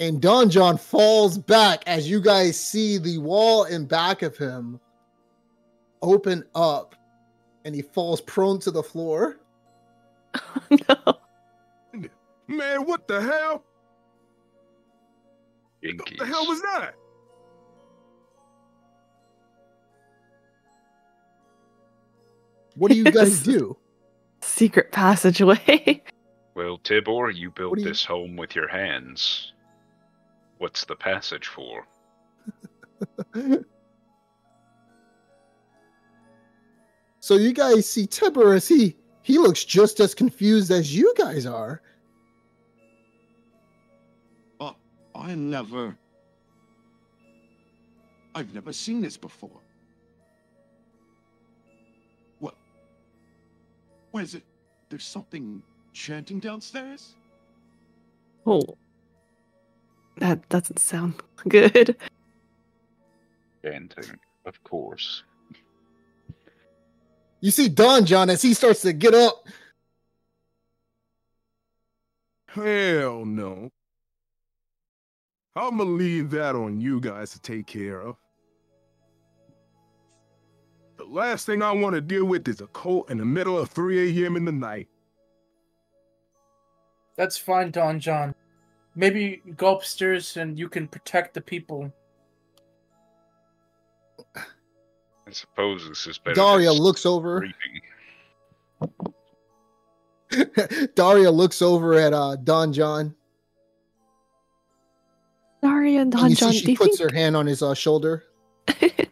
A: And Don John falls back as you guys see the wall in back of him open up. And he falls prone to the floor.
C: No.
K: Man, what the hell? What
E: Inkies.
K: the hell was that?
A: What do you guys do?
C: Secret passageway.
E: Well, Tibor, you built
A: What do you-
E: this home with your hands. What's the passage for?
A: So you guys see Tibor as he he looks just as confused as you guys are.
G: I've never seen this before. What is it? There's something chanting downstairs?
C: Oh. That doesn't sound good.
E: Chanting, of course.
A: You see Don John as he starts to get up.
K: Hell no. I'm gonna leave that on you guys to take care of. The last thing I want to deal with is a cult in the middle of 3 a.m. in the night.
B: That's fine, Don John. Maybe go upstairs and you can protect the people.
E: I suppose this is better.
A: Daria looks over.
E: Sleeping.
A: Daria looks over at Don John.
C: Daria and Don
A: And you
C: John,
A: see she puts her hand on his shoulder.
C: Go ahead.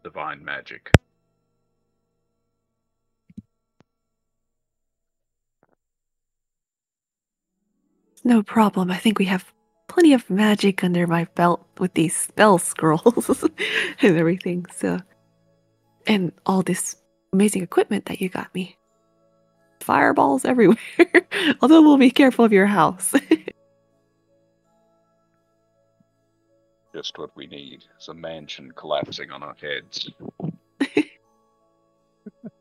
E: Divine magic.
C: No problem. I think we have plenty of magic under my belt with these spell scrolls and everything. So, and all this amazing equipment that you got me. Fireballs everywhere. Although we'll be careful of your house.
E: Just what we need is a mansion collapsing on our heads.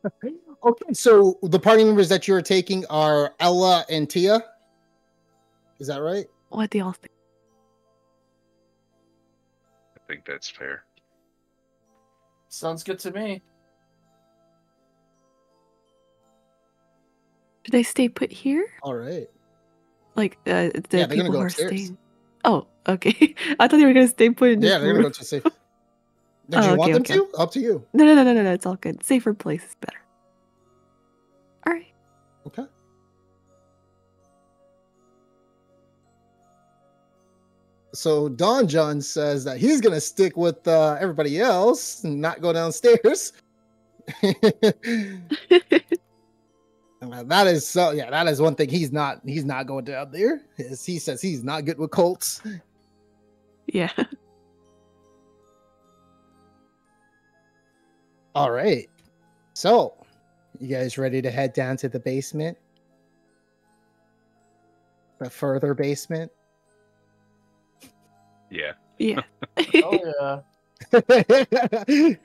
A: Okay, so the party members that you're taking are Ella and Tia. Is that right?
C: What do y'all think?
E: I think that's fair.
B: Sounds good to me.
C: Should they stay put here?
A: All right.
C: Like the
A: Yeah, they're gonna
C: people
A: go
C: who are
A: upstairs.
C: staying. Oh, okay. I thought they were gonna stay put in this
A: Yeah, they're gonna
C: room.
A: go to safe. Did you want them to? Up to you.
C: No. It's all good. Safer place is better. All right.
A: Okay. So Don John says that he's gonna stick with everybody else and not go downstairs. That is so. Yeah, that is one thing he's not going down there. He says he's not good with cults.
C: Yeah.
A: All right. So You guys ready to head down to the basement? The further basement?
E: Yeah.
C: Yeah.
B: Oh yeah.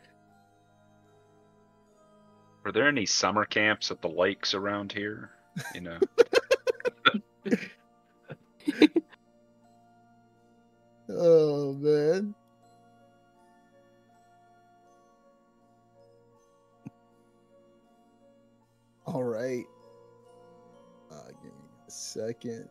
E: Were there any summer camps at the lakes around here? You know.
A: Oh man. All right. Give me a second.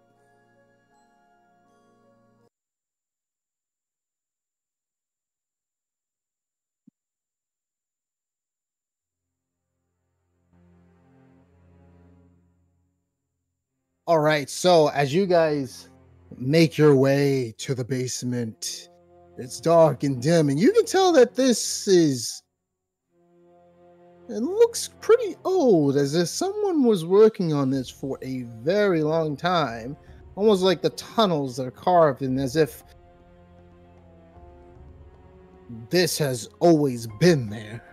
A: All right. So as you guys make your way to the basement, it's dark and dim, and you can tell that it looks pretty old, as if someone was working on this for a very long time. Almost like the tunnels that are carved, and as if this has always been there,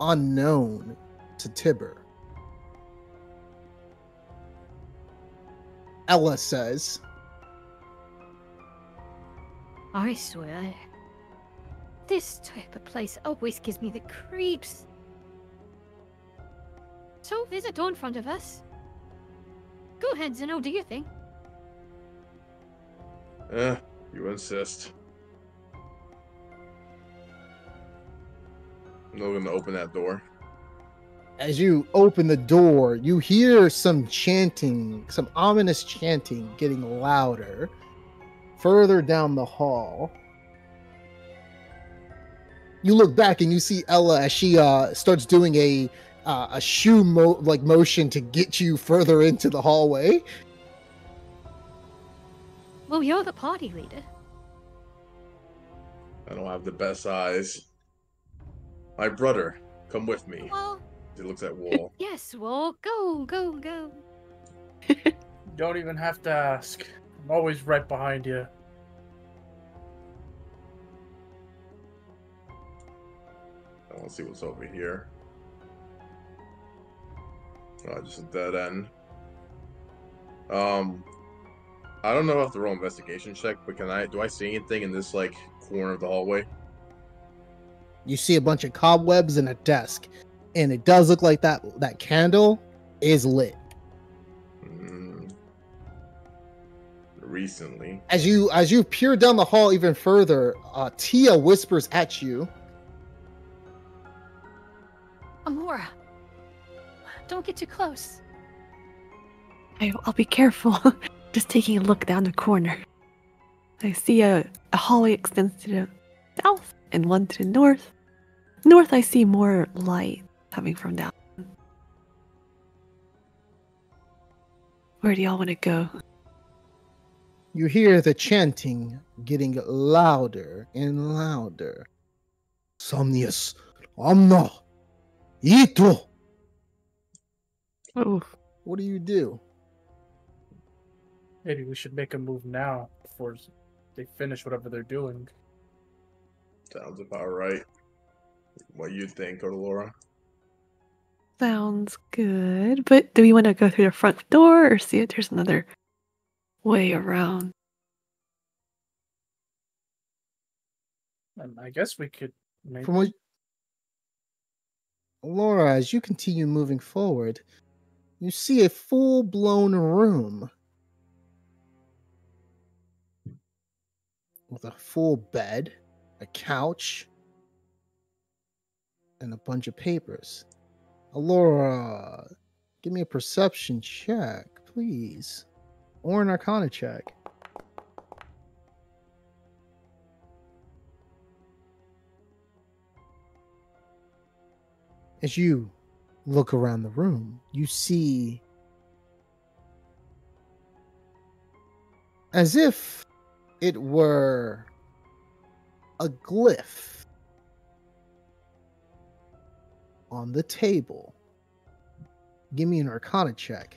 A: unknown to Tibor. Ella says,
J: I swear, this type of place always gives me the creeps. So there's a door in front of us. Go ahead, Zeno, do your thing.
F: You insist. I'm not gonna open that door.
A: as you open the door, you hear some chanting, some ominous chanting getting louder further down the hall. You look back and you see Ella as she starts doing a shoe motion to get you further into the hallway.
J: Well, you're the party leader.
F: I don't have the best eyes. My brother, come with me.
J: Well,
F: He looks at Wall.
J: yes, well, go.
B: Don't even have to ask. I'm always right behind you.
F: I want to see what's over here. Oh, just a dead end. I don't know if I have to roll investigation check, but do I see anything in this like corner of the hallway?
A: You see a bunch of cobwebs and a desk, and it does look like that candle is lit.
F: Recently.
A: As you peer down the hall even further, Tia whispers at you.
J: Amora, don't get too close.
C: I'll be careful. Just taking a look down the corner. I see a hallway extends to the south and one to the north. North, I see more light coming from down. Where do y'all want to go?
A: You hear the chanting getting louder and louder. Somnius, Amna, Ito.
C: Oh,
A: what do you do?
B: Maybe we should make a move now before they finish whatever they're doing.
F: Sounds about right. What you think, Laura?
C: sounds good. But do we want to go through the front door or see if there's another way around?
B: I guess we could maybe...
A: From what, Laura, as you continue moving forward, you see a full-blown room with a full bed, a couch, and a bunch of papers. Laura, give me a perception check, please, or an arcana check. As you look around the room, you see as if it were a glyph on the table. Give me an arcana check.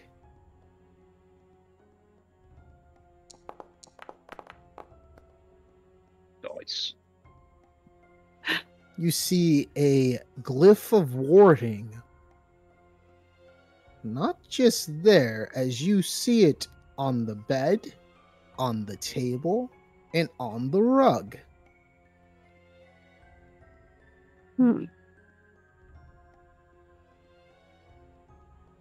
E: Nice.
A: You see a glyph of warding not just there, as you see it on the bed, on the table, and on the rug.
C: Hmm.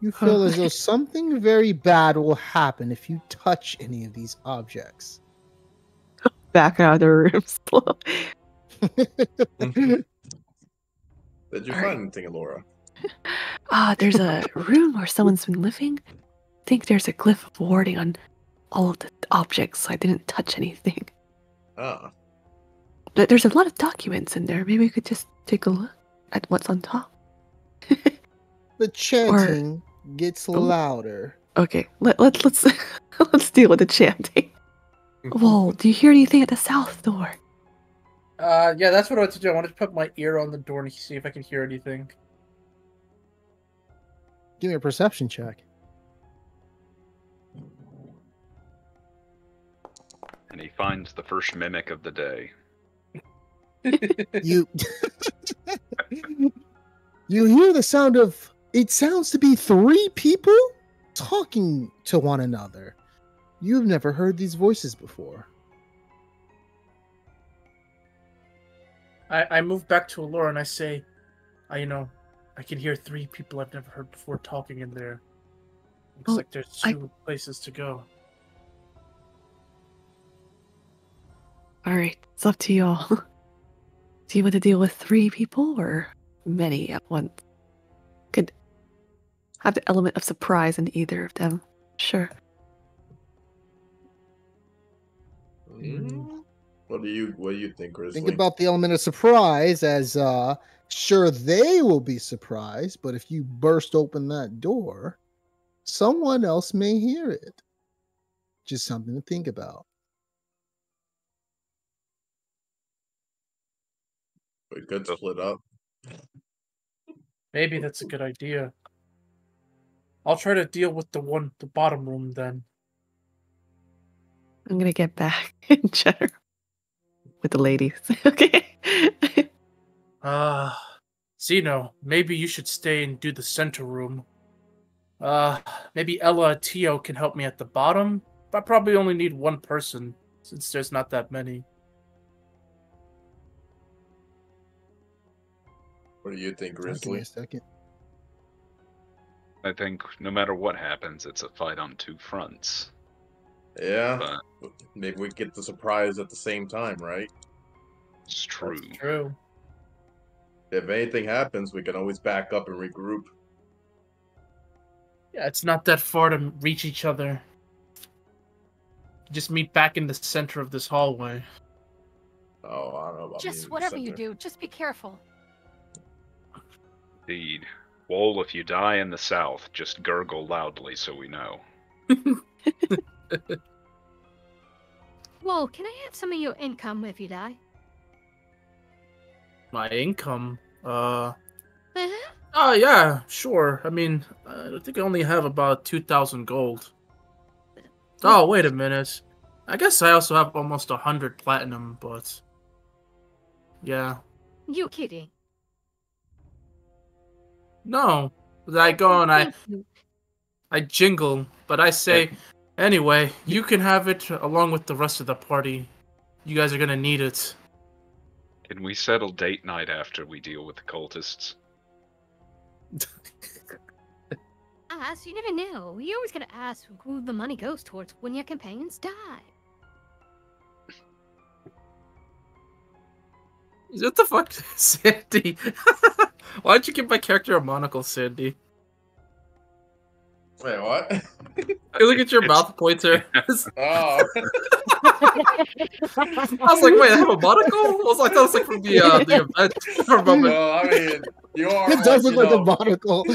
A: You feel as though something very bad will happen if you touch any of these objects.
C: Back out of the room slow.
F: Did you
C: All
F: find
C: right.
F: anything, Laura?
C: There's a room where someone's been living. I think there's a glyph of warding on all of the objects, so I didn't touch anything.
F: Ah.
C: But there's a lot of documents in there. Maybe we could just take a look at what's on top.
A: The chanting gets louder.
C: Okay, let's let's deal with the chanting. Whoa, do you hear anything at the south door?
B: Yeah, that's what I wanted to do. I wanted to put my ear on the door and see if I can hear anything.
A: Give me a perception check.
E: And he finds the first mimic of the day.
A: You you hear the sound of, it sounds to be 3 people talking to one another. You've never heard these voices before.
B: I move back to Allura and I say, I can hear 3 people I've never heard before talking in there. Looks like there's 2 places to go.
C: Alright, it's up to y'all. Do you want to deal with 3 people or many at once? Could have the element of surprise in either of them. Sure.
F: What do you think, Grizzly?
A: Think about the element of surprise as sure they will be surprised, but if you burst open that door, someone else may hear it. Just something to think about.
F: We could split up.
B: Maybe that's a good idea. I'll try to deal with the bottom room then.
C: I'm gonna get back in cheddar with the ladies. Okay.
B: Zeno, maybe you should stay and do the center room. Maybe Ella and Tio can help me at the bottom. I probably only need 1 person, since there's not that many.
F: What do you think,
A: Give me
F: Grizzly?
A: a second.
E: I think no matter what happens, it's a fight on 2 fronts.
F: Yeah. Maybe we get the surprise at the same time, right?
E: It's true.
B: That's true.
F: If anything happens, we can always back up and regroup.
B: Yeah, it's not that far to reach each other. Just meet back in the center of this hallway.
F: Oh, I don't know about
J: Just whatever you do, just be careful.
E: Indeed. Wol, if you die in the south, just gurgle loudly so we know.
J: Whoa, can I have some of your income if you die?
B: My income?
J: Uh-huh.
B: Oh, yeah, sure. I mean, I think I only have about 2,000 gold. Oh, wait a minute. I guess I also have almost 100 platinum, but... Yeah.
J: You kidding?
B: No. I go and I jingle, but I say, anyway, you can have it along with the rest of the party. You guys are gonna need it.
E: Can we settle date night after we deal with the cultists?
J: So you never know. You always gotta ask who the money goes towards when your companions die.
B: What the fuck, Sandy? Why'd you give my character a monocle, Sandy?
F: Wait, what?
B: Hey, look at your mouth pointer.
F: Oh.
B: I was like, wait, I have a monocle? I thought it was like from the event for a moment.
F: Well, I mean, you are.
A: It does look like a monocle.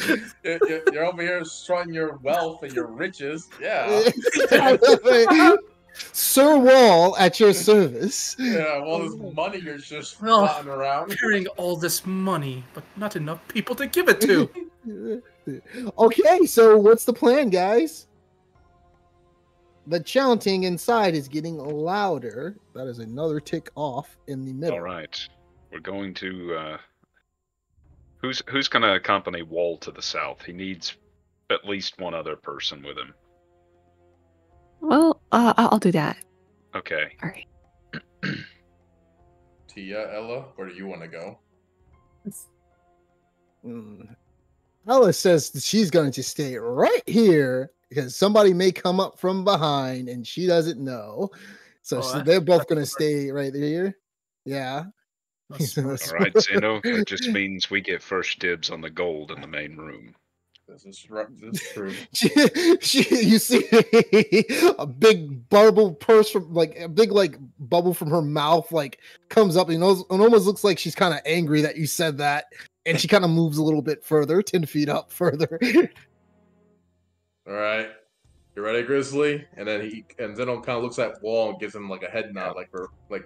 F: You're over here strutting your wealth and your riches. Yeah.
A: Sir Wall at your service.
F: Yeah, well, this money you're just flying around.
B: Carrying all this money, but not enough people to give it to.
A: Okay, so what's the plan, guys? The chanting inside is getting louder. That is another tick off in the middle.
E: All right, we're going to. Who's going to accompany Wall to the south? He needs at least one other person with him.
C: Well, I'll do that.
E: Okay.
C: All right.
F: Tia, Ella, where do you want to go?
A: Ella says that she's going to stay right here because somebody may come up from behind and she doesn't know. So they're both going to stay right here. Yeah.
E: All right, Zeno. That just means we get first dibs on the gold in the main room.
F: This is true.
A: You see a big bubble purse from a big bubble from her mouth comes up and it almost looks like she's kind of angry that you said that, and she kind of moves a little bit further, 10 feet up further.
F: All right, you ready, Grizzly? And then Zeno kind of looks at Wall and gives him a head nod, like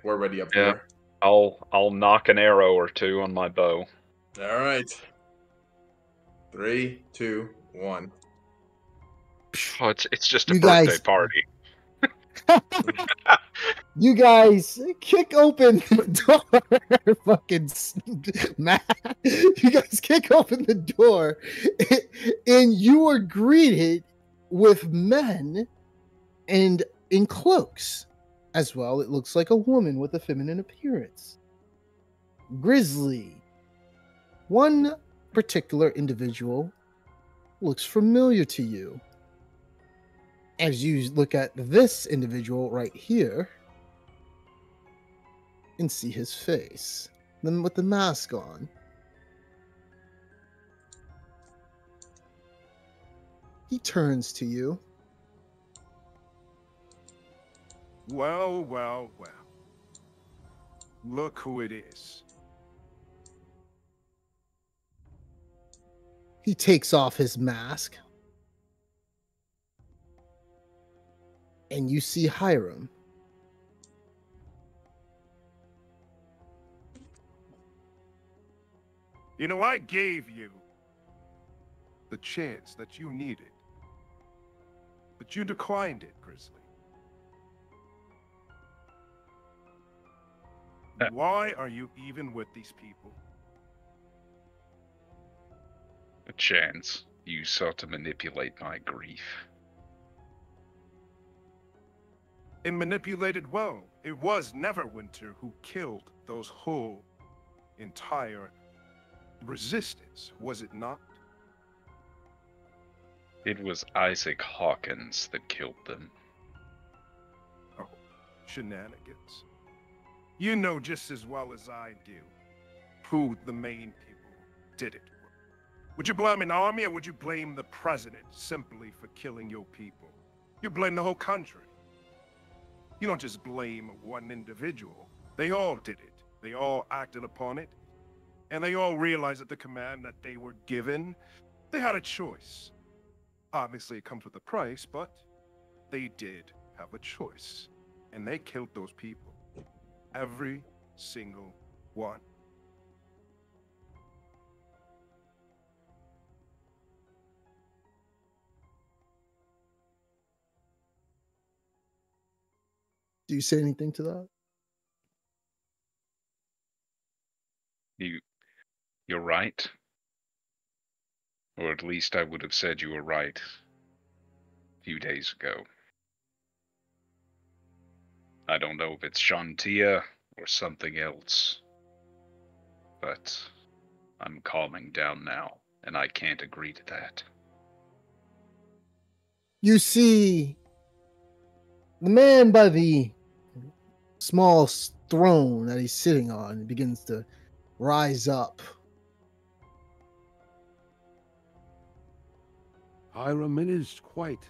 F: we're ready up here.
E: I'll knock an arrow or two on my bow.
F: All right. 3, 2, 1.
E: Oh, it's just a birthday party.
A: You guys kick open the door. Fucking Matt. You guys kick open the door, and you are greeted with men and in cloaks as well. It looks like a woman with a feminine appearance. Grizzly. One particular individual looks familiar to you. As you look at this individual right here and see his face, then with the mask on. He turns to you.
K: Well, well, well. Look who it is.
A: He takes off his mask. And you see Hiram.
K: You know, I gave you the chance that you needed. But you declined it, Grizzly. Why are you even with these people?
E: A chance. You sought to manipulate my grief.
K: It manipulated well. It was Neverwinter who killed those whole entire resistance, was it not?
E: It was Isaac Hawkins that killed them.
K: Oh, shenanigans. You know just as well as I do who the main people did it. Would you blame an army, or would you blame the president simply for killing your people? You blame the whole country. You don't just blame one individual. They all did it. They all acted upon it. And they all realized that the command that they were given, they had a choice. Obviously, it comes with a price, but they did have a choice. And they killed those people. Every single one.
A: Do you say anything to that?
E: You're right. Or at least I would have said you were right a few days ago. I don't know if it's Shantia or something else, but I'm calming down now, and I can't agree to that.
A: You see the man by the small throne that he's sitting on begins to rise up.
D: Hiram, it is quite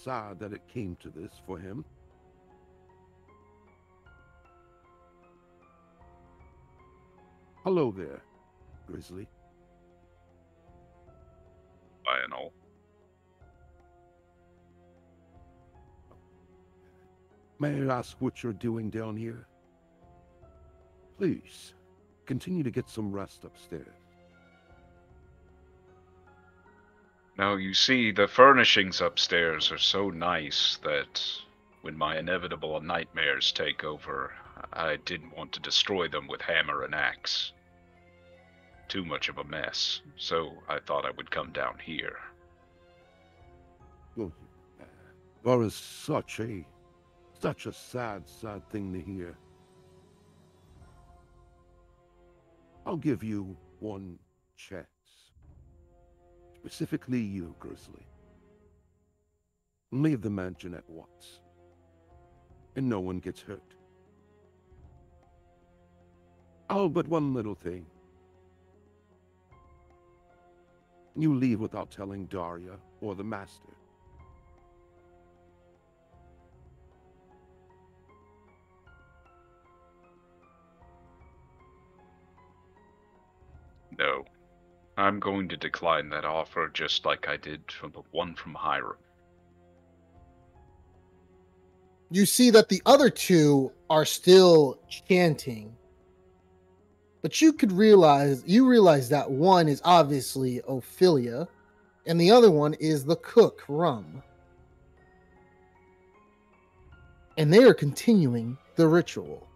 D: sad that it came to this for him. Hello there, Grizzly.
E: Lionel.
D: May I ask what you're doing down here? Please, continue to get some rest upstairs.
E: Now, you see, the furnishings upstairs are so nice that when my inevitable nightmares take over, I didn't want to destroy them with hammer and axe. Too much of a mess, so I thought I would come down here.
D: Oh, Var is such a sad thing to hear. I'll give you one chance. Specifically you, Grizzly. Leave the mansion at once. And no one gets hurt. Oh, but one little thing. You leave without telling Daria or the Master.
E: No. I'm going to decline that offer just like I did from the one from Hiram.
A: You see that the other two are still chanting. But you realize that one is obviously Ophelia, and the other one is the cook, Rum. And they are continuing the ritual.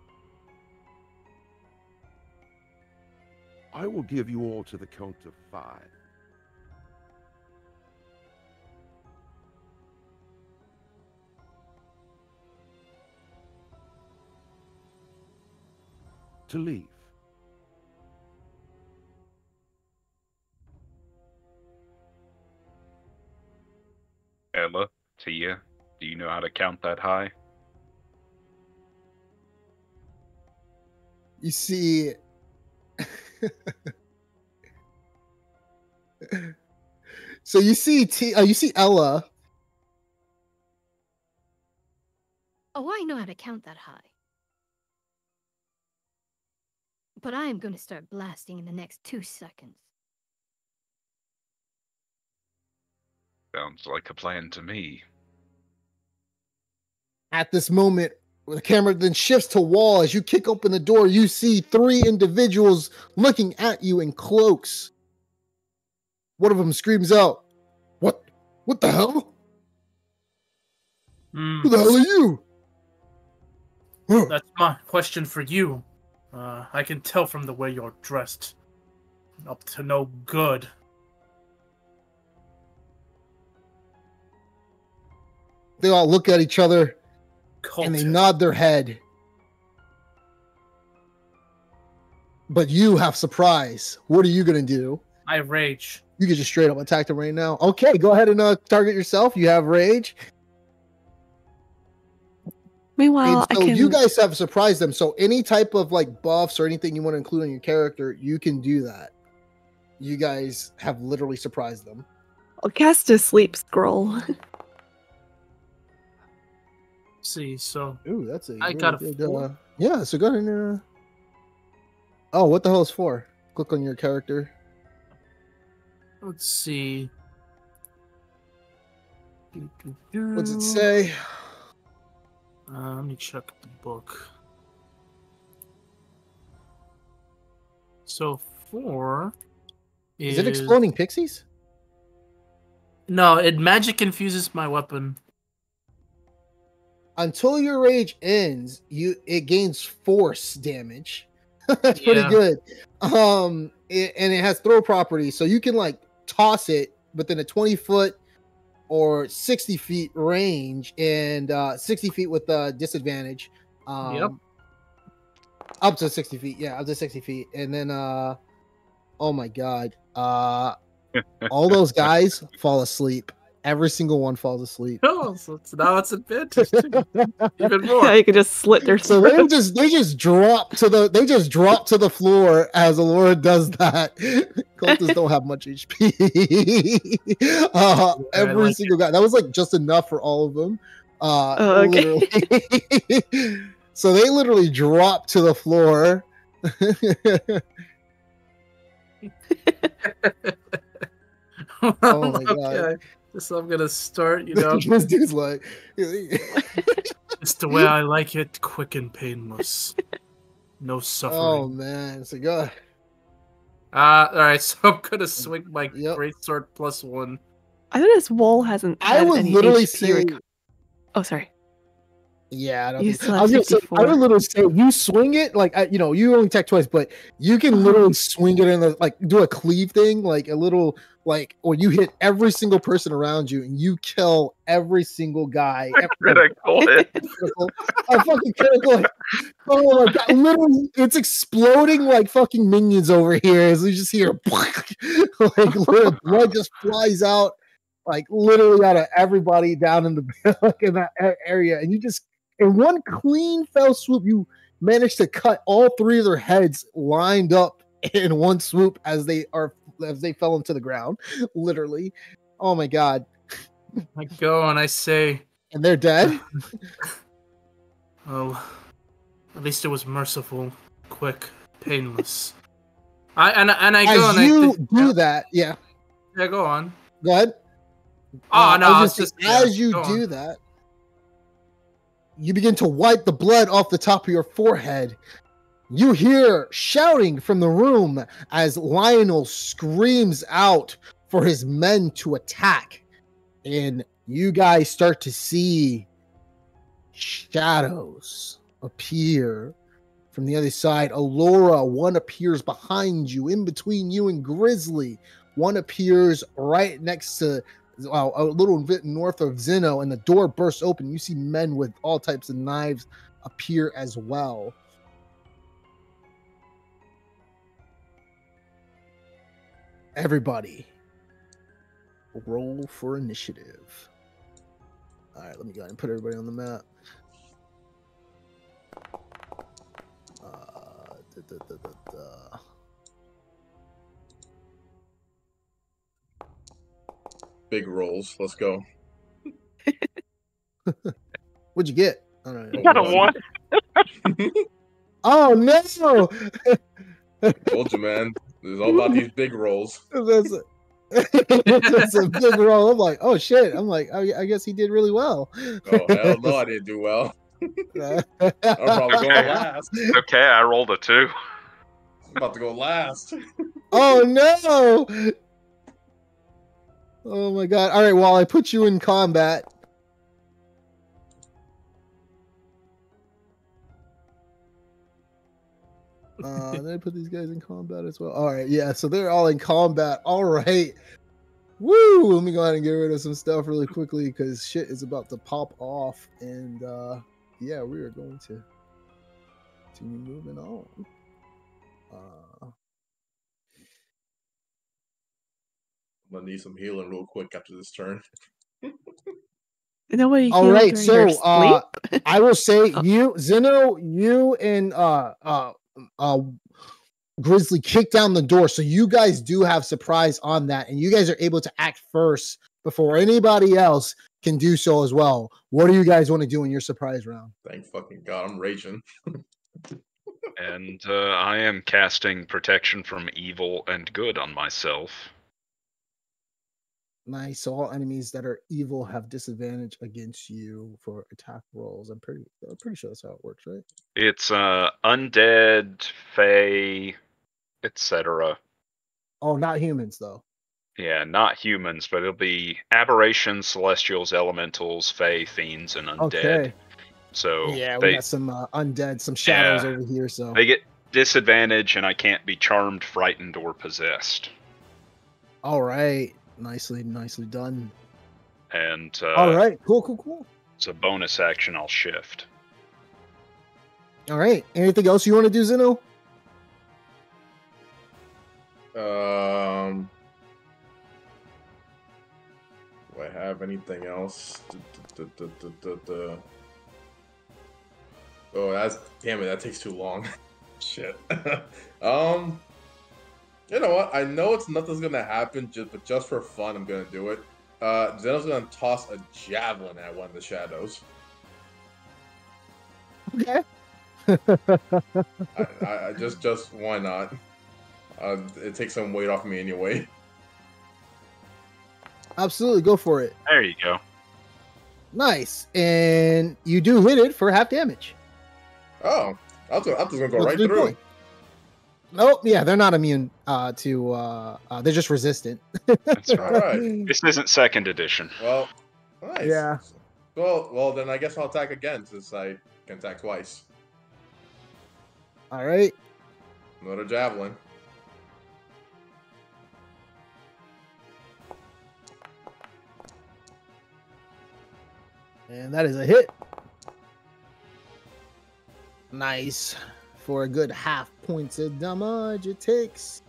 D: I will give you all to the count of 5. To leave.
E: Ella, Tia, do you know how to count that high?
A: You see... So you see Ella.
J: Oh, I know how to count that high. But I am going to start blasting in the next 2 seconds.
E: Sounds like a plan to me.
A: At this moment, the camera then shifts to Wall. As you kick open the door, you see 3 individuals looking at you in cloaks. One of them screams out, What the hell? Who the hell are you?
B: That's my question for you. I can tell from the way you're dressed. Up to no good.
A: They all look at each other and they nod their head. But you have surprise. What are you going to do?
B: I rage.
A: You can just straight up attack them right now. Okay, go ahead and target yourself. You have rage.
C: Meanwhile,
A: so you guys have surprised them. So any type of like buffs or anything you want to include on your character, you can do that. You guys have literally surprised them.
C: I'll cast a sleep scroll.
B: See, so
A: ooh, that's a
B: I
A: really
B: got a
A: good,
B: 4.
A: yeah. So go ahead and oh, what the hell is 4? Click on your character.
B: Let's see.
A: What's it say?
B: Let me check the book. So 4
A: is it exploding pixies?
B: No, it magic infuses my weapon.
A: Until your rage ends, it gains force damage. That's pretty good. And it has throw properties, so you can like toss it within a 20-foot or 60 feet range, and 60 feet with disadvantage. Up to 60 feet. Yeah, up to 60 feet. And then, oh my god, all those guys fall asleep. Every single one falls asleep.
B: Oh, so now it's advantage even more.
C: Yeah, you can just slit their
A: so
C: throat.
A: they just drop to the floor as Alora does that. Cultists don't have much HP. Every single guy. That was like just enough for all of them. Literally. So they literally drop to the floor. Oh my god.
B: So I'm gonna start, you know.
A: This dude's like,
B: it's the way I like it, quick and painless. No suffering.
A: Oh man, so go.
B: Alright, so I'm gonna swing my greatsword +1.
C: I noticed Wall hasn't.
A: I would
C: any
A: literally
C: HP
A: say.
C: Oh, sorry.
A: Yeah, I don't
C: You
A: think
C: still
A: I
C: have
A: was gonna say. I
C: 54.
A: would literally say you swing it like you only attack twice, but you can literally swing it in the like do a cleave thing, like a little or you hit every single person around you and you kill every single guy.
E: Critical hit.
A: A fucking critical. Oh my god! Literally, it's exploding like fucking minions over here. As we just hear, like literally, blood just flies out, like literally out of everybody down in the like in that area, and you just in one clean fell swoop, you managed to cut all three of their heads lined up in one swoop as they fell into the ground. Literally, oh my god!
B: I go and I say,
A: And they're dead.
B: well, at least it was merciful, quick, painless. I go
A: As
B: and
A: you
B: I
A: do that, yeah.
B: Yeah, go on.
A: Go ahead.
B: Oh no,
A: I
B: I
A: was
B: was
A: just as you
B: go
A: do
B: on.
A: that, you begin to wipe the blood off the top of your forehead. You hear shouting from the room as Lionel screams out for his men to attack. And you guys start to see shadows appear from the other side. Alora, one appears behind you, in between you and Grizzly. One appears right next to a little bit north of Zeno, and the door bursts open. You see men with all types of knives appear as well. Everybody, roll for initiative. All right, let me go ahead and put everybody on the map.
F: Big rolls. Let's go.
A: What'd you get? All right.
E: You got a 1.
A: Oh no!
F: Told you, man. It's all about these big rolls.
A: That's a big roll. I'm like, oh shit. I'm like, I guess he did really well.
F: Oh hell no, I didn't do well. I'm probably going last.
E: Okay, I rolled a 2.
F: I'm about to go last.
A: Oh no! Oh my god. All right, well, I put you in combat. Then I put these guys in combat as well. All right, yeah, so they're all in combat. All right. Woo! Let me go ahead and get rid of some stuff really quickly because shit is about to pop off. And yeah, we are going to continue moving on.
F: I'm gonna need some healing real quick after this turn.
C: Nobody
A: all
C: healed
A: right,
C: during
A: so
C: your sleep?
A: I will say you, Zeno, you and Grizzly kick down the door, so you guys do have surprise on that, and you guys are able to act first before anybody else can do so as well. What do you guys want to do in your surprise round?
F: Thank fucking god, I'm raging.
E: And I am casting protection from evil and good on myself.
A: Nice. So all enemies that are evil have disadvantage against you for attack rolls. I'm pretty sure that's how it works, right?
E: It's undead, fae, etc.
A: Oh, not humans though.
E: Yeah, not humans, but it'll be aberrations, celestials, elementals, fae, fiends, and undead.
A: Okay.
E: So
A: yeah, we got some undead, some shadows over here. So
E: they get disadvantage, and I can't be charmed, frightened, or possessed.
A: All right, nicely done.
E: And
A: all right, cool.
E: It's a bonus action. I'll shift.
A: All right. Anything else you want to do, Zeno?
F: Do I have anything else? Oh, damn it! That takes too long. Shit. You know what? I know nothing's gonna happen, but just for fun, I'm gonna do it. Zeno's gonna toss a javelin at one of the shadows.
A: Okay.
F: I just why not? It takes some weight off me anyway.
A: Absolutely, go for it.
E: There you go.
A: Nice, and you do hit it for half damage.
F: Oh, I'm just gonna go right through.
A: Nope, yeah, they're not immune to. They're just resistant.
E: That's right. This isn't second edition.
F: Well, nice.
A: Yeah.
F: Well, then I guess I'll attack again since I can attack twice.
A: All right.
F: Another javelin.
A: And that is a hit. Nice. For a good half points of damage it takes.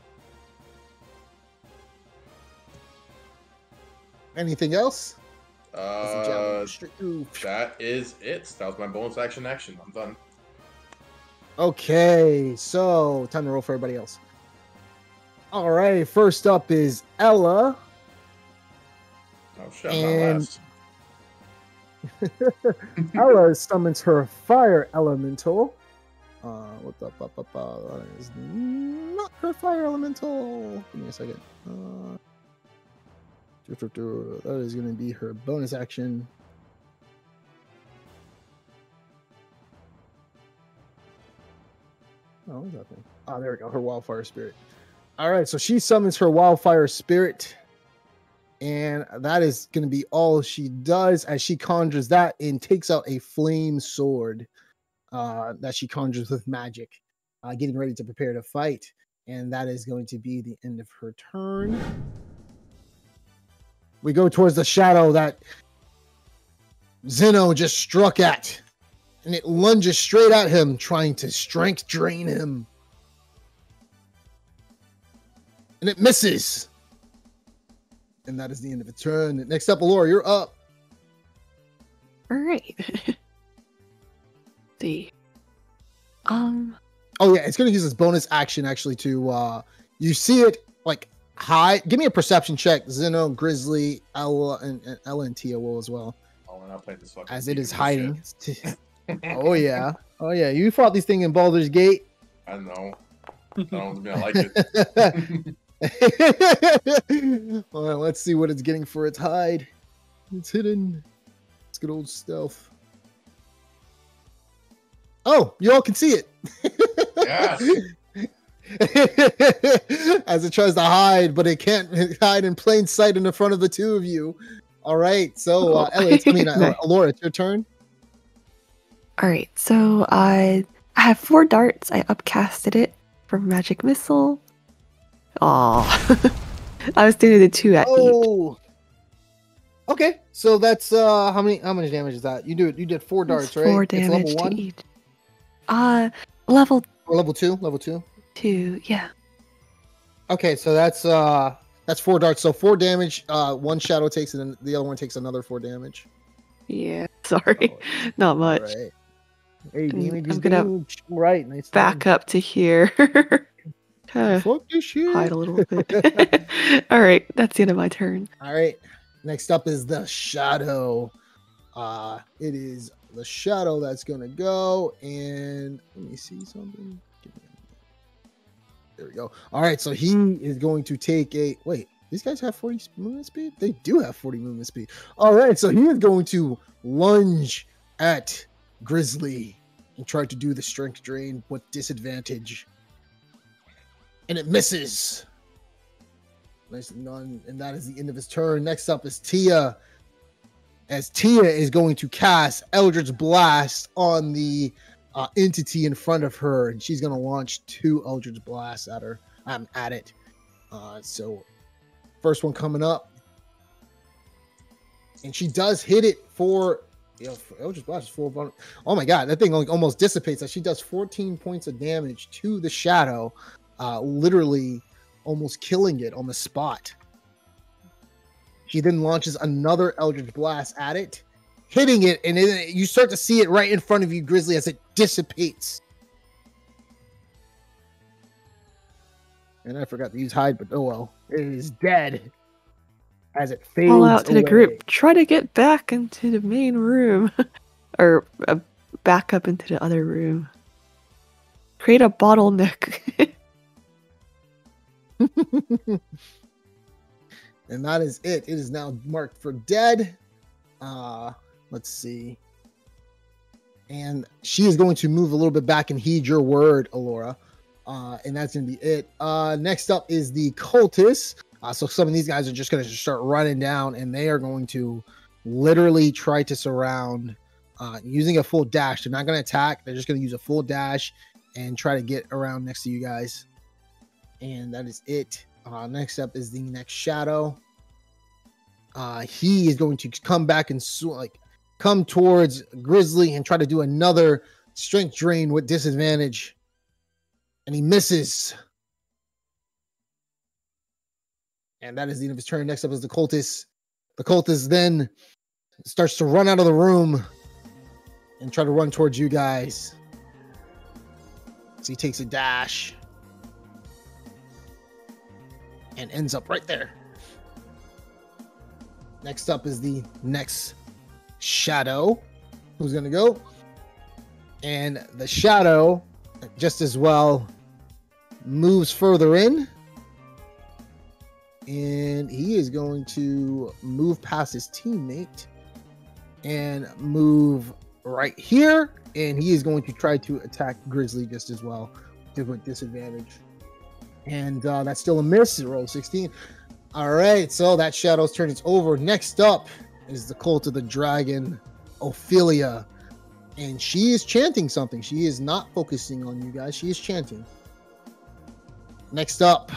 A: Anything else?
F: That is it. That was my bonus action. I'm done.
A: Okay, so time to roll for everybody else. All right, first up is Ella.
F: Oh shit, I'm not last.
A: Ella summons her fire elemental. What the that is not her fire elemental. Give me a second. That is going to be her bonus action. Oh, what's that thing? Oh, there we go. Her wildfire spirit. All right, so she summons her wildfire spirit, and that is going to be all she does as she conjures that and takes out a flame sword that she conjures with magic, getting ready to prepare to fight. And that is going to be the end of her turn. We go towards the shadow that Zeno just struck at, and it lunges straight at him, trying to strength drain him. And it misses. And that is the end of its turn. Next up, Alora, you're up.
C: All right. See.
A: Oh yeah, it's gonna use its bonus action actually to you see it like hide. Give me a perception check, Zeno, Grizzly, Ella, and Ella and Tia will as well.
F: Oh, and I'll play this fucking
A: as it is hiding. Oh yeah. Oh yeah. You fought these things in Baldur's Gate.
F: I know. I don't mean I like it.
A: All right, let's see what it's getting for its hide. It's hidden. It's good old stealth. Oh, you all can see it.
F: Yes.
A: As it tries to hide, but it can't hide in plain sight in the front of the two of you. All right, so Alora, it's your turn.
C: All right, so I have 4 darts. I upcasted it for magic missile. Oh, I was doing the 2 at each.
A: Okay, so that's how much damage is that? You did 4 darts, right?
C: 4 damage
A: it's level 1?
C: to each. Level
A: 2. Level 2.
C: 2, yeah.
A: Okay, so that's 4 darts. So 4 damage. 1 shadow takes it, and the other one takes another 4 damage.
C: Yeah, sorry, not much.
A: Right. Hey,
C: I'm gonna
A: right. Nice
C: back up to here.
A: Fuck this shit.
C: Hide a little bit. All right, that's the end of my turn.
A: All right. Next up is the shadow. It is the shadow that's gonna go, and let me see something. There we go. All right, so he is going to take a wait. These guys have 40 movement speed? They do have 40 movement speed. All right, so he is going to lunge at Grizzly and try to do the strength drain with disadvantage. And it misses. Nice and none. And that is the end of his turn. Next up is Tia. As Tia is going to cast Eldritch Blast on the entity in front of her. And she's going to launch 2 Eldritch Blasts at her. At it. So first one coming up. And she does hit it for Eldritch Blast is full of. Oh my god, that thing almost dissipates. She does 14 points of damage to the shadow, literally almost killing it on the spot. She then launches another Eldritch Blast at it, hitting it, and you start to see it right in front of you, Grizzly, as it dissipates. And I forgot to use hide, but oh well, it is dead. As it fades
C: Call out to
A: away.
C: the group. Try to get back into the main room. Or back up into the other room. Create a bottleneck.
A: And that is it. It is now marked for dead. Let's see. And she is going to move a little bit back and heed your word, Alora. And that's going to be it. Next up is the cultists. So some of these guys are just going to start running down, and they are going to literally try to surround using a full dash. They're not going to attack. They're just going to use a full dash and try to get around next to you guys. And that is it. Next up is the next shadow. He is going to come back and come towards Grizzly and try to do another strength drain with disadvantage. And he misses. And that is the end of his turn. Next up is the cultist. The cultist then starts to run out of the room and try to run towards you guys. So he takes a dash and ends up right there. Next up is the next shadow. Who's going to go? And the shadow, just as well, moves further in. And he is going to move past his teammate and move right here. And he is going to try to attack Grizzly just as well with disadvantage. And that's still a miss. Roll 16. All right, so that shadow's turn is over. Next up is the Cult of the Dragon, Ophelia. And she is chanting something. She is not focusing on you guys. She is chanting. Next up,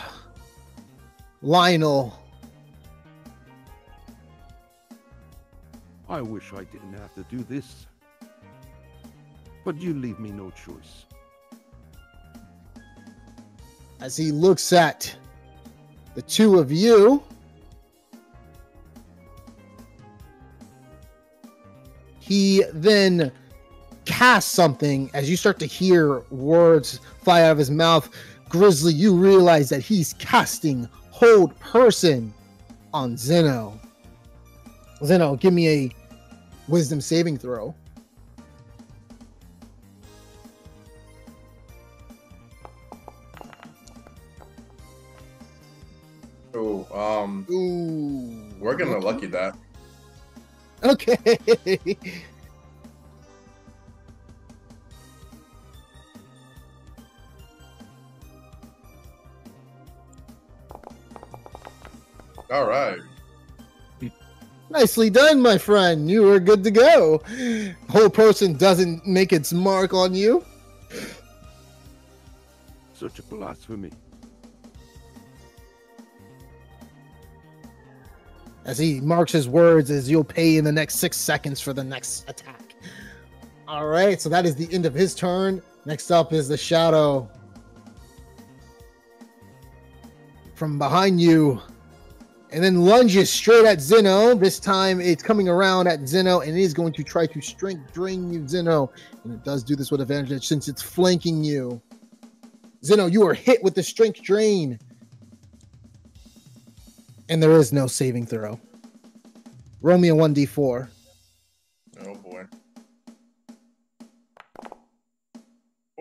A: Lionel.
D: I wish I didn't have to do this. But you leave me no choice.
A: As he looks at the two of you, he then casts something. As you start to hear words fly out of his mouth, Grizzly, you realize that he's casting Hold Person on Zeno. Zeno, give me a wisdom saving throw.
F: We're gonna lucky that.
A: Okay.
F: All right.
A: Nicely done, my friend. You are good to go. Whole person doesn't make its mark on you.
D: Such a blasphemy.
A: As he marks his words, as you'll pay in the next 6 seconds for the next attack. All right, so that is the end of his turn. Next up is the shadow. From behind you. And then lunges straight at Zeno. This time it's coming around at Zeno, and it is going to try to strength drain you, Zeno. And it does do this with advantage since it's flanking you. Zeno, you are hit with the strength drain. And there is no saving throw. Roll me a 1d4.
F: Oh boy.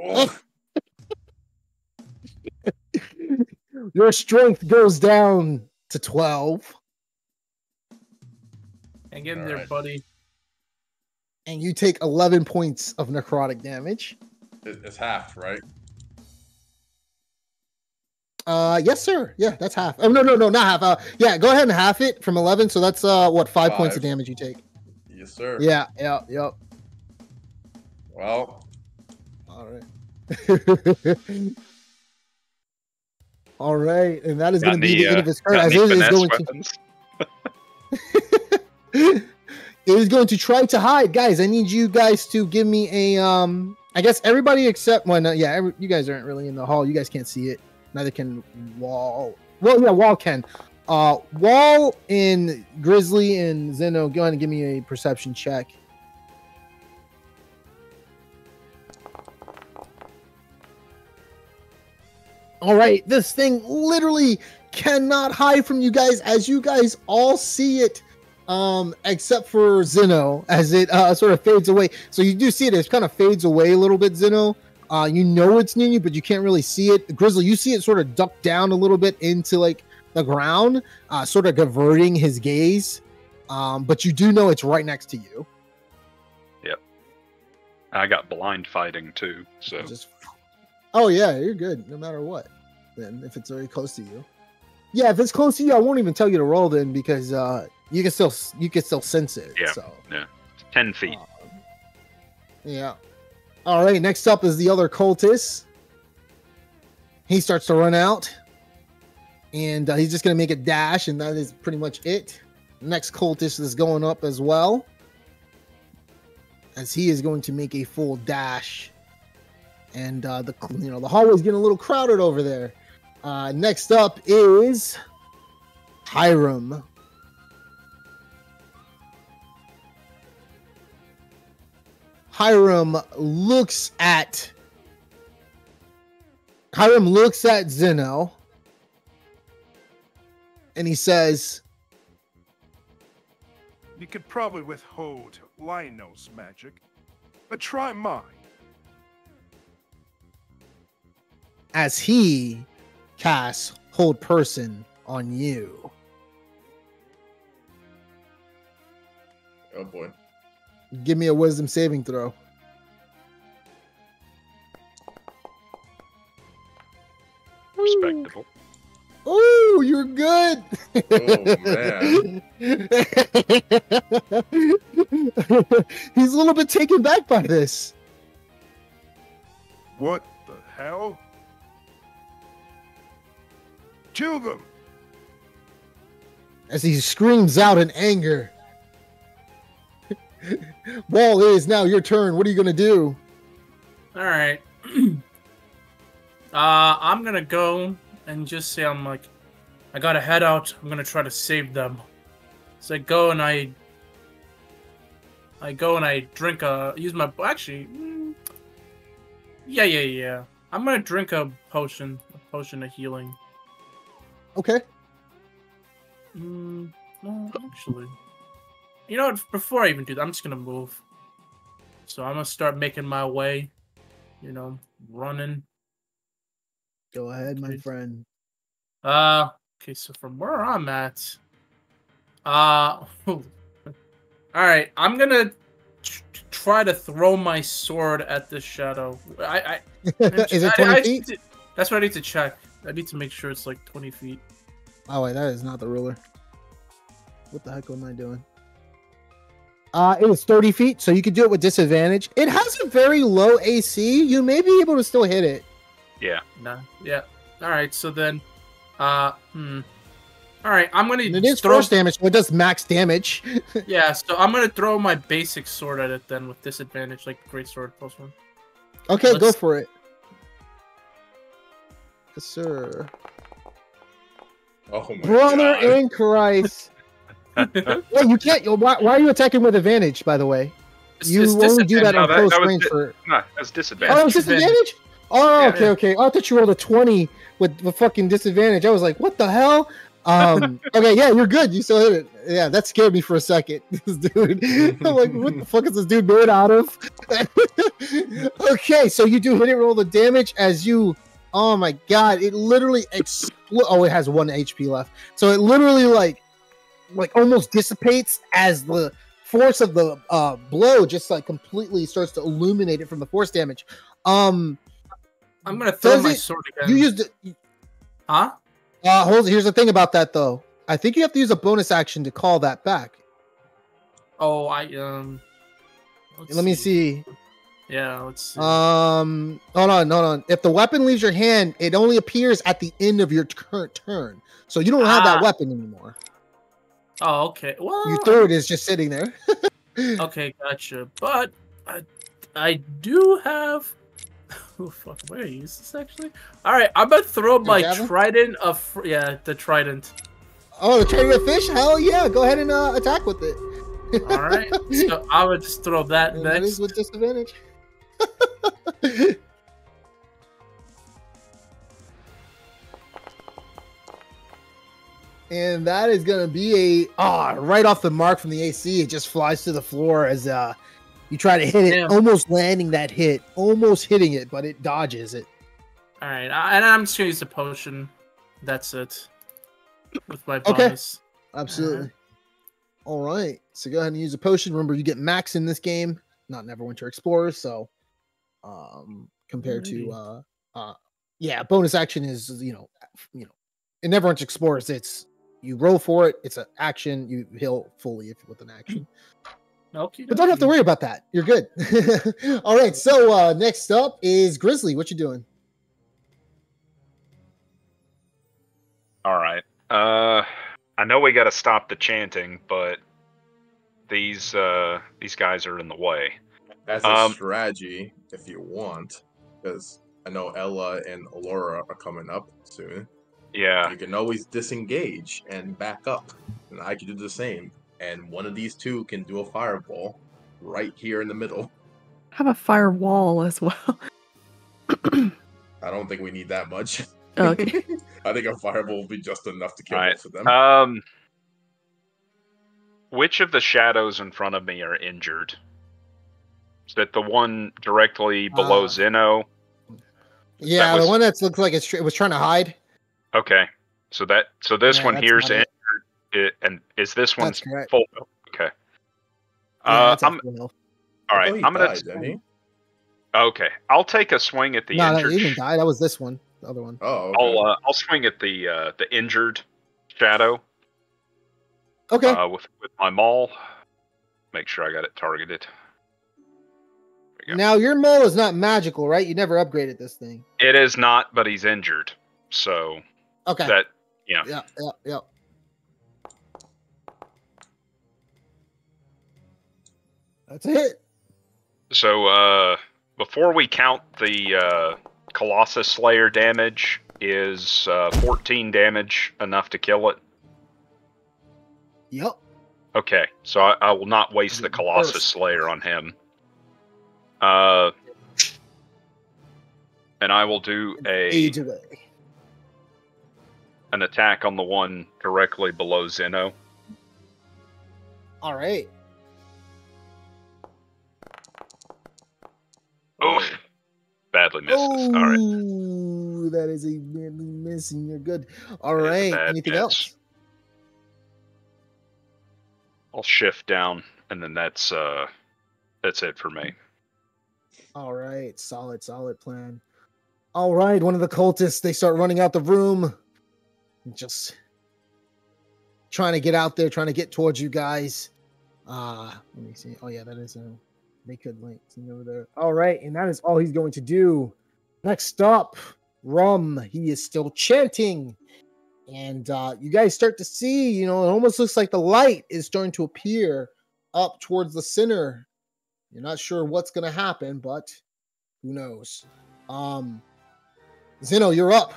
A: Oh. Your strength goes down to 12.
B: Hang in there, buddy.
A: And you take 11 points of necrotic damage.
F: It's half, right?
A: Yes, sir. Yeah, that's half. Oh, no, not half. Yeah, go ahead and half it from 11. So that's what, 5 points of damage you take.
F: Yes, sir.
A: Yeah.
F: Well.
A: All right. All right, and that is going to be the end of his turn. As it is going to. It is going to try to hide, guys. I need you guys to give me a I guess everybody except you guys aren't really in the hall. You guys can't see it. Neither can Wall. Well, yeah, Wall can. Wall and Grizzly and Zeno, go ahead and give me a perception check. All right, this thing literally cannot hide from you guys, as you guys all see it, except for Zeno, as it sort of fades away. So you do see it; it kind of fades away a little bit, Zeno. You know it's near you, but you can't really see it. Grizzly, you see it sort of duck down a little bit into like the ground, sort of diverting his gaze. But you do know it's right next to you.
E: Yep. I got blind fighting too, so.
A: Oh yeah, you're good no matter what. Then if it's very close to you. Yeah, if it's close to you, I won't even tell you to roll then, because You can still sense it.
E: Yeah.
A: So
E: Yeah. 10 feet.
A: yeah. All right. Next up is the other cultist. He starts to run out, and he's just gonna make a dash, and that is pretty much it. Next cultist is going up as well, as he is going to make a full dash, and the hallway's getting a little crowded over there. Next up is Hiram. Hiram looks at Zeno, and he says,
K: You could probably withhold Lionel's magic, but try mine.
A: as he casts Hold Person on you.
F: Oh boy.
A: Give me a wisdom saving throw.
E: Respectable.
A: Oh, you're good.
F: Oh man.
A: He's a little bit taken back by this.
K: What the hell? Kill them!
A: As he screams out in anger. Wall, it is now your turn. What are you going to do?
B: All right. I'm gonna go and just say I gotta head out. I'm gonna try to save them. So I go and I drink yeah. I'm gonna drink a potion of healing.
A: Okay.
B: No, actually, you know what? Before I even do that, I'm just gonna move. So I'm gonna start making my way. Running.
A: Go ahead, my friend.
B: Okay, so from where I'm at, all right, I'm gonna try to throw my sword at the shadow.
A: Is it 20 feet?
B: That's what I need to check. I need to make sure it's like 20 feet.
A: Oh wait, that is not the ruler. What the heck am I doing? It was 30 feet, so you could do it with disadvantage. It has a very low AC. You may be able to still hit it.
E: Yeah.
B: Nah. Yeah. All right. So then, All right. I'm gonna.
A: And it is force damage, so it does max damage.
B: Yeah. So I'm gonna throw my basic sword at it then with disadvantage, like great sword plus 1.
A: Okay, go for it. Yes, sir.
F: Oh my
A: Brother
F: God.
A: in Christ. Wait, you can't. Why are you attacking with advantage, by the way? You only do that on close range for.
E: No, that's disadvantage.
A: Oh, it's disadvantage? Oh,
B: Yeah,
A: okay,
B: yeah.
A: okay. I thought you rolled a 20 with fucking disadvantage. I was like, what the hell? Okay, yeah, you're good. You still hit it. Yeah, that scared me for a second. This dude. I'm like, what the fuck is this dude made out of? Okay, so you do hit it, roll the damage as you. Oh my god, it literally Oh, it has 1 HP left. So it literally like almost dissipates as the force of the blow just like completely starts to illuminate it from the force damage.
B: I'm gonna throw my sword again.
A: You used it.
B: Huh?
A: Here's the thing about that though. I think you have to use a bonus action to call that back.
B: Oh,
A: Let me see.
B: Yeah, let's see.
A: Hold on. If the weapon leaves your hand, it only appears at the end of your current turn. So you don't have that weapon anymore.
B: Oh, okay. Well,
A: You threw it, it's just sitting there.
B: Okay, gotcha. But I do have. Oh fuck! Where do I use this actually? All right, I'm gonna throw my
A: javelin?
B: trident of. Yeah, the trident.
A: Oh, the trident of fish? Hell yeah! Go ahead and attack with it.
B: All right, so I would just throw that
A: And that is
B: next.
A: with disadvantage. And that is gonna be right off the mark from the AC. It just flies to the floor as you try to hit it,
B: Damn.
A: almost landing that hit, almost hitting it, but it dodges it.
B: All right, and I'm just gonna use the potion. That's it. With my
A: Okay.
B: bonus.
A: Absolutely. All right. So go ahead and use a potion. Remember, you get max in this game, not Neverwinter Explorer. So, compared to, yeah, bonus action is in Neverwinter Explorers, it's You roll for it. It's an action. You heal fully if with an action.
B: Okay.
A: But don't have to worry about that. You're good. All right. So next up is Grizzly. What you doing?
E: All right. I know we got to stop the chanting, but these guys are in the way.
F: That's a strategy if you want, because I know Ella and Alora are coming up soon.
E: Yeah.
F: You can always disengage and back up, and I can do the same. And one of these two can do a fireball right here in the middle.
C: Have a firewall as well.
F: I don't think we need that much.
C: Okay.
F: I think a fireball will be just enough to kill
E: All right.
F: most of them.
E: Which of the shadows in front of me are injured? Is that the one directly below Zeno?
A: Yeah, the one that looks like it was trying to hide.
E: Okay, so this one here's
A: not
E: injured, and is this one's
A: correct.
E: full? Okay.
A: That's
E: all right. I'm gonna.
F: Didn't he?
E: Okay, I'll take a swing at the
A: No,
E: injured.
A: he didn't die. That was this one, the other one.
F: Oh, okay.
E: I'll swing at the injured shadow.
A: Okay.
E: With my maul. Make sure I got it targeted.
A: Now your maul is not magical, right? You never upgraded this thing.
E: It is not, but he's injured, so.
A: Okay.
E: That yeah.
A: Yeah. That's a hit.
E: So before we count the Colossus Slayer damage, is 14 damage enough to kill it?
A: Yep.
E: Okay, so I will not waste the Colossus Slayer on him. And I will do an attack on the one directly below Zeno.
A: All right.
E: Oh, badly misses. All right.
A: That is a badly miss, and you're good. All right. Anything else?
E: I'll shift down, and then that's it for me.
A: All right. Solid plan. All right. One of the cultists, they start running out the room. Just trying to get out there, trying to get towards you guys. Let me see. Oh, yeah, that is they could link over there. All right. And that is all he's going to do. Next up, Rum. He is still chanting. And you guys start to see, it almost looks like the light is starting to appear up towards the center. You're not sure what's going to happen, but who knows? Zeno, you're up.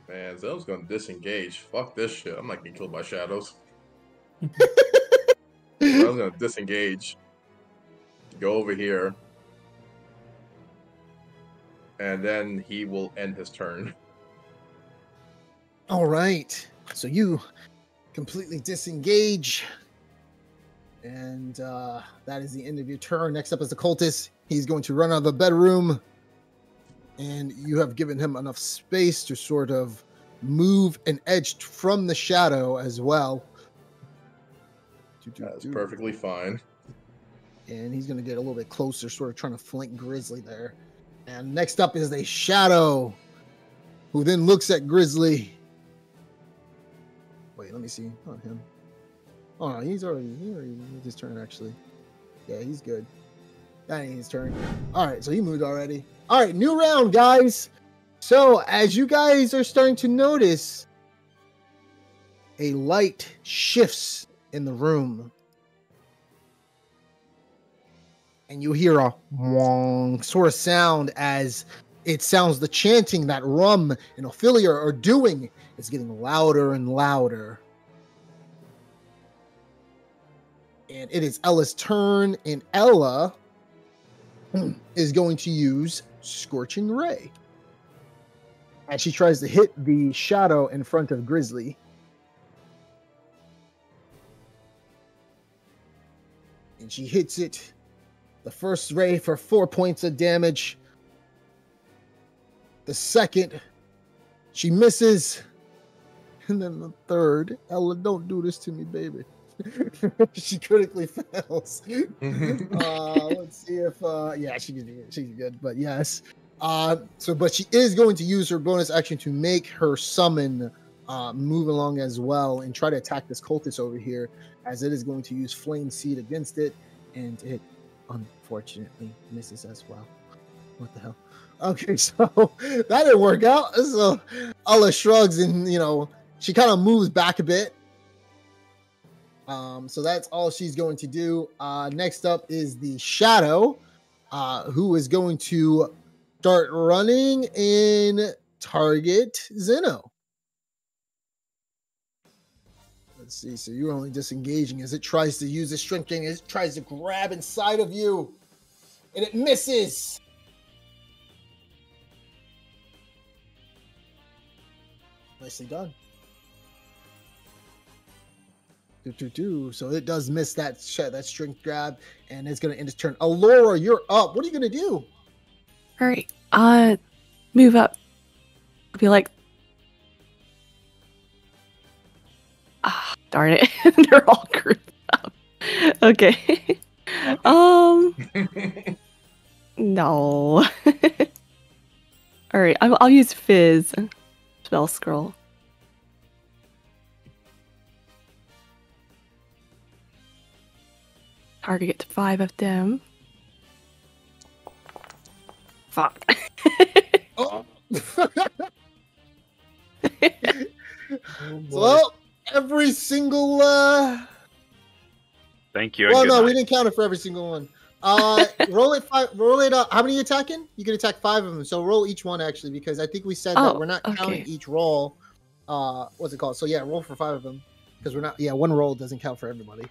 F: Man, Zeno's going to disengage. Fuck this shit. I'm not getting killed by shadows. Zeno's going to disengage. Go over here. And then he will end his turn.
A: All right. So you completely disengage. And that is the end of your turn. Next up is the cultist. He's going to run out of the bedroom. And you have given him enough space to sort of move and edge from the shadow as well.
F: That's perfectly fine.
A: And he's going to get a little bit closer, sort of trying to flank Grizzly there. And next up is the shadow, who then looks at Grizzly. Wait, let me see. Not him. Oh, no, he already moved his turn, actually. Yeah, he's good. That ain't his turn. All right, so he moved already. All right, new round, guys. So as you guys are starting to notice, a light shifts in the room. And you hear a wong sort of sound as it sounds the chanting that Rum and Ophelia are doing is getting louder and louder. And it is Ella's turn, and Ella is going to use Scorching Ray. And she tries to hit the shadow in front of Grizzly. And she hits it. The first ray for 4 points of damage. The second, she misses. And then the third, Ella, don't do this to me, baby. She critically fails. Let's see if yeah, she's good, but yes. But she is going to use her bonus action to make her summon move along as well and try to attack this cultist over here, as it is going to use Flame Seed against it, and it unfortunately misses as well. What the hell? Okay, so that didn't work out. So Allah shrugs, and she kind of moves back a bit. So that's all she's going to do. Next up is the Shadow, who is going to start running and target Zeno. Let's see. So you're only disengaging as it tries to use its strength gain. It tries to grab inside of you, and it misses. Nicely done. So it does miss that strength grab, and it's going to end its turn. Allura, you're up. What are you going to do?
C: All right. Move up. I'll be like, darn it. They're all grouped up. Okay. No. All right. I'll use Fizz. Spell scroll. Target to 5 of them. Fuck.
A: Oh. Well, every single
E: Thank you.
A: Well, no, we didn't count it for every single one. Roll it 5. Roll it up. How many are you attacking? You can attack 5 of them. So roll each one actually, because I think we said that we're not counting each roll. What's it called? So yeah, roll for 5 of them, because we're not. Yeah, one roll doesn't count for everybody.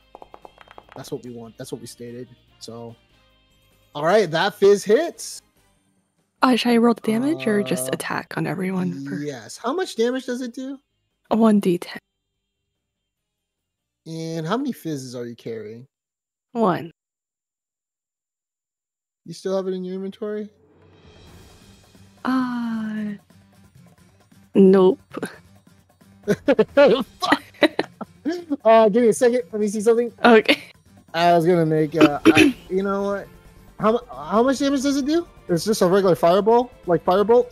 A: That's what we want. That's what we stated. So, all right, that Fizz hits.
C: Should I roll the damage or just attack on everyone?
A: Yes. How much damage does it do?
C: 1d10.
A: And how many Fizzes are you carrying?
C: 1.
A: You still have it in your inventory?
C: Nope.
A: Give me a second. Let me see something.
C: Okay.
A: I was gonna make. You know what? How much damage does it do? It's just a regular fireball, like firebolt.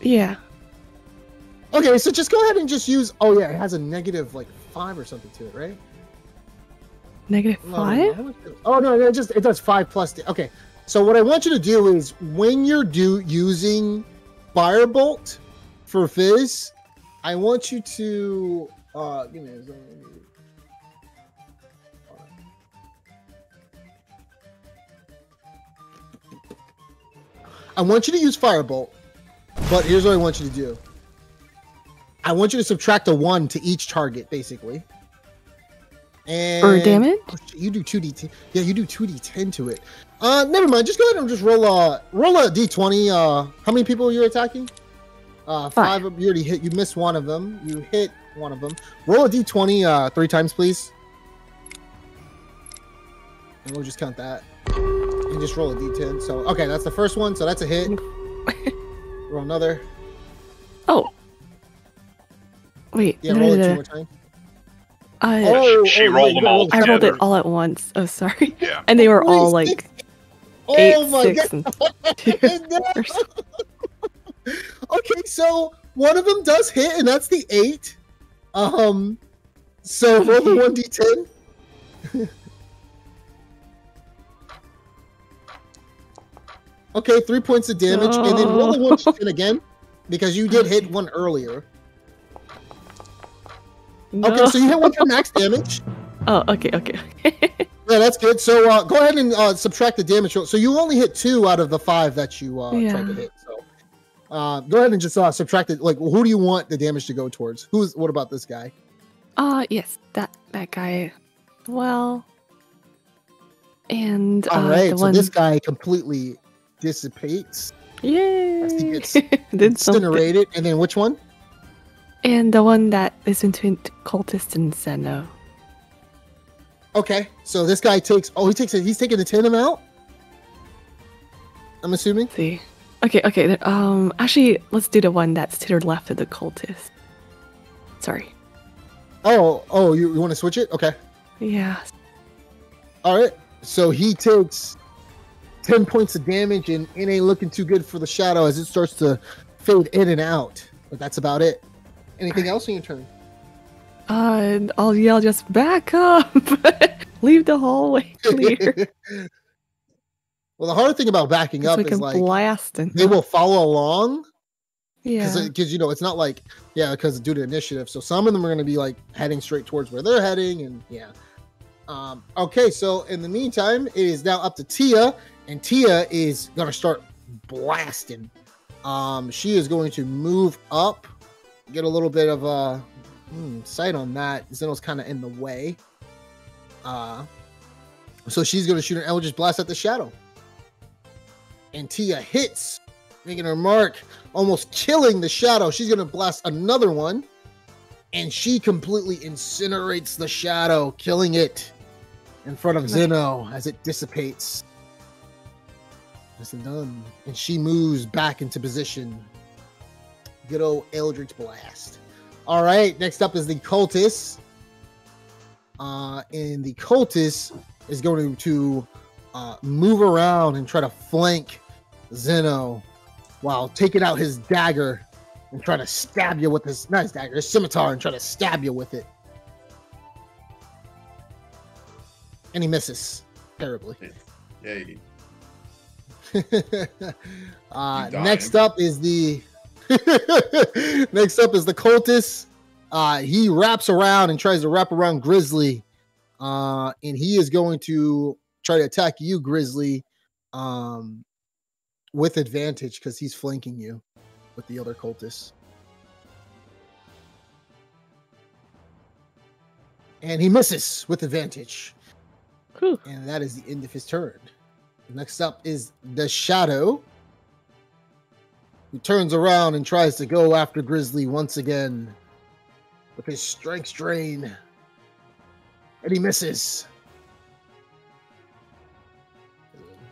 C: Yeah.
A: Okay, so just go ahead and just use. Oh yeah, it has a negative like 5 or something to it, right?
C: Negative 5?
A: Oh no, it does 5 plus. Okay, so what I want you to do is when you're using firebolt for Fizz, I want you to give me a second. I want you to use Firebolt, but here's what I want you to do. I want you to subtract a 1 to each target, basically. And
C: for damage?
A: You do 2d10. Yeah, you do 2d10 to it. Never mind. Just go ahead and just roll a d20. How many people are you attacking? 5. You already hit. You missed one of them. You hit one of them. Roll a d20 3 times, please. And we'll just count that. And just roll a d10. So, okay, that's the first one. So that's a hit. Roll another.
C: Oh. Wait.
A: Yeah, roll it 2 more times.
E: She rolled them all together.
C: I rolled it all at once. Oh, sorry.
E: Yeah.
C: And they were all like 8, 6,
A: God.
C: and 2.
A: Okay, so one of them does hit, and that's the 8. So roll the 1d10. Okay, 3 points of damage, and then roll the 1d10 again, because you did hit one earlier.
C: No.
A: Okay, so you hit one for max damage.
C: Oh, okay.
A: Yeah, that's good. So go ahead and subtract the damage. So you only hit 2 out of the 5 that you tried to hit. So go ahead and just subtract it. Like, who do you want the damage to go towards? What about this guy?
C: Yes, that guy. Well, and
A: all right.
C: the
A: So
C: one...
A: this guy completely dissipates.
C: Yay!
A: As he gets incinerated. And then which one?
C: And the one that is between cultist and Zeno.
A: Okay, so this guy takes. Oh, he's taking the 10 amount. I'm assuming.
C: Let's see. Okay. Actually, let's do the one that's to the left of the cultist. Sorry.
A: Oh, you want to switch it? Okay.
C: Yeah.
A: All right. So he takes 10 points of damage, and it ain't looking too good for the shadow as it starts to fade in and out. But that's about it. Anything else in your turn?
C: And I'll yell, just back up. Leave the hallway clear.
A: Well, the hard thing about backing
C: So
A: up
C: we
A: is
C: can
A: like
C: blast and
A: they will follow along
C: yeah.
A: because you know it's not like because due to initiative. So some of them are going to be like heading straight towards where they're heading, and okay, so in the meantime, it is now up to Tia, and Tia is going to start blasting. She is going to move up, get a little bit of sight on that. Zeno's kind of in the way. So she's going to shoot an Eldritch Blast at the shadow. And Tia hits, making her mark, almost killing the shadow. She's going to blast another one. And she completely incinerates the shadow, killing it in front of Zeno as it dissipates. That's done. And she moves back into position. Good old Eldritch Blast. All right, next up is the Cultist. And the Cultist is going to move around and try to flank Zeno while taking out his dagger and trying to stab you with his, not his dagger, his scimitar, and try to stab you with it. And he misses terribly.
F: Yay.
A: Next up is the Cultist. He wraps around and tries to wrap around Grizzly. And he is going to try to attack you, Grizzly, with advantage because he's flanking you with the other Cultist. And he misses with advantage.
C: Whew.
A: And that is the end of his turn. Next up is the Shadow, who turns around and tries to go after Grizzly once again with his strength drain. And he misses.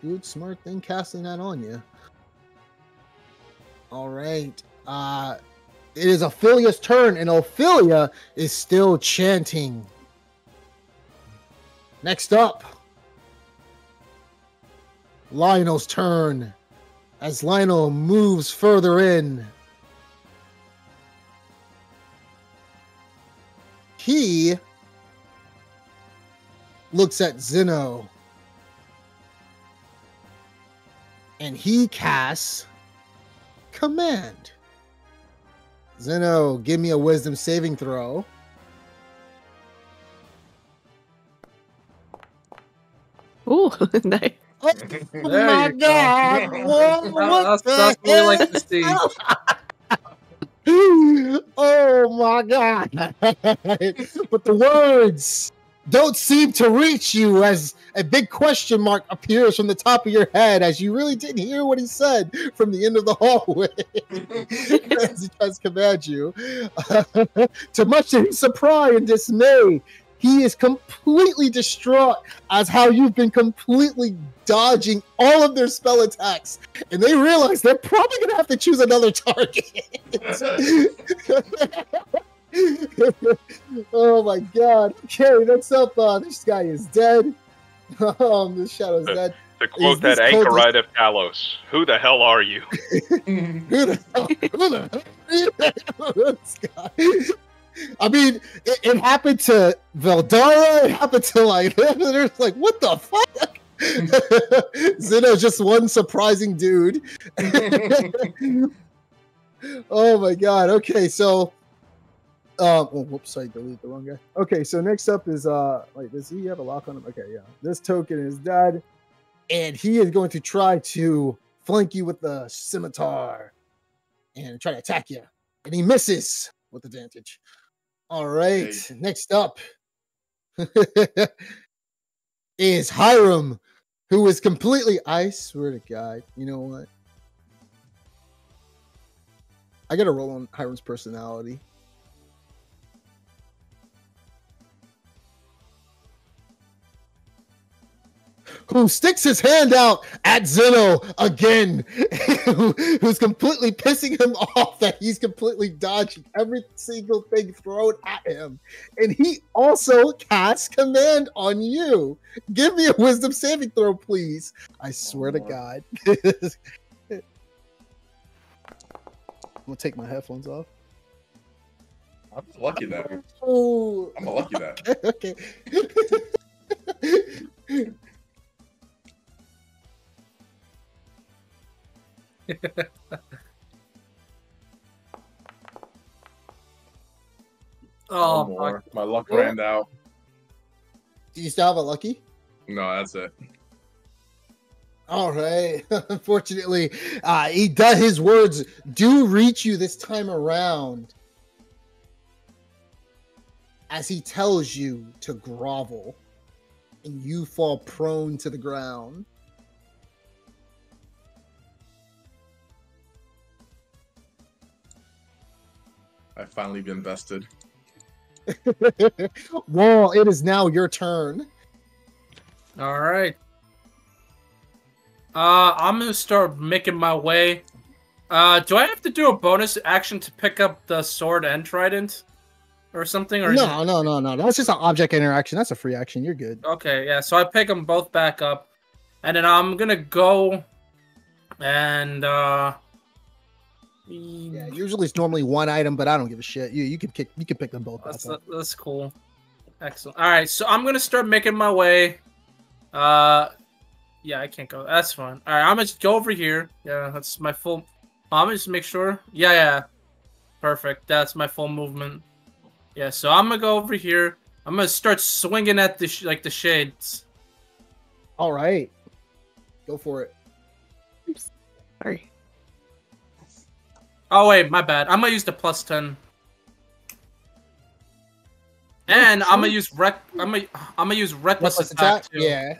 A: Good, smart thing casting that on you. All right. It is Ophelia's turn, and Ophelia is still chanting. Next up, Lionel's turn. As Lionel moves further in, he looks at Zeno and he casts Command. Zeno, give me a wisdom saving throw.
C: Ooh, nice.
A: Oh my God! What
B: That's what we like to see.
A: Oh my God! But the words don't seem to reach you as a big question mark appears from the top of your head as you really didn't hear what he said from the end of the hallway as he tries to command you. To much of his surprise and dismay, he is completely distraught as how you've been completely dodging all of their spell attacks. And they realize they're probably going to have to choose another target. Oh my God. Okay, next up, this guy is dead. This Shadow's dead.
E: To quote that anchorite of Talos, who the hell are you?
A: Who the hell is this guy? I mean, it happened to Veldara, it happened to like, they're like, what the fuck? Zeno's just one surprising dude. Oh my God. Okay, so whoops, sorry, delete the wrong guy. Okay, so next up is wait, does he have a lock on him? Okay, yeah. This token is dead, and he is going to try to flank you with the scimitar and try to attack you. And he misses with advantage. All right, next up is Hiram, who is completely, I swear to God, you know what? I gotta roll on Hiram's personality. Who sticks his hand out at Zeno again, who's completely pissing him off that he's completely dodging every single thing thrown at him. And he also casts Command on you. Give me a wisdom saving throw, please. I swear to God. I'm going to take my headphones off.
F: I'm lucky that.
A: Oh,
F: I'm a lucky that.
A: okay.
B: Oh,
F: One more.
B: fuck.
F: My luck ran out.
A: Do you still have a lucky?
F: No, that's it.
A: All right. Unfortunately, he does. His words do reach you this time around, as he tells you to grovel, and you fall prone to the ground.
F: I've finally been vested.
A: Well, it is now your turn.
B: All right. I'm gonna start making my way. Do I have to do a bonus action to pick up the sword and trident, or something? Or
A: No. That's just an object interaction. That's a free action. You're good.
B: Okay, yeah. So I pick them both back up, and then I'm gonna go, and
A: Yeah, usually it's normally one item, but I don't give a shit. You can pick them both up.
B: That's cool. Excellent. All right, so I'm gonna start making my way. Yeah, I can't go. That's fine. All right, I'm gonna just go over here. Yeah, that's my full. I'm gonna just make sure. Yeah. Perfect. That's my full movement. Yeah, so I'm gonna go over here. I'm gonna start swinging at the the shades.
A: All right, go for it.
C: Oops. Sorry.
B: Oh wait, my bad. I'm gonna use the +10. And I'm gonna use I'm gonna use reckless attack too.
A: Yeah.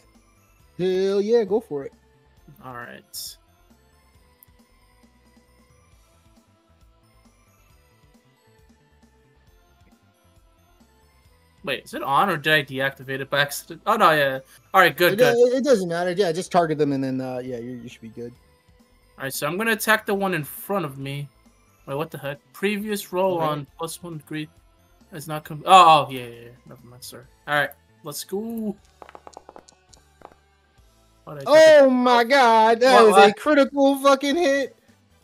A: Hell yeah, go for it.
B: All right. Wait, is it on or did I deactivate it by accident? Oh no, yeah. All right, good.
A: It doesn't matter. Yeah, just target them and then yeah, you should be good.
B: All right, so I'm gonna attack the one in front of me. Wait, what the heck? Previous roll on +1 degree has not come. Oh yeah. Never mind, sir. All right, let's go.
A: Oh my god, that is a critical fucking hit.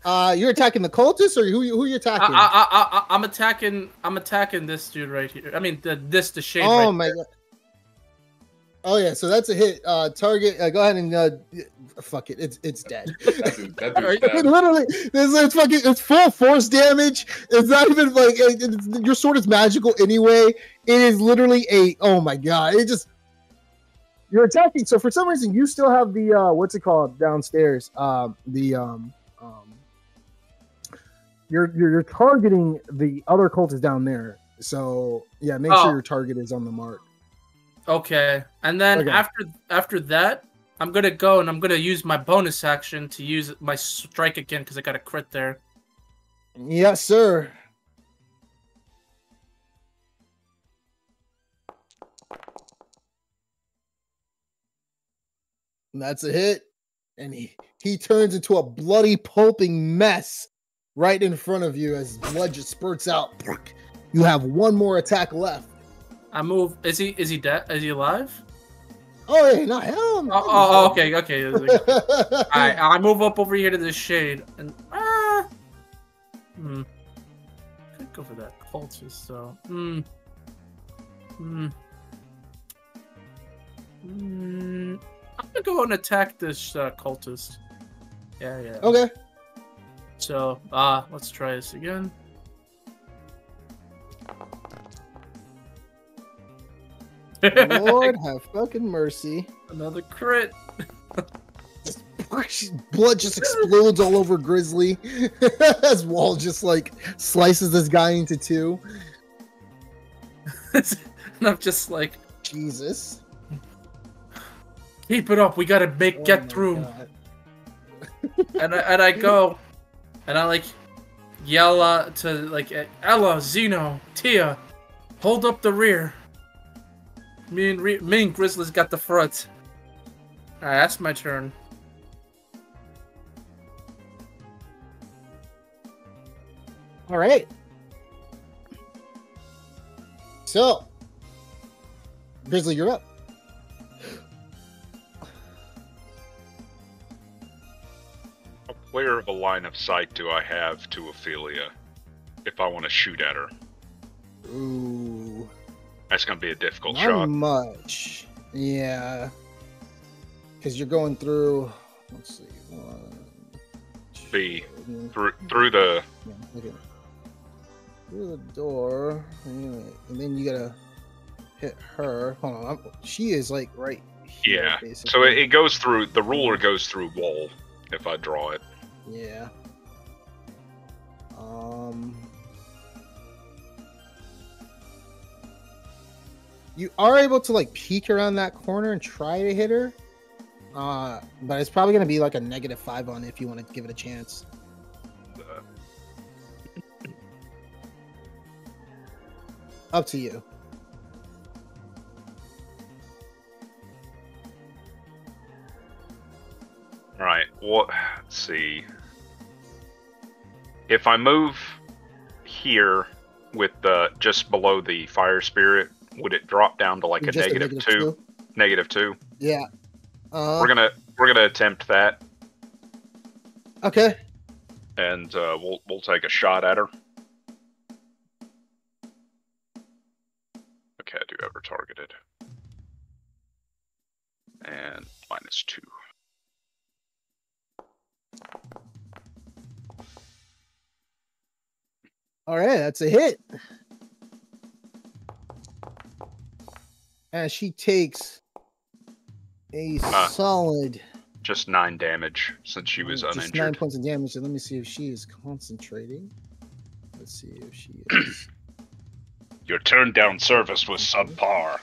A: You're attacking the cultists, or who you attacking?
B: I'm attacking this dude right here. I mean, the shade.
A: Oh
B: right
A: my
B: there.
A: god. Oh yeah, so that's a hit. Target. Go ahead and fuck it. It's dead.
F: That dude's dead.
A: Literally, it's full force damage. It's not even like your sword is magical anyway. It is literally oh my god. You're attacking. So for some reason, you still have the what's it called downstairs? You're targeting the other cultist down there. So yeah, make sure your target is on the mark.
B: Okay, and then after that, I'm gonna go and I'm gonna use my bonus action to use my strike again because I got a crit there.
A: Yes, sir. And that's a hit, and he turns into a bloody pulping mess right in front of you as blood just spurts out. You have one more attack left.
B: I move. Is he dead? Is he alive?
A: Oh yeah, not him.
B: Oh, okay. All right, I move up over here to the shade and could go for that cultist though. I'm gonna go and attack this cultist. Yeah.
A: Okay.
B: So, let's try this again.
A: Lord have fucking mercy.
B: Another crit.
A: Blood just explodes all over Grizzly as Wall just like slices this guy into two.
B: And I'm just like,
A: Jesus.
B: Keep it up. We gotta get through. and I go, and I like yell to like Ella, Zeno, Tia, hold up the rear. Me and Grizzly's got the front. Alright, that's my turn.
A: All right. So, Grizzly, you're up.
E: How clear of a line of sight do I have to Ophelia if I want to shoot at her?
A: Ooh.
E: That's going to be a difficult
A: Not
E: shot.
A: much. Yeah. Because you're going through. Let's see.
E: Be through the.
A: Yeah, okay. Through the door. And then you gotta hit her. Hold on. She is like right here.
E: Yeah.
A: Basically.
E: So it goes through. The ruler goes through wall if I draw it.
A: Yeah. You are able to like peek around that corner and try to hit her. But it's probably gonna be like a -5 on it if you want to give it a chance. Up to you.
E: All right. What? Let's see. If I move here with the just below the fire spirit, would it drop down to like a
A: Just a
E: -2? -2.
A: Yeah.
E: We're gonna attempt that,
A: Okay.
E: and we'll take a shot at her. Okay, I do have her targeted, and -2.
A: All right, that's a hit. And she takes a solid.
E: Just 9 damage since she was
A: Just
E: uninjured.
A: 9 points of damage. And let me see if she is concentrating. Let's see if she is.
E: Your turn down service was subpar.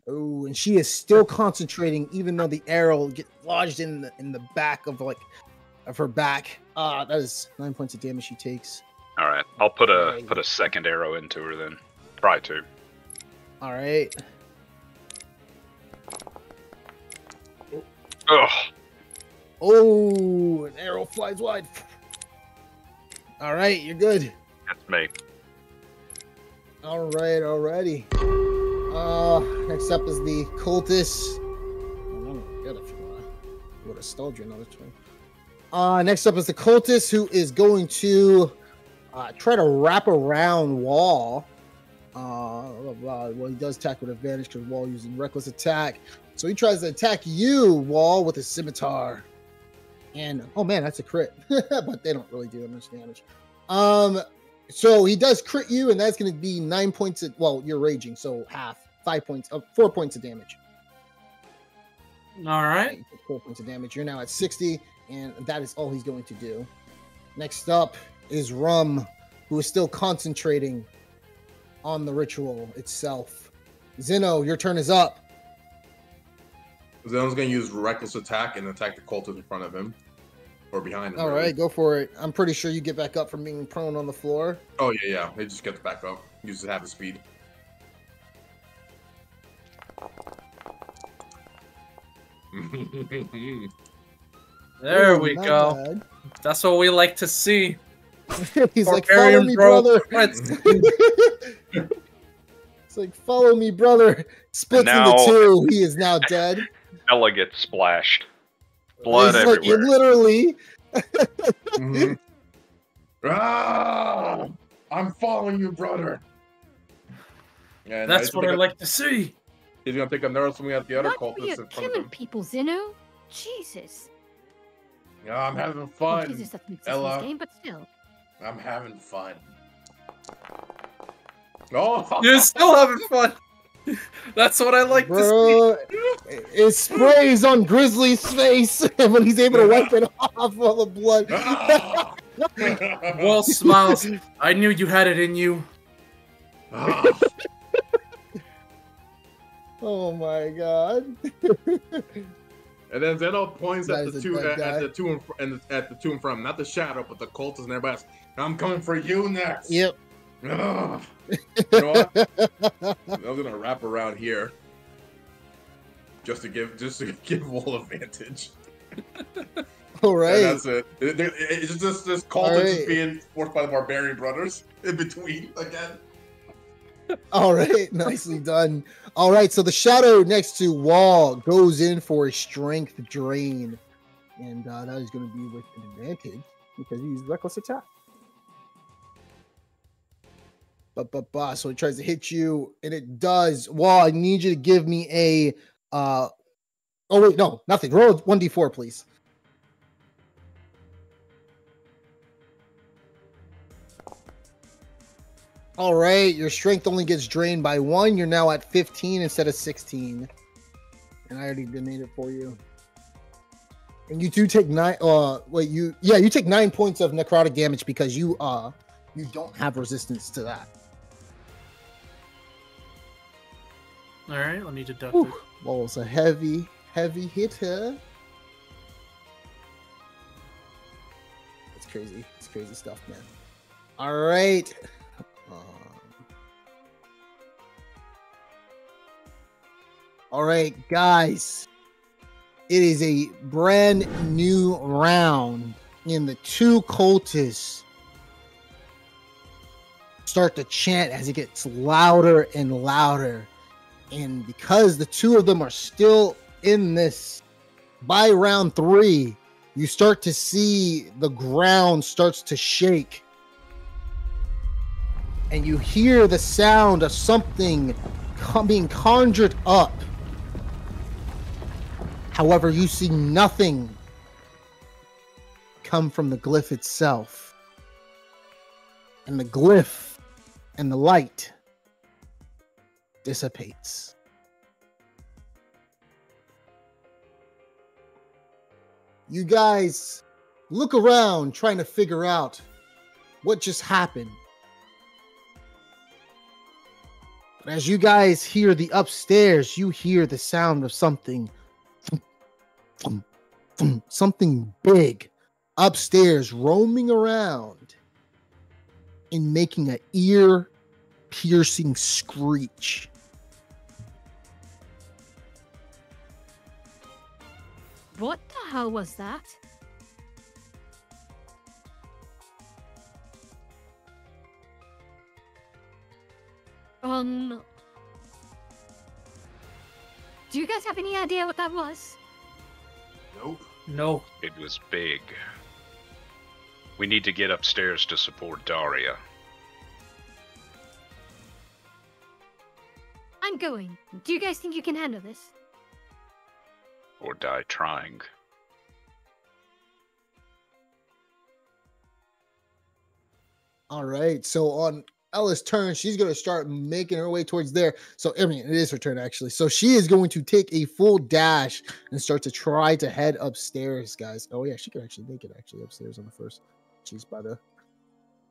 A: Oh, and she is still concentrating, even though the arrow gets lodged in the back of her back. That is 9 points of damage she takes.
E: All right, I'll put a second arrow into her then. Try to.
A: All right.
E: Ugh.
A: Oh, an arrow flies wide. All right, you're good.
E: That's me.
A: All right, alrighty. Next up is the cultist. Oh, good if you would have stalled you another turn. Next up is the cultist who is going to try to wrap around Wall. Well, he does attack with advantage because Wall using reckless attack. So he tries to attack you, Wall, with a scimitar. And oh man, that's a crit. But they don't really do that much damage. So he does crit you, and that's going to be 9 points. Well, you're raging, so half, 5 points, 4 points of damage.
B: All right.
A: 4 points of damage. You're now at 60, and that is all he's going to do. Next up is Rum, who is still concentrating on the ritual itself. Zeno, your turn is up.
F: Zeno's going to use reckless attack and attack the cultist in front of him. Or behind him.
A: All right, go for it. I'm pretty sure you get back up from being prone on the floor.
F: Oh, yeah. He just gets back up. Uses half his speed.
B: There we go. Bad. That's what we like to see.
A: He's like, follow me, brother. It's like, follow me, brother. Splits
E: now,
A: into two. He is now dead.
E: Ella gets splashed. Blood
A: it's
E: everywhere.
A: Like, literally.
F: Mm-hmm. I'm following you, brother.
B: And that's what I like to see.
F: He's gonna take a nurse when we have the other cultists in front
J: killing
F: of him.
J: people, Zeno. Jesus.
F: Yeah, I'm having fun,
J: Jesus, that makes
F: Ella.
J: Game, but still.
F: I'm having fun. Oh,
B: you're still having fun. That's what I like to see.
A: It sprays on Grizzly's face when he's able to wipe it off all the blood.
B: Wall smiles. I knew you had it in you.
A: Oh my god.
F: And then Zeno points at the two in front, not the shadow, but the cultists and everybody else. I'm coming for you next.
A: Yep.
F: You know what? I'm gonna wrap around here just to give Wall advantage.
A: All right.
F: And that's it. It's just this cultist just being forced by the barbarian brothers in between again.
A: All right, nicely done. All right, so the shadow next to Wall goes in for a strength drain, and that is going to be with an advantage because he used reckless attack. So it tries to hit you, and it does. Well, I need you to give me a. Oh wait, no, nothing. Roll 1d4, please. All right, your strength only gets drained by 1. You're now at 15 instead of 16, and I already made it for you. And you do take 9. You take 9 points of necrotic damage because you don't have resistance to that.
B: All right, let me deduct
A: Whew.
B: it.
A: Well, it's a heavy hitter. It's crazy. It's crazy stuff, man. All right. All right, guys. It is a brand new round, and the two cultists start to chant as it gets louder and louder. And because the two of them are still in this, by round 3, you start to see the ground starts to shake. And you hear the sound of something being conjured up. However, you see nothing come from the glyph itself. And the glyph and the light dissipates. You guys look around trying to figure out what just happened. But as you guys hear the upstairs, you hear the sound of something big upstairs roaming around and making an ear-piercing screech.
J: What the hell was that? Do you guys have any idea what that was?
F: Nope.
B: No.
E: It was big. We need to get upstairs to support Daria.
J: I'm going. Do you guys think you can handle this?
E: Or die trying.
A: All right. So on Ella's turn, she's going to start making her way towards there. So, I mean, it is her turn, actually. So she is going to take a full dash and start to try to head upstairs, guys. Oh, yeah, she could actually make it upstairs on the first. She's by the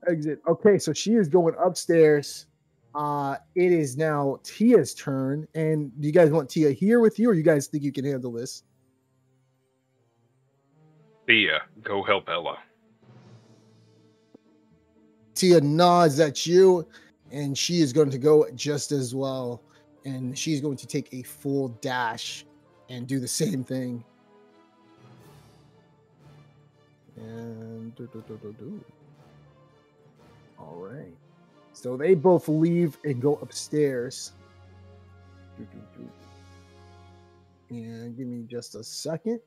A: exit. Okay, so she is going upstairs. It is now Tia's turn. And do you guys want Tia here with you, or you guys think you can handle this?
E: Thea, go help Ella.
A: Tia nods at you, and she is going to go just as well. And she's going to take a full dash and do the same thing. And all right. So they both leave and go upstairs. And give me just a second.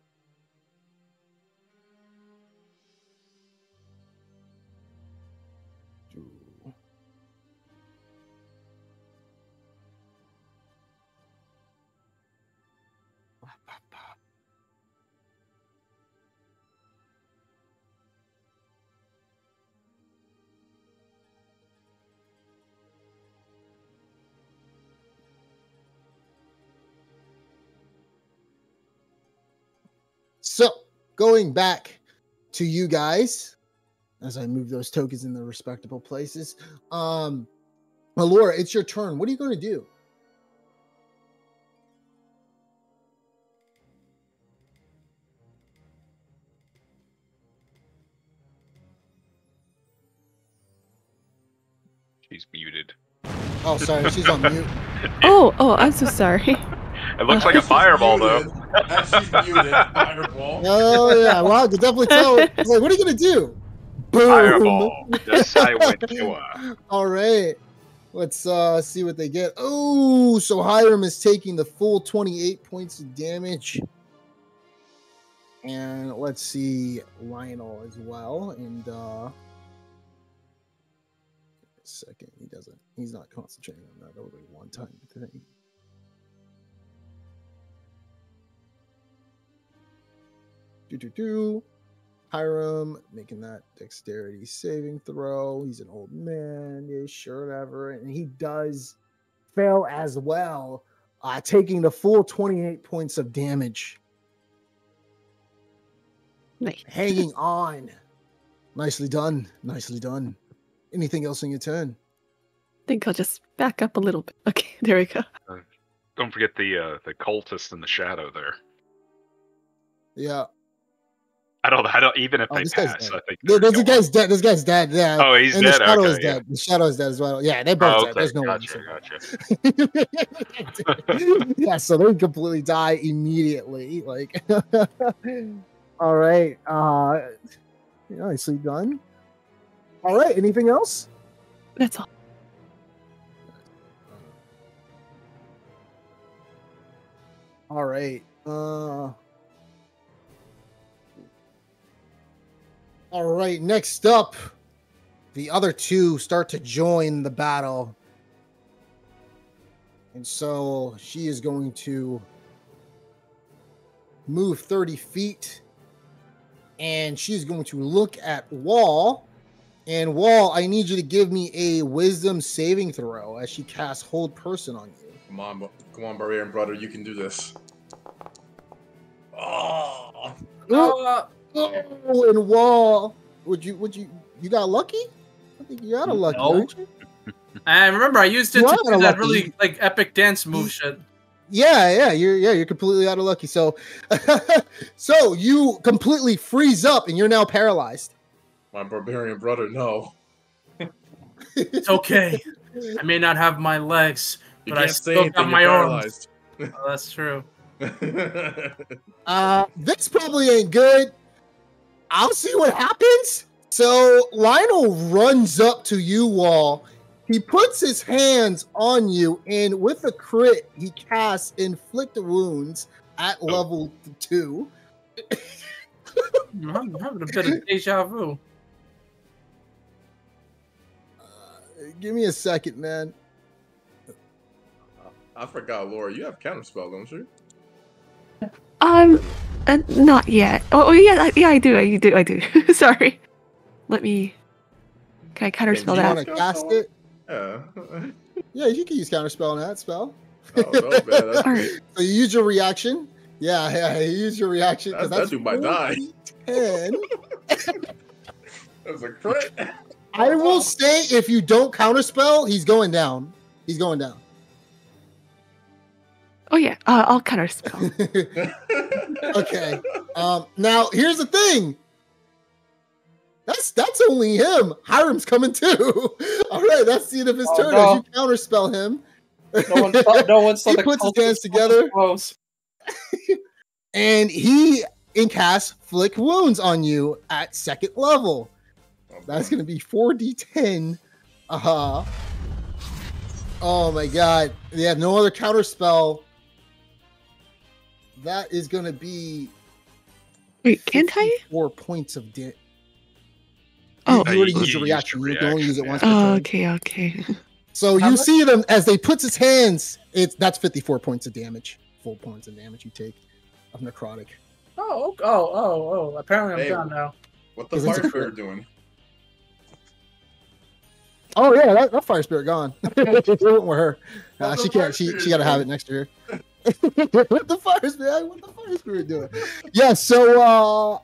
A: So, going back to you guys, as I move those tokens in the respectable places. Laura, it's your turn. What are you going to do?
E: She's muted.
A: Oh, sorry, she's on mute.
C: Oh, I'm so sorry.
E: It looks like a fireball, though.
F: She's muted. Fireball.
A: Oh, yeah. Well, I could definitely tell. I was like, what are you going to do? Boom.
E: Fireball. The silent killer.
A: All right. Let's see what they get. Oh, so Hiram is taking the full 28 points of damage. And let's see Lionel as well. And second. He's not concentrating on that only one time thing. Hiram making that dexterity saving throw. He's an old man-ish or whatever, and he does fail as well, taking the full 28 points of damage.
C: Nice.
A: Hanging on. Nicely done. Nicely done. Anything else on your turn?
C: I think I'll just back up a little bit. Okay, there we go.
E: Don't forget the cultist in the shadow there.
A: Yeah.
E: I don't. Even if they
A: this guy's
E: pass,
A: dead.
E: I think.
A: This guy's dead. This guy's dead. Yeah.
E: Oh, he's
A: and
E: dead.
A: The shadow
E: Okay,
A: is
E: yeah.
A: dead. The shadow is dead as well. Yeah, they both dead. There's no
E: Gotcha.
A: yeah, so they completely die immediately. Like, all right. Nicely done. All right. Anything else?
C: That's all.
A: All right. All right. Next up, the other two start to join the battle. And so she is going to move 30 feet. And she's going to look at Wall. And Wall, I need you to give me a wisdom saving throw as she casts Hold Person on you.
F: Come on, Barbarian brother, you can do this. Oh,
A: and Wall, you got lucky? I think you got a lucky, aren't you?
B: And remember, I used it
A: You
B: to
A: are
B: do that
A: lucky.
B: really like epic dance move shit.
A: Yeah, you're completely out of lucky. So, so you completely freeze up and you're now paralyzed.
F: my Barbarian brother, no.
B: It's okay. I may not have my legs,
F: You
B: but I
F: can't say
B: still
F: anything,
B: got my
F: you're
B: arms.
F: paralyzed.
B: Oh, that's true.
A: This probably ain't good. I'll see what happens. So Lionel runs up to you, Wall. He puts his hands on you, and with a crit, he casts Inflict Wounds at level 2.
B: I'm having a bit of deja vu.
A: Give me a second, man.
F: I forgot, Laura, you have counterspell, don't you?
C: Not yet. Oh yeah, I do. Sorry. Let me. Can I counterspell
A: Do you
C: that?
A: want to cast it?
F: Yeah.
A: Yeah, you can use counterspell on that spell.
F: Oh, no, man.
C: All right.
A: So you use your reaction. Yeah, you use your reaction.
F: That dude might die.
A: 10.
F: That's a crit.
A: I will say if you don't counterspell, he's going down. He's going down.
C: Oh yeah, I'll counterspell.
A: Okay. Now here's the thing. That's only him. Hiram's coming too. All right, that's the end of his turn.
B: no.
A: As you counterspell him.
B: No one saw
A: He
B: the
A: puts his
B: cultist
A: hands together.
B: close.
A: And he casts Flick Wounds on you at second level. That's going to be 4d10. Oh my god. They have no other counter spell. That is going to be.
C: Wait, can't I?
A: 4 points of damage.
C: Oh,
A: you already used your reaction. You can only use it once per turn.
C: Okay.
A: So you see them as they puts his hands. That's 54 points of damage. Full points of damage you take of necrotic.
B: Oh! Apparently, I'm down now.
F: What the fire spirit doing?
A: Oh yeah, that fire spirit gone. It went with her. She can't. She got to have it next year. What the fire spirit doing? Yeah. So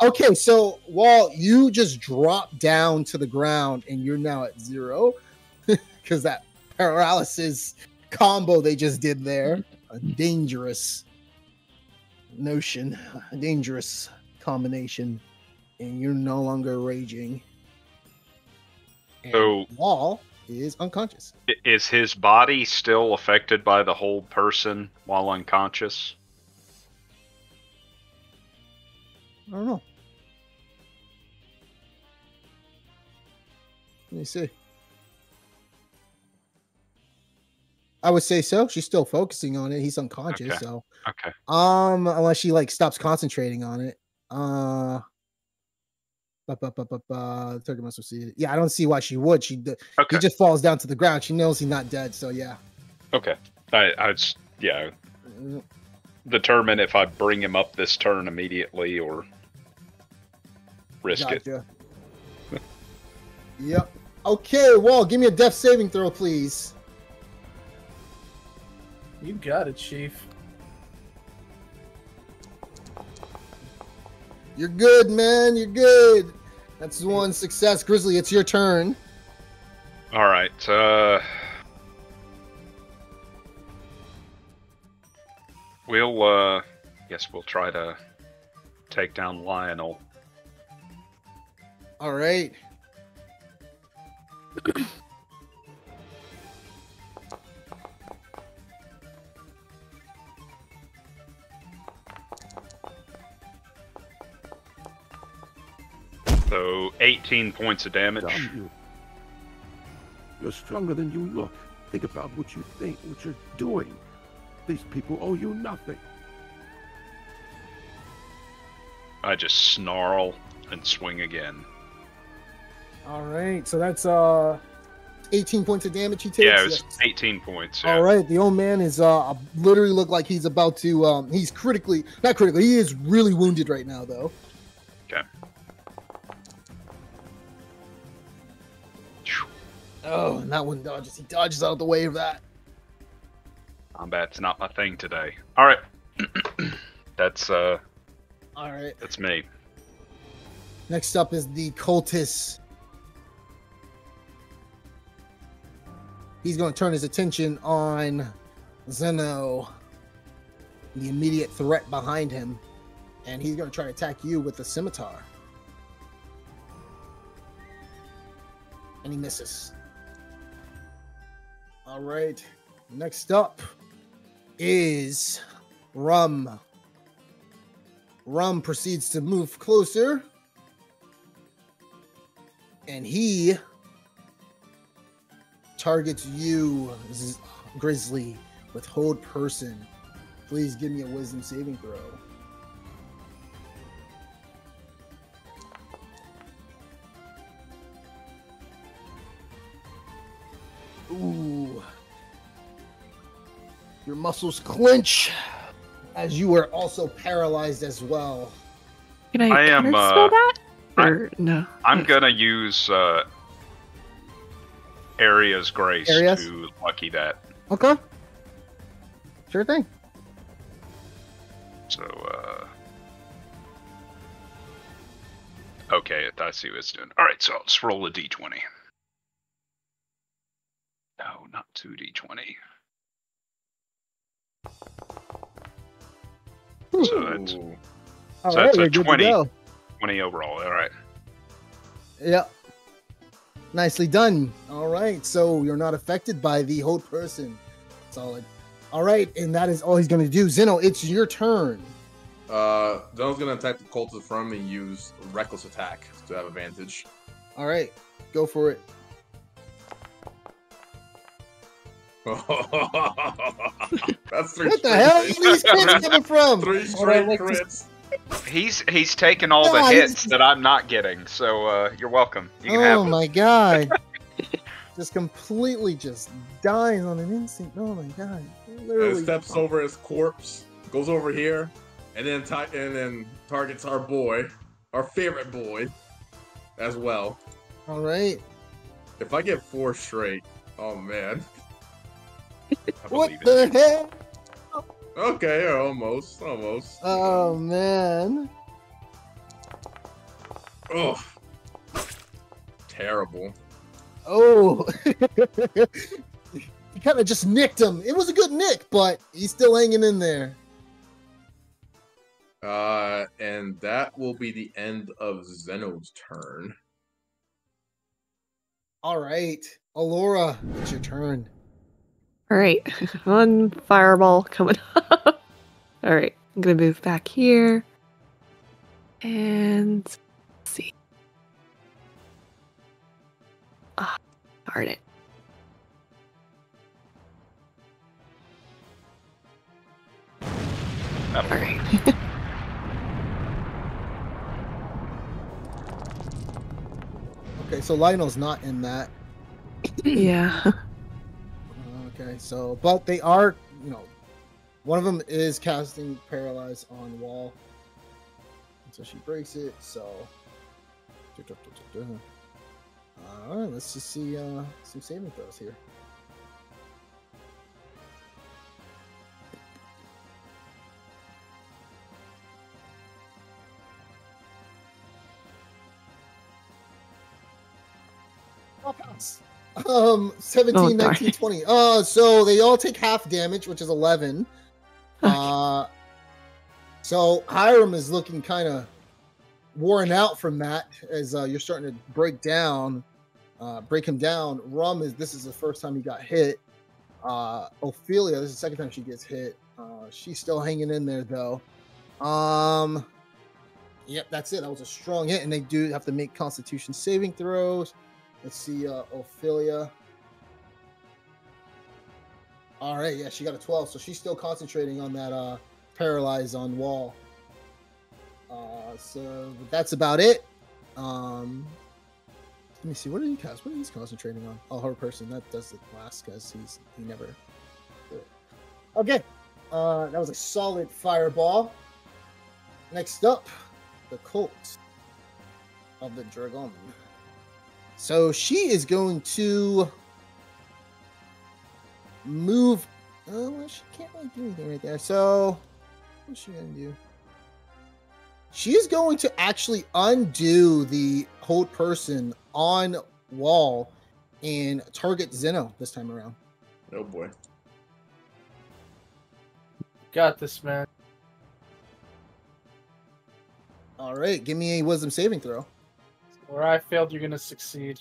A: okay. So Wall, you just drop down to the ground, and you're now at 0 because that paralysis combo they just did there. A dangerous notion, a dangerous combination, and you're no longer raging. And
E: So
A: Wall is unconscious.
E: is his body still affected by the Hold Person while unconscious?
A: I don't know. Let me see. I would say so. She's still focusing on it. He's unconscious,
E: Okay.
A: so
E: Okay.
A: unless she like stops concentrating on it. The target must receive. Yeah, I don't see why she would. He
E: Okay.
A: just falls down to the ground. She knows he's not dead, so yeah.
E: Okay. I just, yeah. Determine if I bring him up this turn immediately or risk it.
A: Yep. Okay, Wall, give me a death saving throw, please.
B: You got it, Chief.
A: You're good, man. You're good. That's one success. Grizzly, it's your turn.
E: All right. Guess we'll try to take down Lionel.
A: All right.
E: So 18 points of damage.
D: Damn you. You're stronger than you look. Think about what you think, what you're doing. These people owe you nothing.
E: I just snarl and swing again.
A: All right. So that's 18 points of damage he takes.
E: Yeah, it was 18 points. Yeah.
A: All right. The old man is literally look like he's about to he's not critically, he is really wounded right now though.
E: Okay.
A: Oh, and that one dodges. He dodges out of the way of that.
E: Combat's not my thing today. All right. That's
A: all right.
E: That's me.
A: Next up is the cultist. He's going to turn his attention on Zeno, the immediate threat behind him, and he's going to try to attack you with the scimitar. And he misses. All right. Next up is Rum. Rum proceeds to move closer, and he targets you, Grizzly, with Hold Person. Please give me a wisdom saving throw. Ooh. Your muscles clench as you are also paralyzed as well.
C: Can I
E: am,
C: spell that? Or no?
E: I'm gonna use Aria's Grace to lucky that.
A: Okay. Sure thing.
E: So, okay, I see what it's doing. All right, so I'll just roll a d20. No, not 2d20. So that's,
A: that's
E: a 20 overall. All right.
A: Yep. Nicely done. All right. So you're not affected by the Hold Person. Solid. All right. And that is all he's going to do. Zeno, it's your turn.
F: Zeno's going to attack the cultist from and use Reckless Attack to have advantage.
A: All right. Go for it.
F: That's three.
A: What the hell are these crits coming from?
F: 3 straight crits.
E: He's taking all the hits that I'm not getting, so you're welcome. You can have
A: my god. Just completely just dies on an instant. Oh my god. Literally.
F: Steps over his corpse, goes over here, and then targets our boy, our favorite boy, as well.
A: All right.
F: If I get 4 straight, oh man.
A: What the heck?
F: Okay, almost.
A: Oh man.
F: Oh. Terrible.
A: Oh. He kind of just nicked him. It was a good nick, but he's still hanging in there.
F: And that will be the end of Zeno's turn.
A: All right. Alora, it's your turn.
C: All right, one fireball coming up. All right, I'm gonna move back here, and let's see. Darn it. All right.
A: Okay, so Lionel's not in that.
C: Yeah.
A: Okay, so but they are, one of them is casting Paralyze on Wall. So she breaks it, so alright, let's just see some saving throws here. I'll pass. 17,
C: Oh,
A: 19, 20. So they all take half damage, which is 11.
C: Okay.
A: So Hiram is looking kind of worn out from that as you're starting to break him down. This is the first time he got hit. Ophelia, this is the second time she gets hit. She's still hanging in there though. Yep, that's it. That was a strong hit, and they do have to make Constitution saving throws. Let's see, Ophelia. All right, yeah, she got a 12, so she's still concentrating on that Paralyze on Wall. So that's about it. Let me see. What are you guys? What are you concentrating on? Oh, her person. That does the last because he never. Okay, that was a solid fireball. Next up, the cult of the dragon. So she is going to move. Oh, well, she can't really do anything right there. So what's she gonna do? She's going to actually undo the hold person on Wall and target Zeno this time around.
F: Oh boy.
B: Got this, man.
A: All right, give me a wisdom saving throw.
B: Where I failed, you're gonna succeed.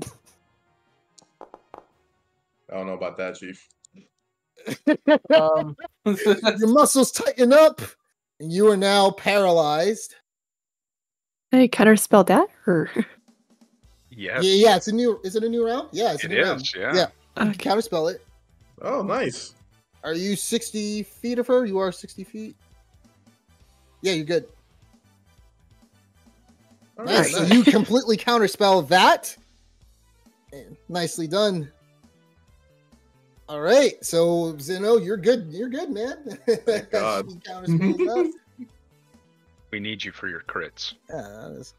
F: I don't know about that, Chief.
A: Your muscles tighten up, and you are now paralyzed.
C: Hey, counterspell that or
E: Yes.
A: Yeah. It's a new. Is it a new round? Yeah, it's a
E: It
A: new round.
E: is, yeah.
A: Yeah.
C: Okay.
A: Counterspell it.
F: Oh, nice.
A: Are you 60 feet of her? You are 60 feet. Yeah, you're good.
F: All
A: Nice.
F: right,
A: So you completely counterspell that. And nicely done. All right. So Zeno, you're good. You're good, man.
F: Thank God.
A: She counterspells that.
E: We need you for your crits.
A: Yeah, that is...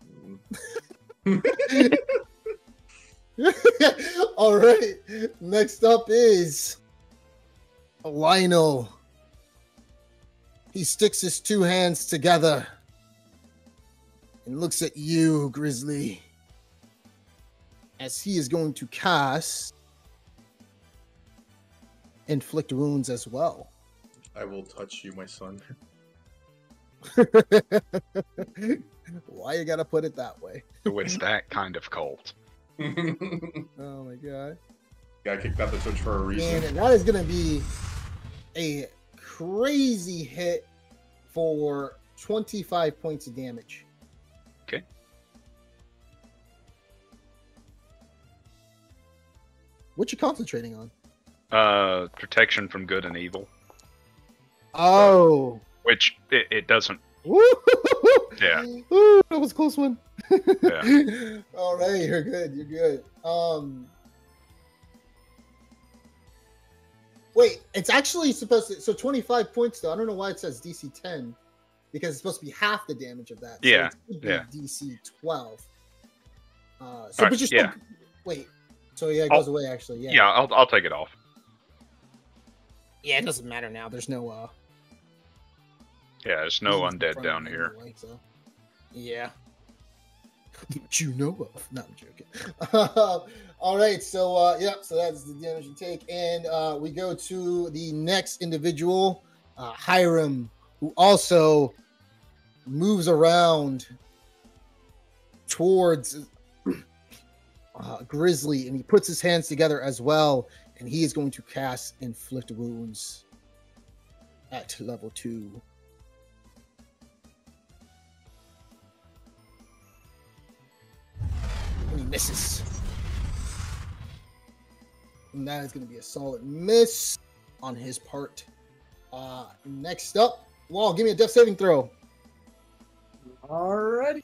A: All right. Next up is Lionel. He sticks his two hands together and looks at you, Grizzly, as he is going to cast Inflict Wounds as well.
F: I will touch you, my son.
A: Why you gotta put it that way?
E: So it's that kind of cult.
A: Oh my god.
F: Got kicked out the Twitch for a reason.
A: And that is gonna be a crazy hit for 25 points of damage.
E: Okay.
A: What you concentrating on?
E: Protection from good and evil.
A: Oh.
E: Which it doesn't.
A: Woo!
E: Yeah.
A: Ooh, that was a close one.
E: Yeah.
A: All right, you're good. You're good. Wait, it's actually supposed to. So 25 points though. I don't know why it says DC 10 because it's supposed to be half the damage of that. So
E: Yeah.
A: it should be
E: Yeah.
A: DC 12. So,
E: All
A: but
E: right,
A: you're still.
E: yeah.
A: Wait. So yeah, it goes away actually. Yeah.
E: Yeah, I'll take it off.
A: Yeah, it doesn't matter now. There's no.
E: Yeah, there's no
A: things in
E: undead
A: front of
E: down
A: me
E: here.
A: anyway, so. Yeah. That you know of. No, I'm joking. All right, so so that's the damage you take, and we go to the next individual, Hiram, who also moves around towards Grizzly, and he puts his hands together as well, and he is going to cast Inflict Wounds at level 2. And he misses. And that is going to be a solid miss on his part. Next up, Wall, give me a death saving throw.
B: Alrighty.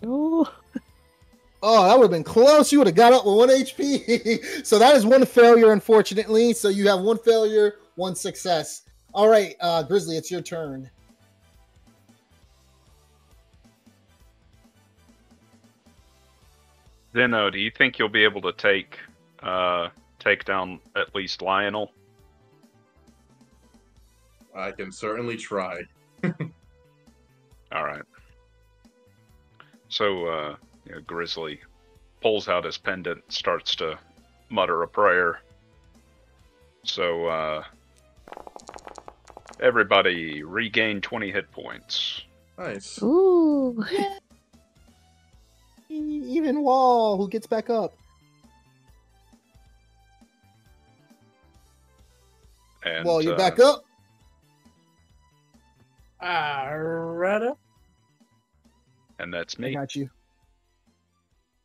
C: Oh.
A: Oh, that would have been close. You would have got up with 1 HP. So that is one failure, unfortunately. So you have 1 failure, 1 success. All right, Grizzly, it's your turn.
E: Zeno, do you think you'll be able to take down at least Lionel?
F: I can certainly try.
E: All right. So, Grizzly pulls out his pendant, starts to mutter a prayer. So, everybody regain 20 hit points.
F: Nice.
C: Ooh.
A: Yeah. Even Wall, who gets back up.
E: And,
A: Wall, you're back up.
B: Alright.
E: And that's
A: I
E: me.
A: got you.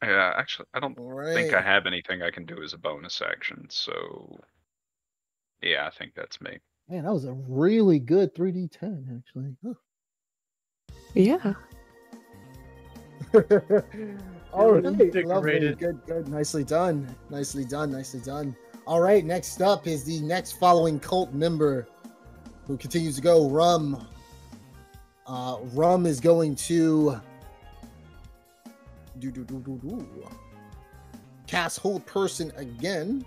E: Yeah, actually, I don't
A: All right.
E: think I have anything I can do as a bonus action, so yeah, I think that's me.
A: Man, that was a really good 3d10, actually. Huh.
C: Yeah.
A: All right, lovely.
B: Invigorated.
A: Good. Nicely done. Nicely done. All right, next up is the next following cult member who continues to go. Rum. Rum is going to cast Hold Person again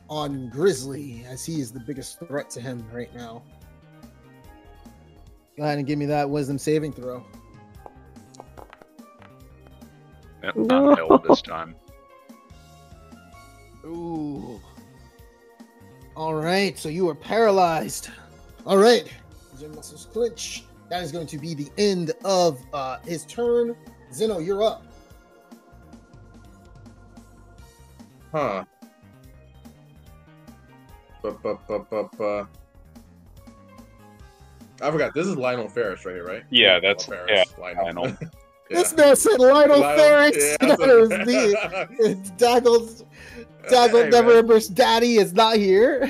A: on Grizzly, as he is the biggest threat to him right now. Go ahead and give me that wisdom saving throw.
E: Yep, I'm held this time.
A: Ooh. All right, so you are paralyzed. All right. Your muscles clench. That is going to be the end of his turn. Zeno, you're up.
F: Huh. I forgot. This is Lionel Ferris right here, right?
E: Yeah, that's
F: Ferris,
E: Lionel.
F: Yeah.
A: This man said Lionel Ferris.
F: Yeah,
A: That is the Daggle's
F: Hey,
A: Never
F: man.
A: Ember's daddy is not here.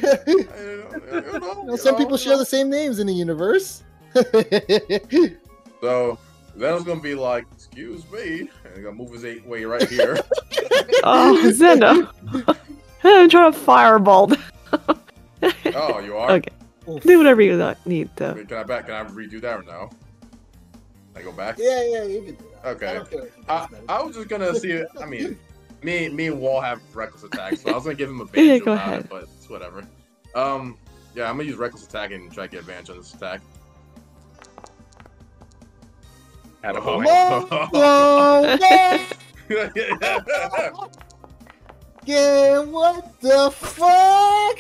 A: Some people share the same names in the universe.
F: So Zeno's gonna be like, "Excuse me," and he's gonna move his way right here.
C: Oh, Zeno. I'm trying to fireball.
F: Oh, you are?
C: Okay. Do whatever you need, though.
F: Wait, Can I redo that or no? I go back?
A: Yeah, you can do that. I
F: Okay.
A: don't care.
F: I was just gonna see. I mean, me and Wall have reckless attack, so I was gonna give him advantage
C: go
F: about
C: ahead.
F: it, but it's whatever. Yeah, I'm gonna use reckless attack and try to get advantage on this attack.
E: Attaboy.
A: Yeah, what the fuck?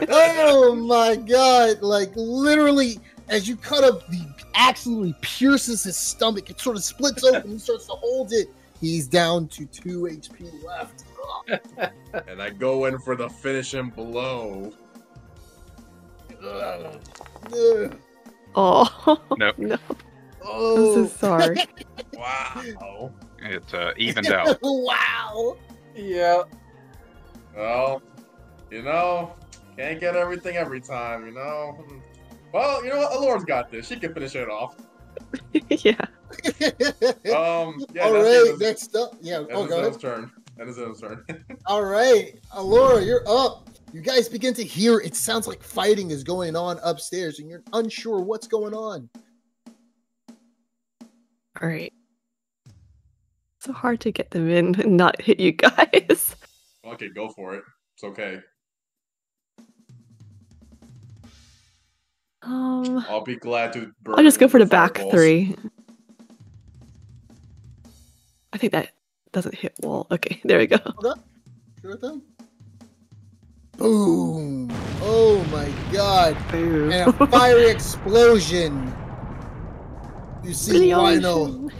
A: Oh my god! Like literally, as you cut up, the absolutely pierces his stomach. It sort of splits open. He starts to hold it. He's down to 2 HP left.
F: And I go in for the finishing blow.
A: Ugh.
C: Oh.
E: Nope.
C: No.
A: Oh,
C: I'm so sorry.
F: Wow.
E: It evened out.
A: Wow.
B: Yeah.
F: Well, can't get everything every time, Well, you know what? Alora's got this. She can finish it off.
C: Yeah.
F: Yeah,
A: All
F: that's
A: right,
F: it.
A: next up. Yeah. Oh, go ahead.
F: turn. That is Zeno's turn.
A: All right, Alora, you're up. You guys begin to hear. It sounds like fighting is going on upstairs, and you're unsure what's going on.
C: All right. So hard to get them in and not hit you guys.
F: Okay, go for it. It's okay. I'll be glad to burn
C: I'll just go for the back
F: fireballs.
C: 3. I think that doesn't hit Wall. Okay, there we go.
A: Sure thing. Boom! Oh my god!
C: Boom.
A: And a fiery explosion. You see Lionel.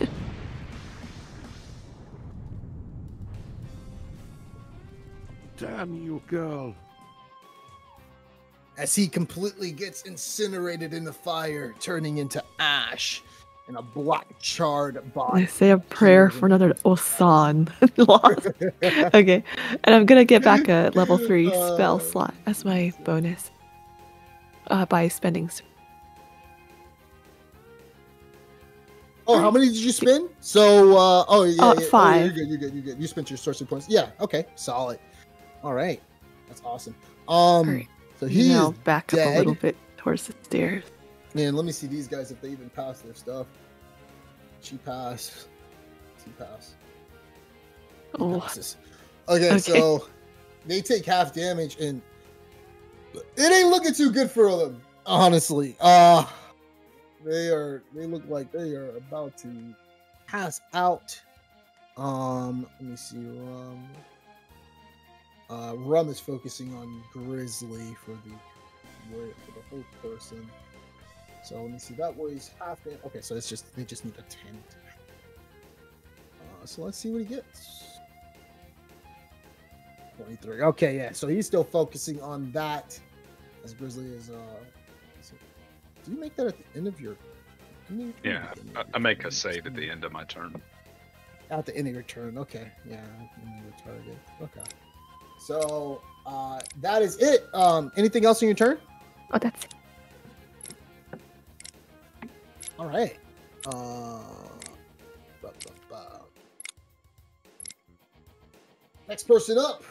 D: Damn you, girl.
A: As he completely gets incinerated in the fire, turning into ash and a black charred body.
C: I say a prayer for another Osan loss. Okay, and I'm gonna get back a level 3 spell slot as my bonus by spending.
A: Oh, how many did you spend? So, oh yeah, yeah.
C: 5.
A: Oh, you're good. You spent your sorcery points. Yeah. Okay. Solid. All right. That's awesome.
C: Right.
A: So he
C: now
A: is
C: back
A: dead.
C: up a little bit towards the stairs.
A: And let me see these guys if they even pass their stuff. She passed. He passed. He
C: Oh.
A: passes. Okay, so they take half damage, and it ain't looking too good for them, honestly. They look like they are about to pass out. Let me see. Rum is focusing on Grizzly for the whole person. So let me see. That was half damage. Okay, so they just need a 10. So let's see what he gets. 23. Okay, yeah. So he's still focusing on that. As Grizzly is. Do you make that at the end of your?
E: Yeah, I make a save at the end of my turn.
A: At the end of your turn. Okay. Yeah. Target. Okay. So that is it. Anything else in your turn?
C: Oh, that's it.
A: All right. Next person up.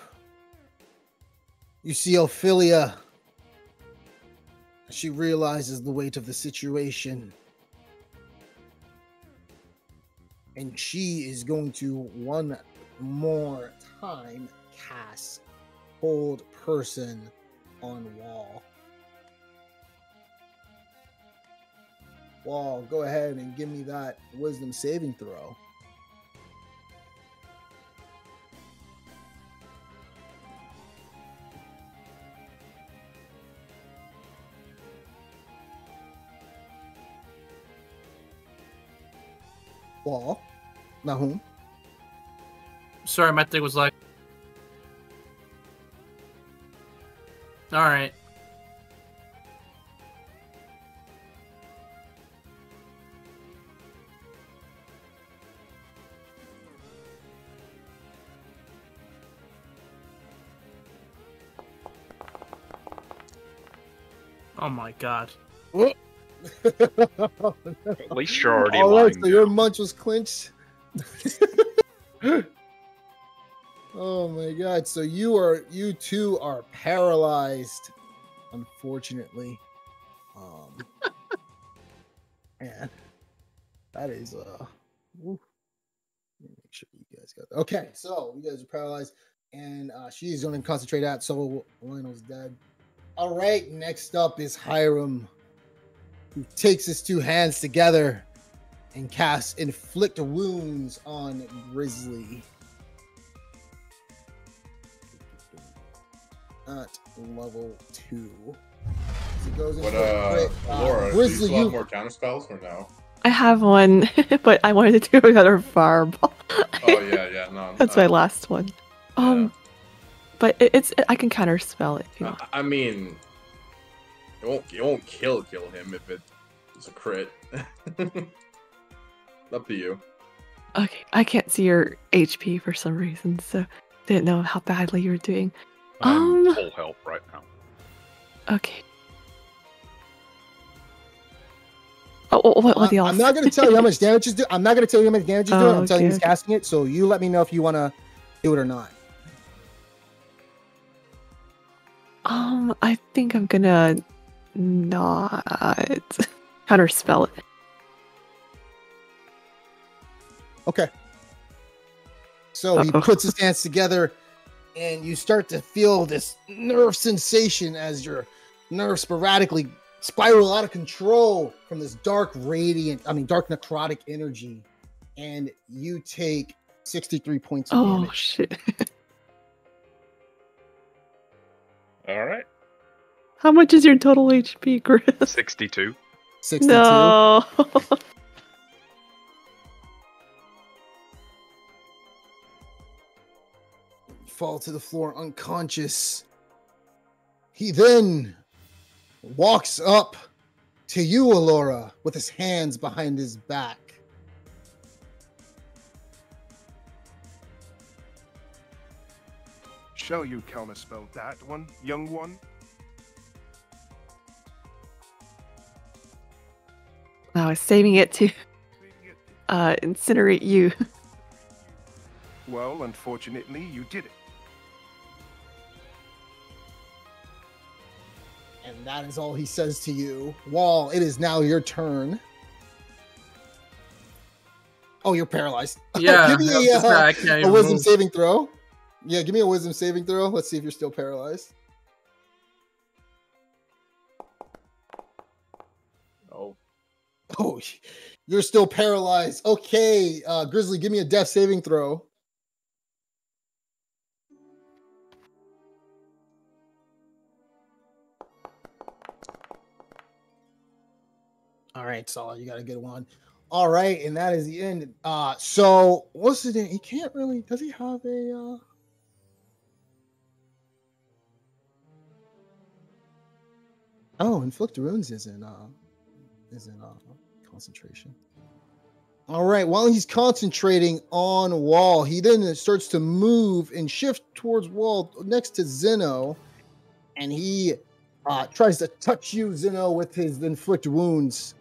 A: You see Ophelia. She realizes the weight of the situation. And she is going to one more time cast Hold Person on Wall. Wall, go ahead and give me that wisdom saving throw. Wall. Nahum.
B: Sorry, my thing was like. Alright. Oh my god.
E: At least you're already
A: All right,
E: lying
A: so your
E: down.
A: munch was clinched. Oh my god! So you two are paralyzed, unfortunately. Man, that is oof. Let me make sure you guys got that. Okay, so you guys are paralyzed, and she's going to concentrate out. So Lionel's dead. All right, next up is Hiram, who takes his two hands together and casts Inflict Wounds on Grizzly. At level 2. So it goes into a crit.
F: Laura,
A: Grizzly,
F: do you still have more counter spells or no?
C: I have one, but I wanted to do another fireball.
F: Oh yeah, no.
C: That's my last one. But I can counter spell it if you want.
F: I mean, it won't kill him if it's a crit. Up to you.
C: Okay, I can't see your HP for some reason, so didn't know how badly you were doing.
E: I'm full health right now.
C: Okay. Oh, what the else?
A: I'm not going to tell you how much damage is doing. I'm not going to tell you how much damage is doing. I'm telling you he's casting it, so you let me know if you want to do it or not.
C: I think I'm gonna not counter spell it.
A: Okay. So he puts his hands together, and you start to feel this nerve sensation as your nerves sporadically spiral out of control from this dark necrotic energy, and you take 63 points of damage.
C: Oh shit!
E: All right.
C: How much is your total HP, Chris?
E: 62.
A: 62.
C: No.
A: Fall to the floor unconscious. He then walks up to you, Alora, with his hands behind his back.
K: Shall you counterspell that one, young one?
C: I was saving it to incinerate you.
K: Well, unfortunately, you did it.
A: And that is all he says to you. Wall, it is now your turn. Oh, you're paralyzed.
B: Yeah,
A: give me
B: I can't
A: a
B: even
A: wisdom
B: move.
A: saving throw. Yeah, give me a wisdom saving throw. Let's see if you're still paralyzed. Oh, you're still paralyzed. Okay, Grizzly, give me a death saving throw. All right, Saul, you got a good one. All right, and that is the end. So what's the name? He can't really. Does he have a? Oh, inflict wounds is in concentration. All right, while he's concentrating on Wall, he then starts to move and shift towards Wall next to Zeno, and he tries to touch you, Zeno, with his inflict wounds.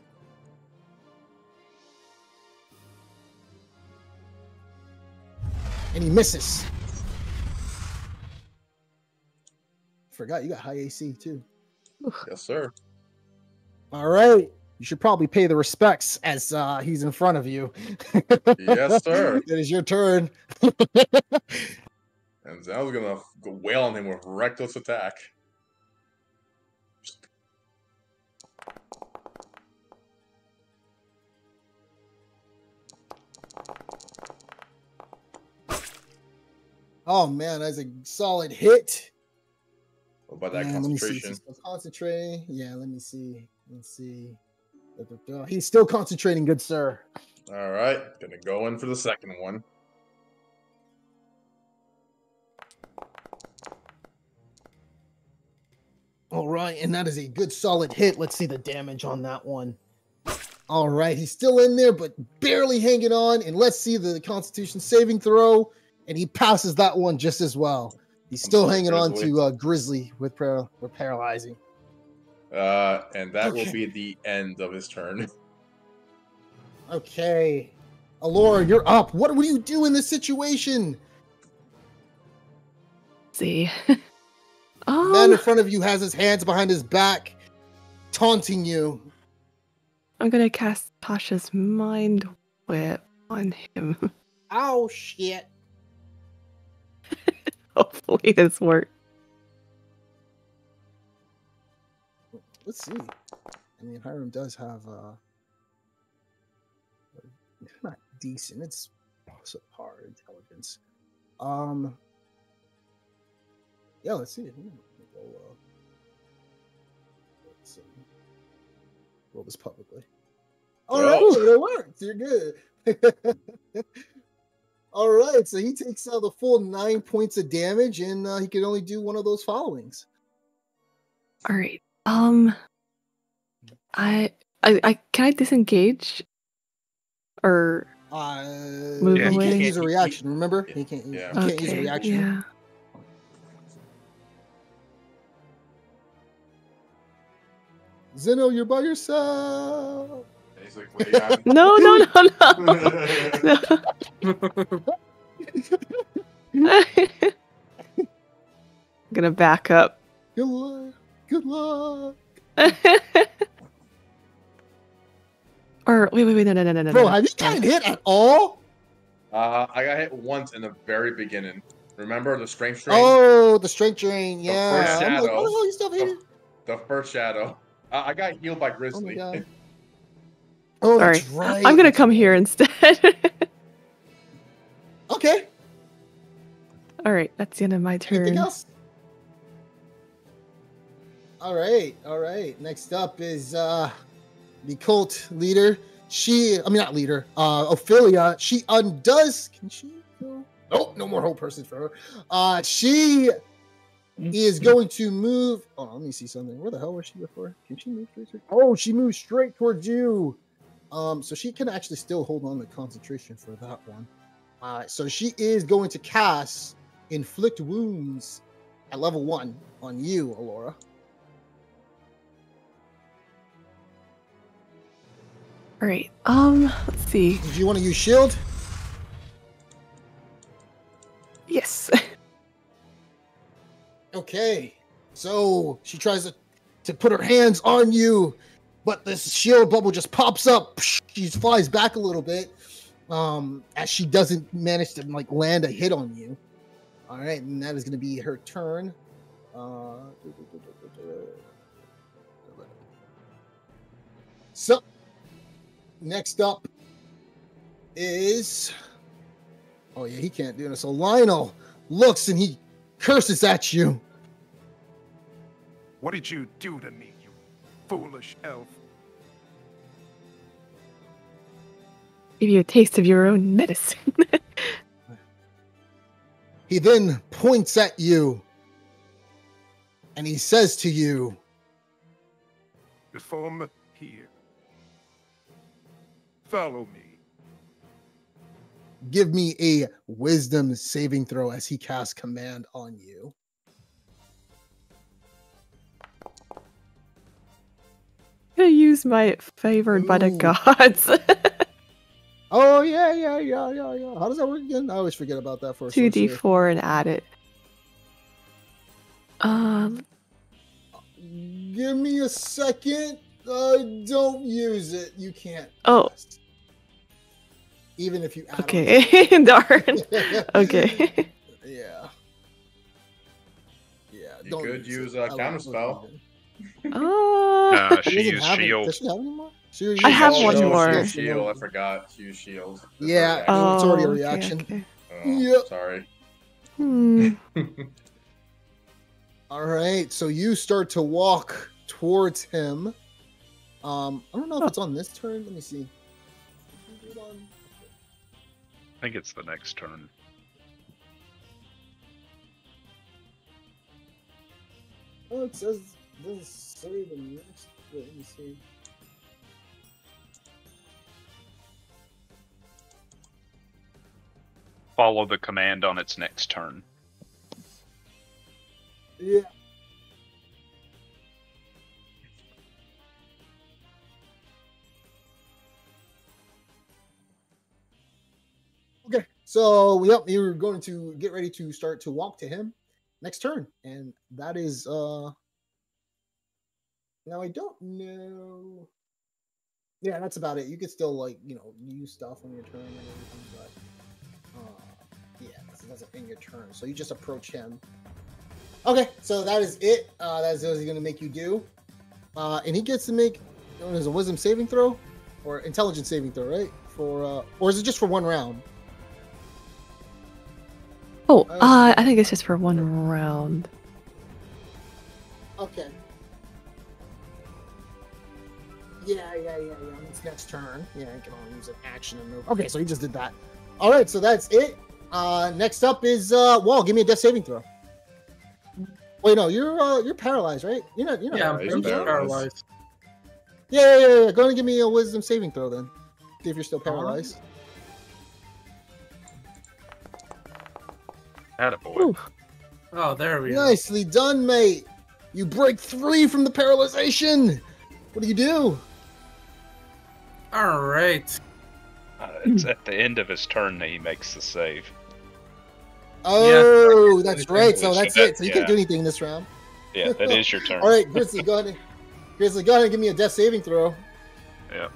A: And he misses. Forgot you got high AC too.
F: Yes, sir.
A: All right. You should probably pay the respects as he's in front of you.
F: Yes, sir.
A: It is your turn.
F: And Zeno's gonna go wail on him with reckless attack.
A: Oh man, that's a solid hit.
F: What about that
A: And
F: concentration?
A: Let me see. He's still concentrating. Yeah, let me see. Let's see. He's still concentrating, good sir.
F: All right, gonna go in for the second one.
A: All right, and that is a good solid hit. Let's see the damage on that one. All right, he's still in there, but barely hanging on. And let's see the Constitution saving throw. And he passes that one just as well. He's still hanging on to Grizzly with paralyzing.
F: And that will
A: Okay.
F: be the end of his turn.
A: Okay. Alora, you're up. What do you do in this situation?
C: Let's see.
A: The man in front of you has his hands behind his back, taunting you.
C: I'm gonna cast Tasha's Mind Whip on him.
A: Oh, shit.
C: Hopefully this works.
A: Let's see. I mean, Hiram does have not decent. It's subpar intelligence. Yeah, let's see. Let's see. Roll this publicly. All right, it worked. You're good. All right, so he takes out the full 9 points of damage, and he can only do one of those followings.
C: All right. I can I disengage or move
A: He
C: away?
A: can't use a reaction. Remember, he can't. He can't use a reaction.
C: Yeah.
A: Zeno, you're by yourself.
F: He's like, what do you have?
C: No. I'm gonna back up.
A: Good luck. Good luck.
C: Or wait, no.
A: Bro, have you gotten hit at all?
F: I got hit once in the very beginning. Remember the strength drain?
A: Oh, the strength drain.
F: The
A: Yeah.
F: first
A: I'm like,
F: shadow.
A: what the hell you still hitting?
F: The first shadow. I got healed by Grizzly.
A: Oh my god. Oh,
C: Sorry.
A: that's right.
C: I'm gonna come here instead.
A: Okay.
C: All right, that's the end of my turn.
A: Anything else? All right. Next up is the cult leader. Not leader. Ophelia. She undoes. Can she go? Nope, no more whole person for her. She is going to move. Oh, let me see something. Where the hell was she before? Can she move straight? Oh, she moves straight towards you. So she can actually still hold on to concentration for that one. So she is going to cast Inflict Wounds at level 1 on you, Alora.
C: All right. Let's see.
A: Did you want to use shield?
C: Yes.
A: Okay. So she tries to put her hands on you, but this shield bubble just pops up. She flies back a little bit, as she doesn't manage to like land a hit on you. All right, and that is going to be her turn. So next up is, oh yeah, he can't do it. So Lionel looks and he curses at you.
K: What did you do to me, you foolish elf?
C: Give you a taste of your own medicine.
A: He then points at you and he says to you,
K: From here. Follow me.
A: give me a wisdom saving throw as he casts command on you.
C: I'm gonna use my favored by the
A: Ooh.
C: gods.
A: Oh, yeah. How does that work again? I always forget about that for a sorcerer.
C: 2d4 and add it.
A: Give me a second. Don't use it. You can't.
C: Oh.
A: cast. Even if you add
C: Okay. Darn. Okay.
A: Yeah.
F: You could use a
A: I love
F: counterspell.
A: it.
C: Oh.
E: She
A: Doesn't
E: used
A: have it.
E: shield.
A: Does she have any more?
C: I have
F: also
C: one
F: used
C: more.
F: Shield. I forgot to use shield.
A: Yeah.
F: Reaction.
A: Oh. It's already a
C: okay,
A: reaction.
C: okay.
F: Oh,
A: Yep.
F: Sorry.
A: All right. So you start to walk towards him. I don't know if it's on this turn. Let me see.
E: I think it's the next turn.
A: Oh, it says doesn't say the next. Wait, let me see.
E: Follow the command on its next turn.
A: Yeah. Okay, so yep, you're going to get ready to start to walk to him next turn, and that is now I don't know. Yeah, that's about it. You could still like use stuff on your turn and everything, but yeah, this doesn't end your turn, so you just approach him. Okay, so that is it. That is what he's going to make you do, and he gets to make a wisdom saving throw or intelligence saving throw, right? For or is it just for one round?
C: Oh, I think it's just for one round.
A: Okay. Yeah. It's next turn. Yeah, I can only use an action and move. Okay, so he just did that. All right, so that's it. Next up is Wall. Give me a death saving throw. Wait, no, you're paralyzed, right? You're not.
B: Yeah, I'm paralyzed.
A: Yeah. Go ahead and give me a wisdom saving throw then. See if you're still paralyzed.
E: Attaboy.
B: Oh, there we go.
A: Nicely done, mate. You break 3 from the paralyzation. What do you do?
B: All right.
E: It's at the end of his turn that he makes the save.
A: Oh,
B: Yeah.
A: that's right. So that's it. So you
E: Yeah.
A: can't do anything this round.
E: Yeah, that is your turn.
A: All right, Grizzly, go ahead. Grizzly, go ahead and give me a death saving throw.
E: Yeah.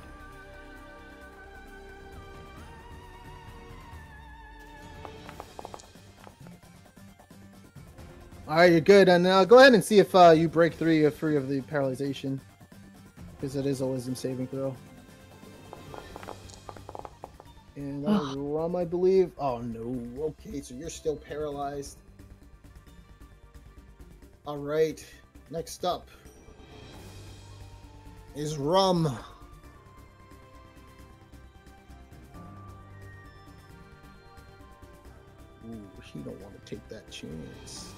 A: All right, you're good. And go ahead and see if you break free of the paralyzation, because it is a wisdom saving throw. And that was Rum, I believe. Oh no. Okay, so you're still paralyzed. All right. Next up is Rum. Ooh, he don't want to take that chance.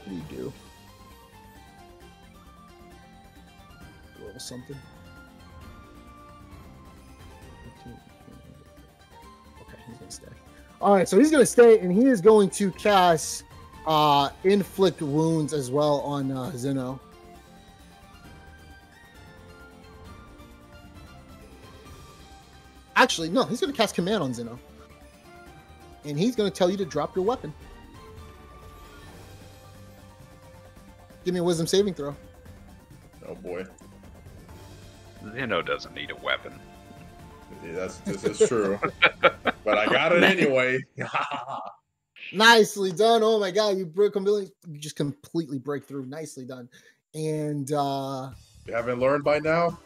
A: What do you do? Roll something. Okay, he's gonna stay. All right, so he's gonna stay, and he is going to cast inflict wounds as well on Zeno. Actually, no, he's gonna cast command on Zeno, and he's gonna tell you to drop your weapon. Give me a wisdom saving throw.
F: Oh boy.
E: Zeno doesn't need a weapon.
F: Yeah, this is true. But I got it anyway.
A: Nicely done. Oh my god, you just completely break through. Nicely done. And
F: You haven't learned by now?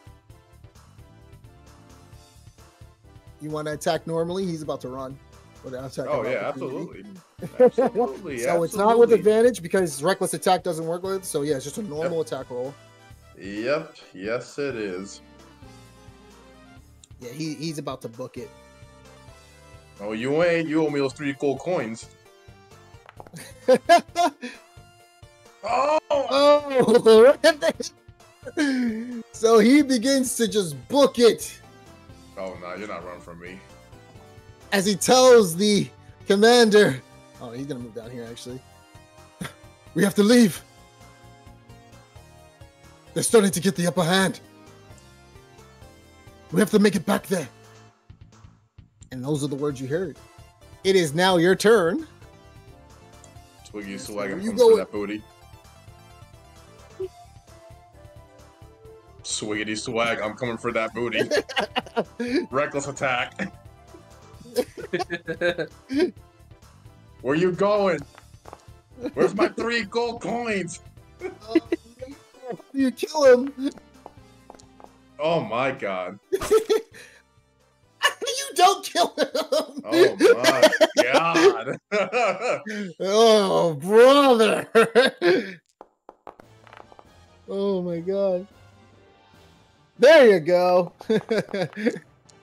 A: you want to attack normally? He's about to run.
F: Oh yeah, absolutely. Absolutely.
A: So it's not with advantage because reckless attack doesn't work with it. So yeah, it's just a normal attack roll.
F: Yep. Yes, it is.
A: Yeah, he's about to book it.
F: Oh, you ain't. You owe me those 3 gold coins.
A: Oh! So he begins to just book it.
F: Oh no, you're not running from me.
A: As he tells the commander, oh, he's gonna move down here actually. We have to leave. They're starting to get the upper hand. We have to make it back there. And those are the words you heard. It is now your turn.
F: Twiggy swag, I'm
A: You
F: coming
A: go-
F: for that booty. Swiggity swag, I'm coming for that booty. Reckless attack. Where you going? Where's my 3 gold coins?
A: You kill him.
F: Oh my god.
A: You don't kill him.
F: Oh my god.
A: Oh, brother. Oh my god. There you go.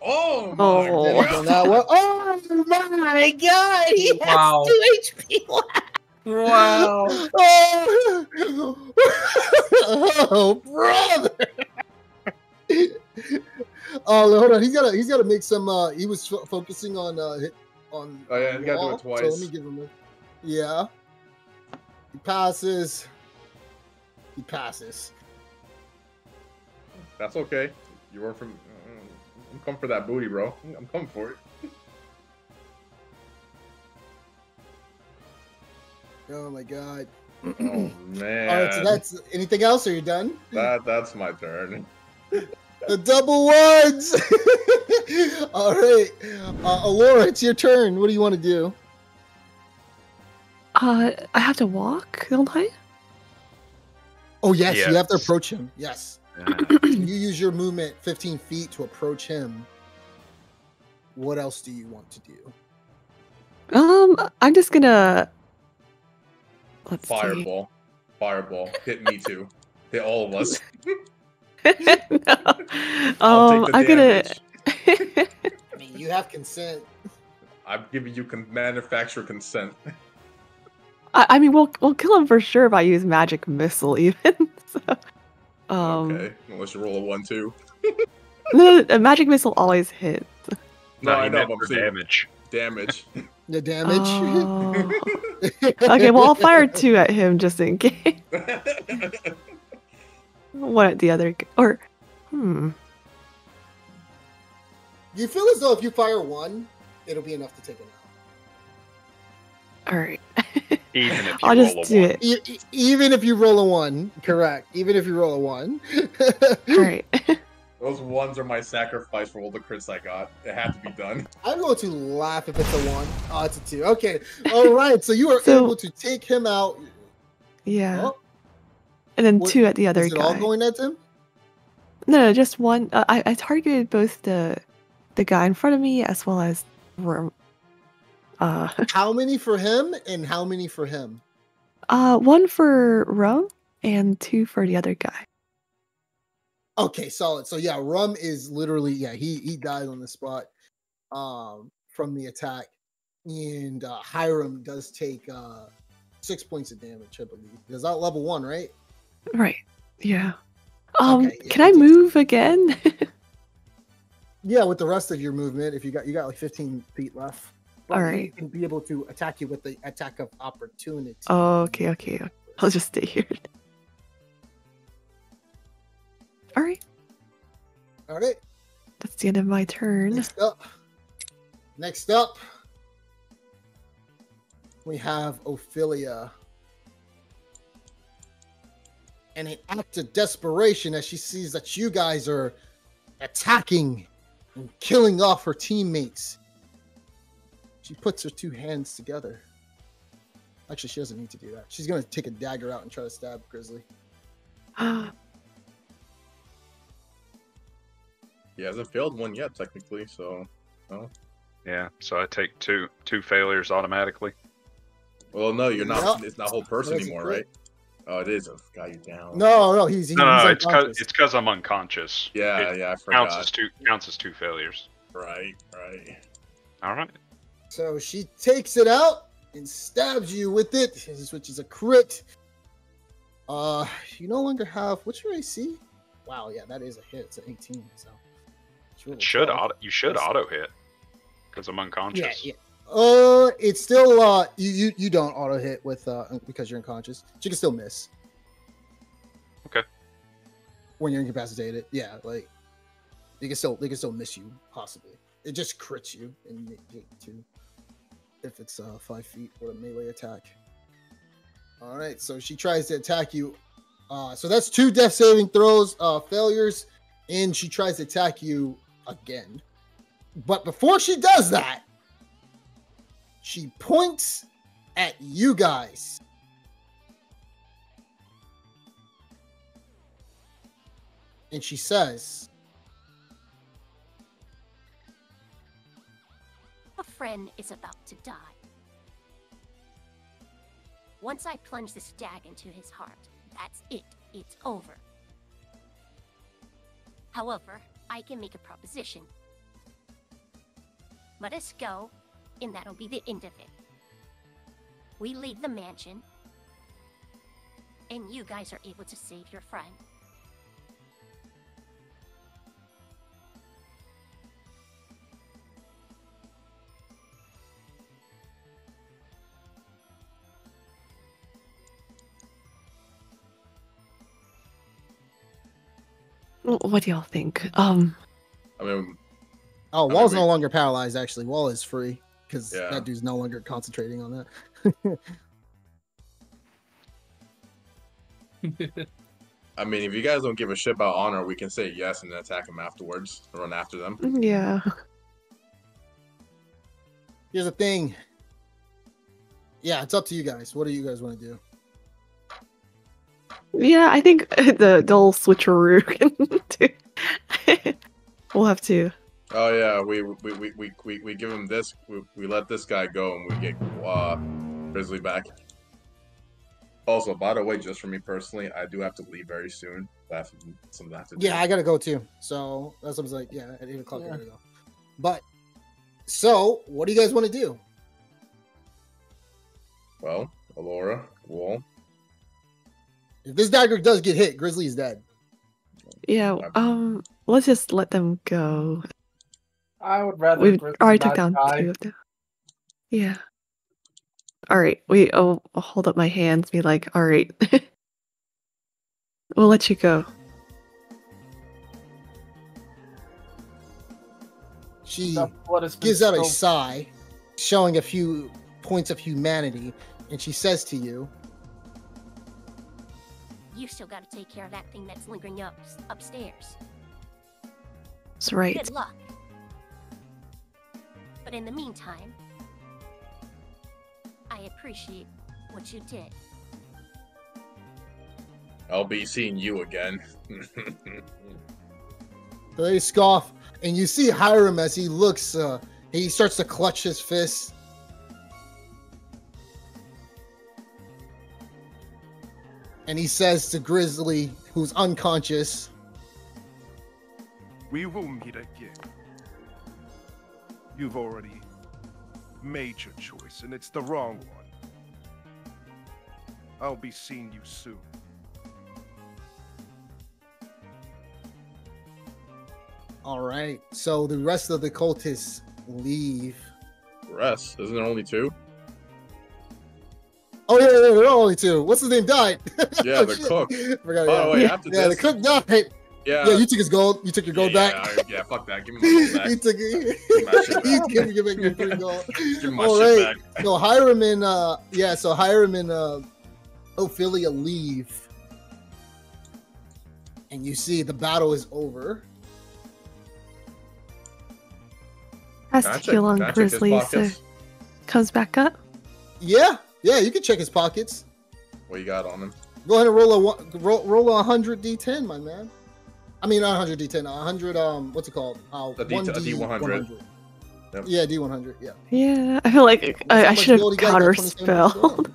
F: Oh my
A: Oh.
F: god.
A: That one. Oh my god. He
B: Wow.
A: has 2 HP left.
B: Wow.
A: Oh, brother. Oh, hold on. He's gotta make some. He was focusing on on.
F: Oh yeah, you gotta do it twice.
A: So let me give him a. Yeah. He passes. He passes.
F: That's okay. You run from. I'm coming for that booty, bro. I'm coming for it.
A: Oh my god.
F: Oh man.
A: All right. So that's anything else? Or are you done?
F: That's my turn.
A: The double ones. All right, Alora, it's your turn. What do you want to do?
C: I have to walk, don't I?
A: Oh yes,
E: Yes.
A: you have to approach him. Yes,
E: Yeah.
A: you use your movement 15 feet to approach him. What else do you want to do?
C: I'm just gonna. Let's see.
F: Fireball. Hit me too. Hit all of us.
C: No.
F: I'll take the
C: I'm gonna.
F: damage.
A: I mean, you have consent.
F: I'm giving you manufacturer consent.
C: I mean, we'll kill him for sure if I use magic missile, even. So,
F: Okay, unless you roll a 1-2.
C: no, a magic missile always hits.
F: No, I
E: he
F: know,
E: meant
F: but I'm
E: for
F: saying
E: damage.
F: damage.
A: The damage.
C: Oh. Okay, well, I'll fire 2 at him just in case. 1 at the other, or
A: You feel as though if you fire 1, it'll be enough to take him out.
C: all right.
E: Even if you
C: I'll just
E: roll a
C: do
E: 1.
C: it.
A: Even if you roll a 1, correct. Even if you roll a 1.
C: All right.
F: Those 1s are my sacrifice for all the crits I got. It had to be done.
A: I'm going to laugh if it's a 1. Oh, it's a 2. Okay. All right. So you are
C: So-
A: able to take him out.
C: Yeah.
A: Oh,
C: And then
A: what-
C: 2 at the other
A: is it
C: guy.
A: all going at him?
C: No, just 1. I targeted both the guy in front of me as well as
A: How many for him and how many for him?
C: 1 for Rum and 2 for the other guy.
A: Okay, solid. So yeah, Rum is literally he died on the spot from the attack, and Hiram does take 6 points of damage, I believe. Is that level 1, right?
C: Right. Yeah.
A: Okay, yeah,
C: Can I
A: it takes-
C: move again?
A: Yeah, with the rest of your movement, if you got like 15 feet left. But
C: All
A: he
C: right.
A: can be able to attack you with the attack of opportunity.
C: Oh, okay. I'll just stay here. All right.
A: All right.
C: That's the end of my turn.
A: Next up, we have Ophelia. And an act of desperation as she sees that you guys are attacking and killing off her teammates. She puts her 2 hands together. Actually, she doesn't need to do that. She's going to take a dagger out and try to stab Grizzly.
F: He hasn't failed one yet, technically, so. No.
E: Yeah, so I take two failures automatically.
F: Well, no, you're not.
A: Yep.
F: It's not whole person
A: That's a
F: anymore,
A: crit.
F: right? Oh, it is. I got you down.
A: No, he's
E: No, it's
A: unconscious.
E: because I'm unconscious.
F: Yeah,
E: It
F: I forgot.
E: counts as 2 failures.
F: Right.
E: All right.
A: So she takes it out and stabs you with it, which is a crit. You no longer have, what's your AC? Wow, yeah, that is a hit. It's an 18. So
E: You should auto hit because I'm unconscious.
A: Yeah. It's still you don't auto hit with because you're unconscious. She can still miss.
E: Okay.
A: When you're incapacitated, yeah, like they can still miss you possibly. It just crits you and you get 2 if it's 5 feet with a melee attack. All right, so she tries to attack you. So that's 2 death saving throws failures, and she tries to attack you again. But before she does that, she points at you guys. And she says,
I: A friend is about to die. Once I plunge this dagger into his heart, that's it. It's over. However, I can make a proposition. Let us go, and that'll be the end of it. We leave the mansion, and you guys are able to save your friend.
C: What do y'all think?
F: I mean,
A: Wall's no longer paralyzed, actually. Wall is free because that dude's no longer concentrating on that.
F: I mean, if you guys don't give a shit about honor, we can say yes and then attack them afterwards. Run after them.
C: Yeah.
A: Here's the thing. Yeah, it's up to you guys. What do you guys want to do?
C: Yeah, I think the whole switcheroo we'll have to.
F: Oh yeah, we give him this. We let this guy go, and we get Grizzly back. Also, by the way, just for me personally, I do have to leave very soon. I have something I have to do.
A: Yeah, I gotta go too. So that's what I was like. Yeah, at 8 o'clock I gotta go. But so, what do you guys want to do?
F: Well, Alora, Wall.
A: If this dagger does get hit, Grizzly's dead.
C: Yeah. Let's just let them go.
B: I would rather.
C: We
B: Grizzly
C: already took
B: not
C: down
B: die.
C: 2 of them. Yeah. All right. I'll hold up my hands. Be like, all right. We'll let you go.
A: She gives out a sigh, showing a few points of humanity, and she says to you,
I: You still gotta take care of that thing that's lingering upstairs.
C: That's right.
I: Good luck. But in the meantime, I appreciate what you did.
F: I'll be seeing you again.
A: they scoff, and you see Hiram as he looks, he starts to clutch his fists. And he says to Grizzly, who's unconscious,
K: We will meet again. You've already made your choice, and it's the wrong one. I'll be seeing you soon.
A: All right. So the rest of the cultists leave.
F: Rest? Isn't there only 2?
A: Oh yeah, there are only 2. What's his name died?
F: Yeah, the cook.
A: Forgot.
F: Oh wait, after
A: Yeah, the
F: this.
A: cook died.
F: Yeah.
A: Yeah, you took his gold. You took your gold back.
F: Yeah, fuck that. Give me my gold back.
A: He took
F: Give me my shit back.
A: He's giving you free gold.
F: Give me my
A: All
F: shit
A: right.
F: back.
A: So Hiram and so Hiram and Ophelia leave, and you see the battle is over.
C: Has
F: Can I
C: to
F: check-
C: heal on
F: can I check his
C: Grizzly, so
F: pockets?
C: comes back up.
A: Yeah, you can check his pockets.
F: What you got on him?
A: Go ahead and roll a 100 D10, my man. I mean, not 100 D10, 100 what's it called?
F: A D100. Yep.
A: Yeah, D100. Yeah.
C: Yeah, I feel like
A: How
C: I
A: much
C: should have
A: gold you got? You got 27 gold?
C: counterspelled.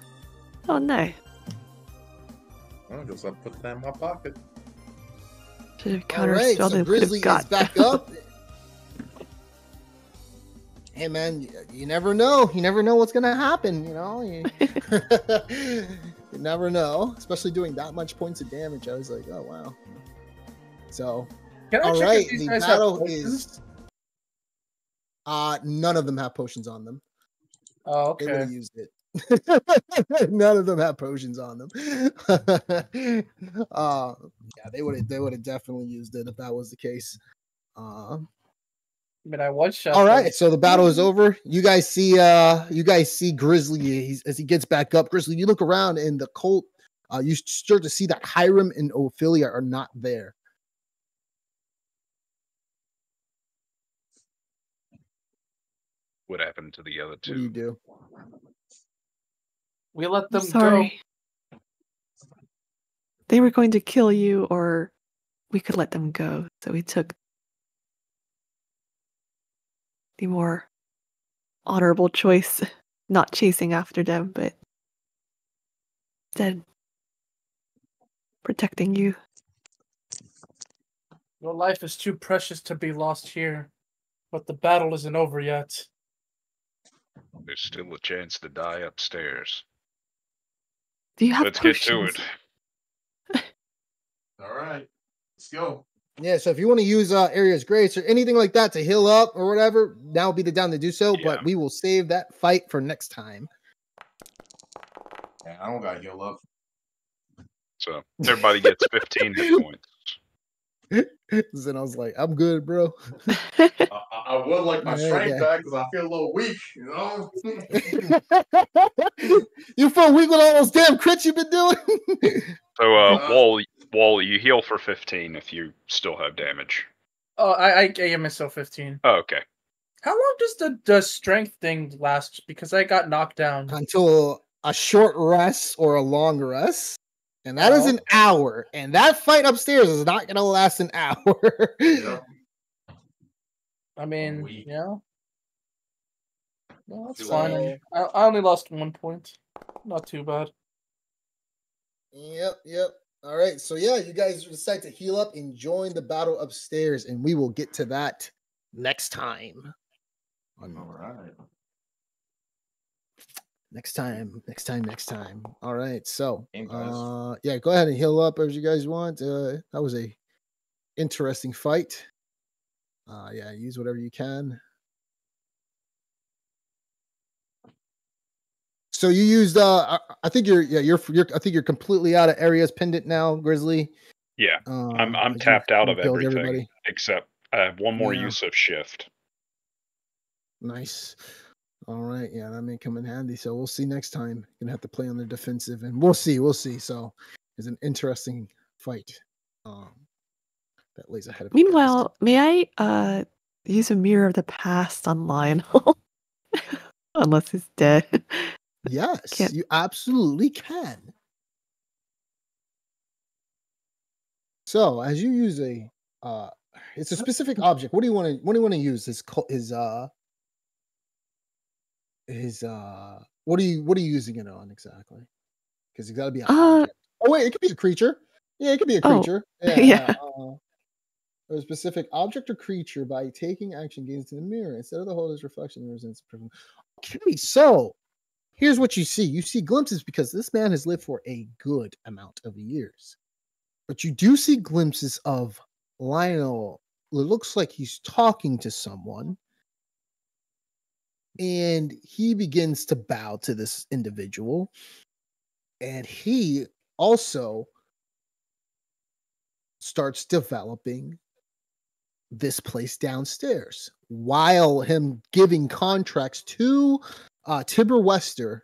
C: Oh no,
F: I guess I'll put that in my pocket.
C: should have
A: All right,
C: counterspelled
A: so
C: and could
A: Grizzly
C: have got
A: is back up. Hey man, you never know. You never know what's gonna happen. You know, you never know. Especially doing that much points of damage. I was like, oh wow. So,
B: Can I
A: all
B: check
A: right,
B: if these
A: the
B: guys have
A: battle
B: potions?
A: is. None of them have potions on them.
B: Oh,
A: They would
B: okay.
A: have used it. None of them have potions on them. Yeah, they would have definitely used it if that was the case.
B: I mean, I one shot.
A: All right, so the battle is over. You guys see Grizzly as he gets back up. Grizzly, you look around and the cult. You start to see that Hiram and Ophelia are not there.
E: What happened to the other
A: What do you
E: two?
A: do?
B: We let
C: I'm
B: them
C: sorry. They were going to kill you, or we could let them go. So we took the more honorable choice, not chasing after them, but instead protecting you.
B: go. Your life is too precious to be lost here, but the battle isn't over yet.
E: There's still a chance to die upstairs.
C: Do you have
E: Let's
C: potions?
E: get to it.
F: All right, let's go.
A: Yeah, so if you want to use Area's Grace or anything like that to heal up or whatever, now would be the time to do so.
E: Yeah.
A: But we will save that fight for next time.
F: Yeah, I don't got heal up.
E: So everybody gets 15 hit points.
A: Then I was like, I'm good, bro.
F: I would like my
A: Yeah,
F: strength
A: yeah.
F: back because I feel a little weak, you know?
A: You feel weak with all those damn crits you've been doing?
E: So Wall, you heal for 15 if you still have damage.
B: Oh, I gave myself 15.
E: Oh, okay.
B: How long does the strength thing last? Because I got knocked down.
A: Until a short rest or a long rest. And that is
B: Oh.
A: an hour. And that fight upstairs is not going to last an hour.
F: Yeah.
B: I mean,
F: Weak.
B: yeah. No, that's
F: Feel
B: fine.
F: weak.
B: I only lost 1 point. Not too bad.
A: Yep. All right. So, yeah, you guys decide to heal up and join the battle upstairs. And we will get to that next time.
F: All right.
A: Next time. All right. So,
F: Game, guys.
A: yeah, go ahead and heal up as you guys want. That was a interesting fight. Yeah, use whatever you can. So you used I think you're I think you're completely out of Area's pendant now, Grizzly.
E: Yeah, I'm
A: as
E: tapped out
A: you
E: of
A: killed
E: everything
A: everybody.
E: except I have one more
A: Yeah.
E: use of shift.
A: Nice. All right, yeah, that may come in handy. So we'll see next time. Gonna have to play on the defensive, and we'll see. So it's an interesting fight that lays ahead of you guys.
C: Meanwhile, may I use a mirror of the past on Lionel? Unless he's dead.
A: Yes,
C: Can't-
A: you absolutely can. So as you use it's a specific object. What do you want to use? What are you using it on exactly? Because it's got to be an object. Oh wait, it could be a creature. Yeah, it could be a
C: Oh,
A: creature.
C: yeah.
A: A specific object or creature by taking action gains to the mirror instead of the holder's reflection represents. Okay, so here's what you see. You see glimpses because this man has lived for a good amount of years. But you do see glimpses of Lionel. It looks like he's talking to someone. And he begins to bow to this individual. And he also starts developing this place downstairs while him giving contracts to Tibor Westor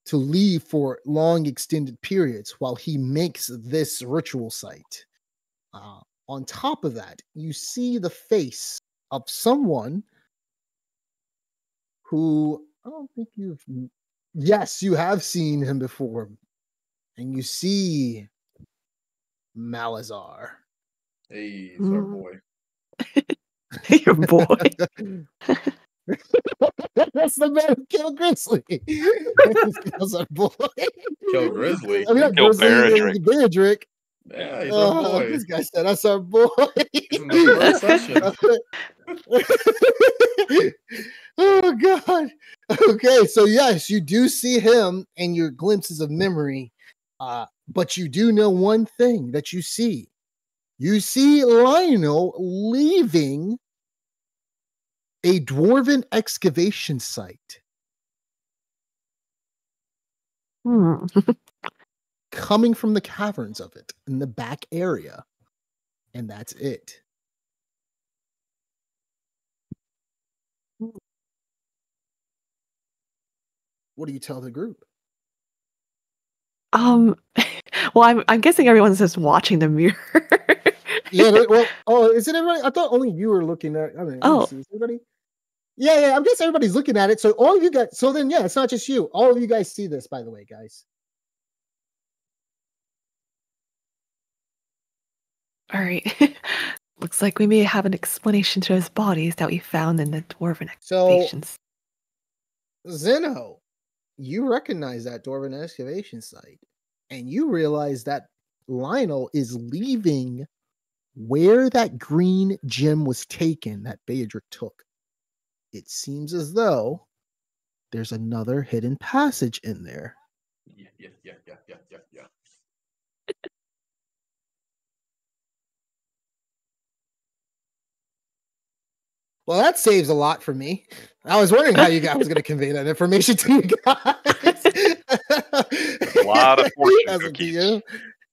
A: to leave for long extended periods while he makes this ritual site. On top of that, you see the face of someone who I don't think you've. Yes, you have seen him before, and you see Malazar.
F: Hey, it's our boy.
C: Your boy.
A: That's the man who killed Grizzly. That's our boy.
F: Kill Grizzly.
A: I mean, not
E: Kill
A: Grizzly,
E: Beradrick.
A: Beradrick.
F: Yeah, he's our boy.
A: This guy said, "That's our boy."
F: He's in the first session.
A: Oh God. Okay, so yes, you do see him and your glimpses of memory, but you do know one thing that you see. You see Lionel leaving a dwarven excavation site, coming from the caverns of it in the back area, and that's it. What do you tell the group?
C: Well, I'm guessing everyone's just watching the mirror.
A: Yeah, well, is it everybody? I thought only you were looking at. I mean,
C: Oh.
A: is everybody? Yeah, I guess everybody's looking at it. So all of you guys. So then, yeah, it's not just you. All of you guys see this, by the way, guys.
C: All right. Looks like we may have an explanation to his bodies that we found in the dwarven excavations.
A: Zeno, you recognize that dwarven excavation site, and you realize that Lionel is leaving where that green gem was taken that Beadrick took. It seems as though there's another hidden passage in there.
F: Yeah.
A: Well, that saves a lot for me. I was wondering how you guys was going to convey that information to you guys.
E: A lot of fortune
A: As a
E: cookies.
A: DM.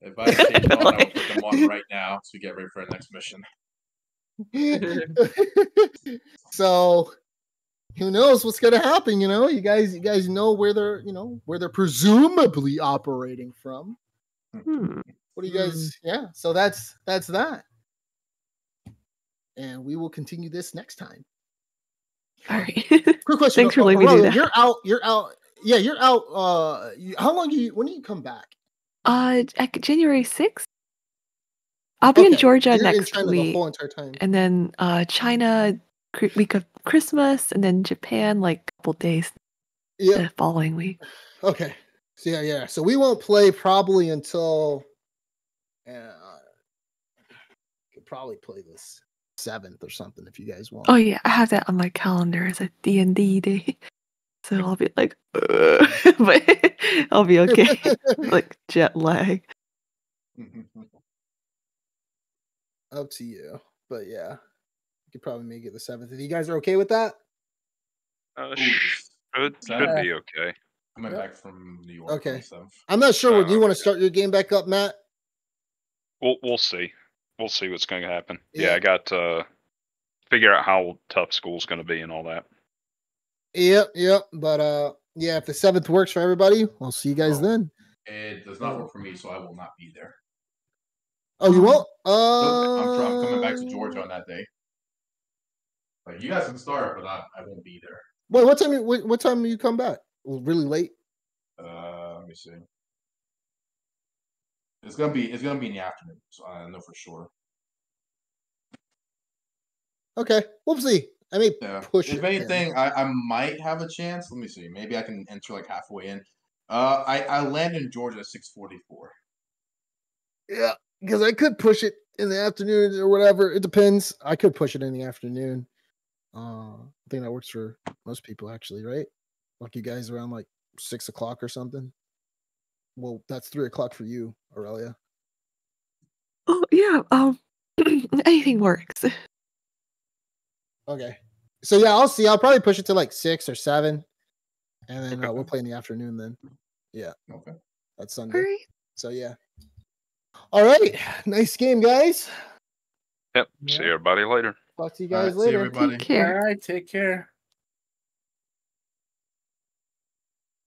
F: If I had taken on, I would put them on right now to get ready for our next mission.
A: So who knows what's going to happen? You guys know where they're presumably operating from. What do you guys? Yeah. So that's that. And we will continue this next time.
C: All right.
A: Quick question.
C: Thanks for letting me do that.
A: You're out. Yeah, you're out. How long when do you come back?
C: January 6th. I'll be in
A: Okay,
C: Georgia
A: you're in
C: next
A: China the
C: week.
A: whole entire time.
C: And then China week of Christmas, and then Japan like a couple days the following week.
A: Okay. So yeah. So we won't play probably until could probably play this 7th or something if you guys want.
C: Oh yeah, I have that on my calendar as a D&D day. So I'll be like, but I'll be okay. Like jet lag.
A: Up to you. But yeah, you could probably make it the 7th. If you guys are okay with that?
E: Should be okay.
F: Coming back from New York.
A: Okay.
F: So.
A: I'm not sure. Do you want to start your game back up, Matt?
E: We'll see. We'll see what's going to happen. Yeah, I got to figure out how tough school's going to be and all that.
A: Yep. But yeah, if the 7th works for everybody, I'll see you guys then.
F: It does not work for me, so I will not be there.
A: Oh, you won't?
F: I'm coming back to Georgia on that day. Like you guys can start, but I won't be there.
A: Wait, what time do you come back? Really late?
F: Let me see. It's gonna be in the afternoon, so I know for sure.
A: Okay, we'll see. I may push.
F: If anything, I might have a chance. Let me see. Maybe I can enter like halfway in. I land in Georgia at 6:44.
A: Yeah, because I could push it in the afternoon or whatever. It depends. I could push it in the afternoon. I think that works for most people, actually, right? Like you guys around like 6 o'clock or something. Well, that's 3 o'clock for you, Aurelia.
C: Oh yeah. Anything works.
A: Okay. So yeah, I'll see. I'll probably push it to like 6 or 7, and then
E: Okay.
A: we'll play in the afternoon. Then, yeah,
F: Okay.
A: that's
C: All
A: Sunday.
C: right.
A: So yeah. All right. Nice game, guys.
E: Yep. See everybody later.
A: Talk to you
F: All
A: guys
F: right, see you,
A: later.
F: everybody.
C: Take care.
B: All right, take care.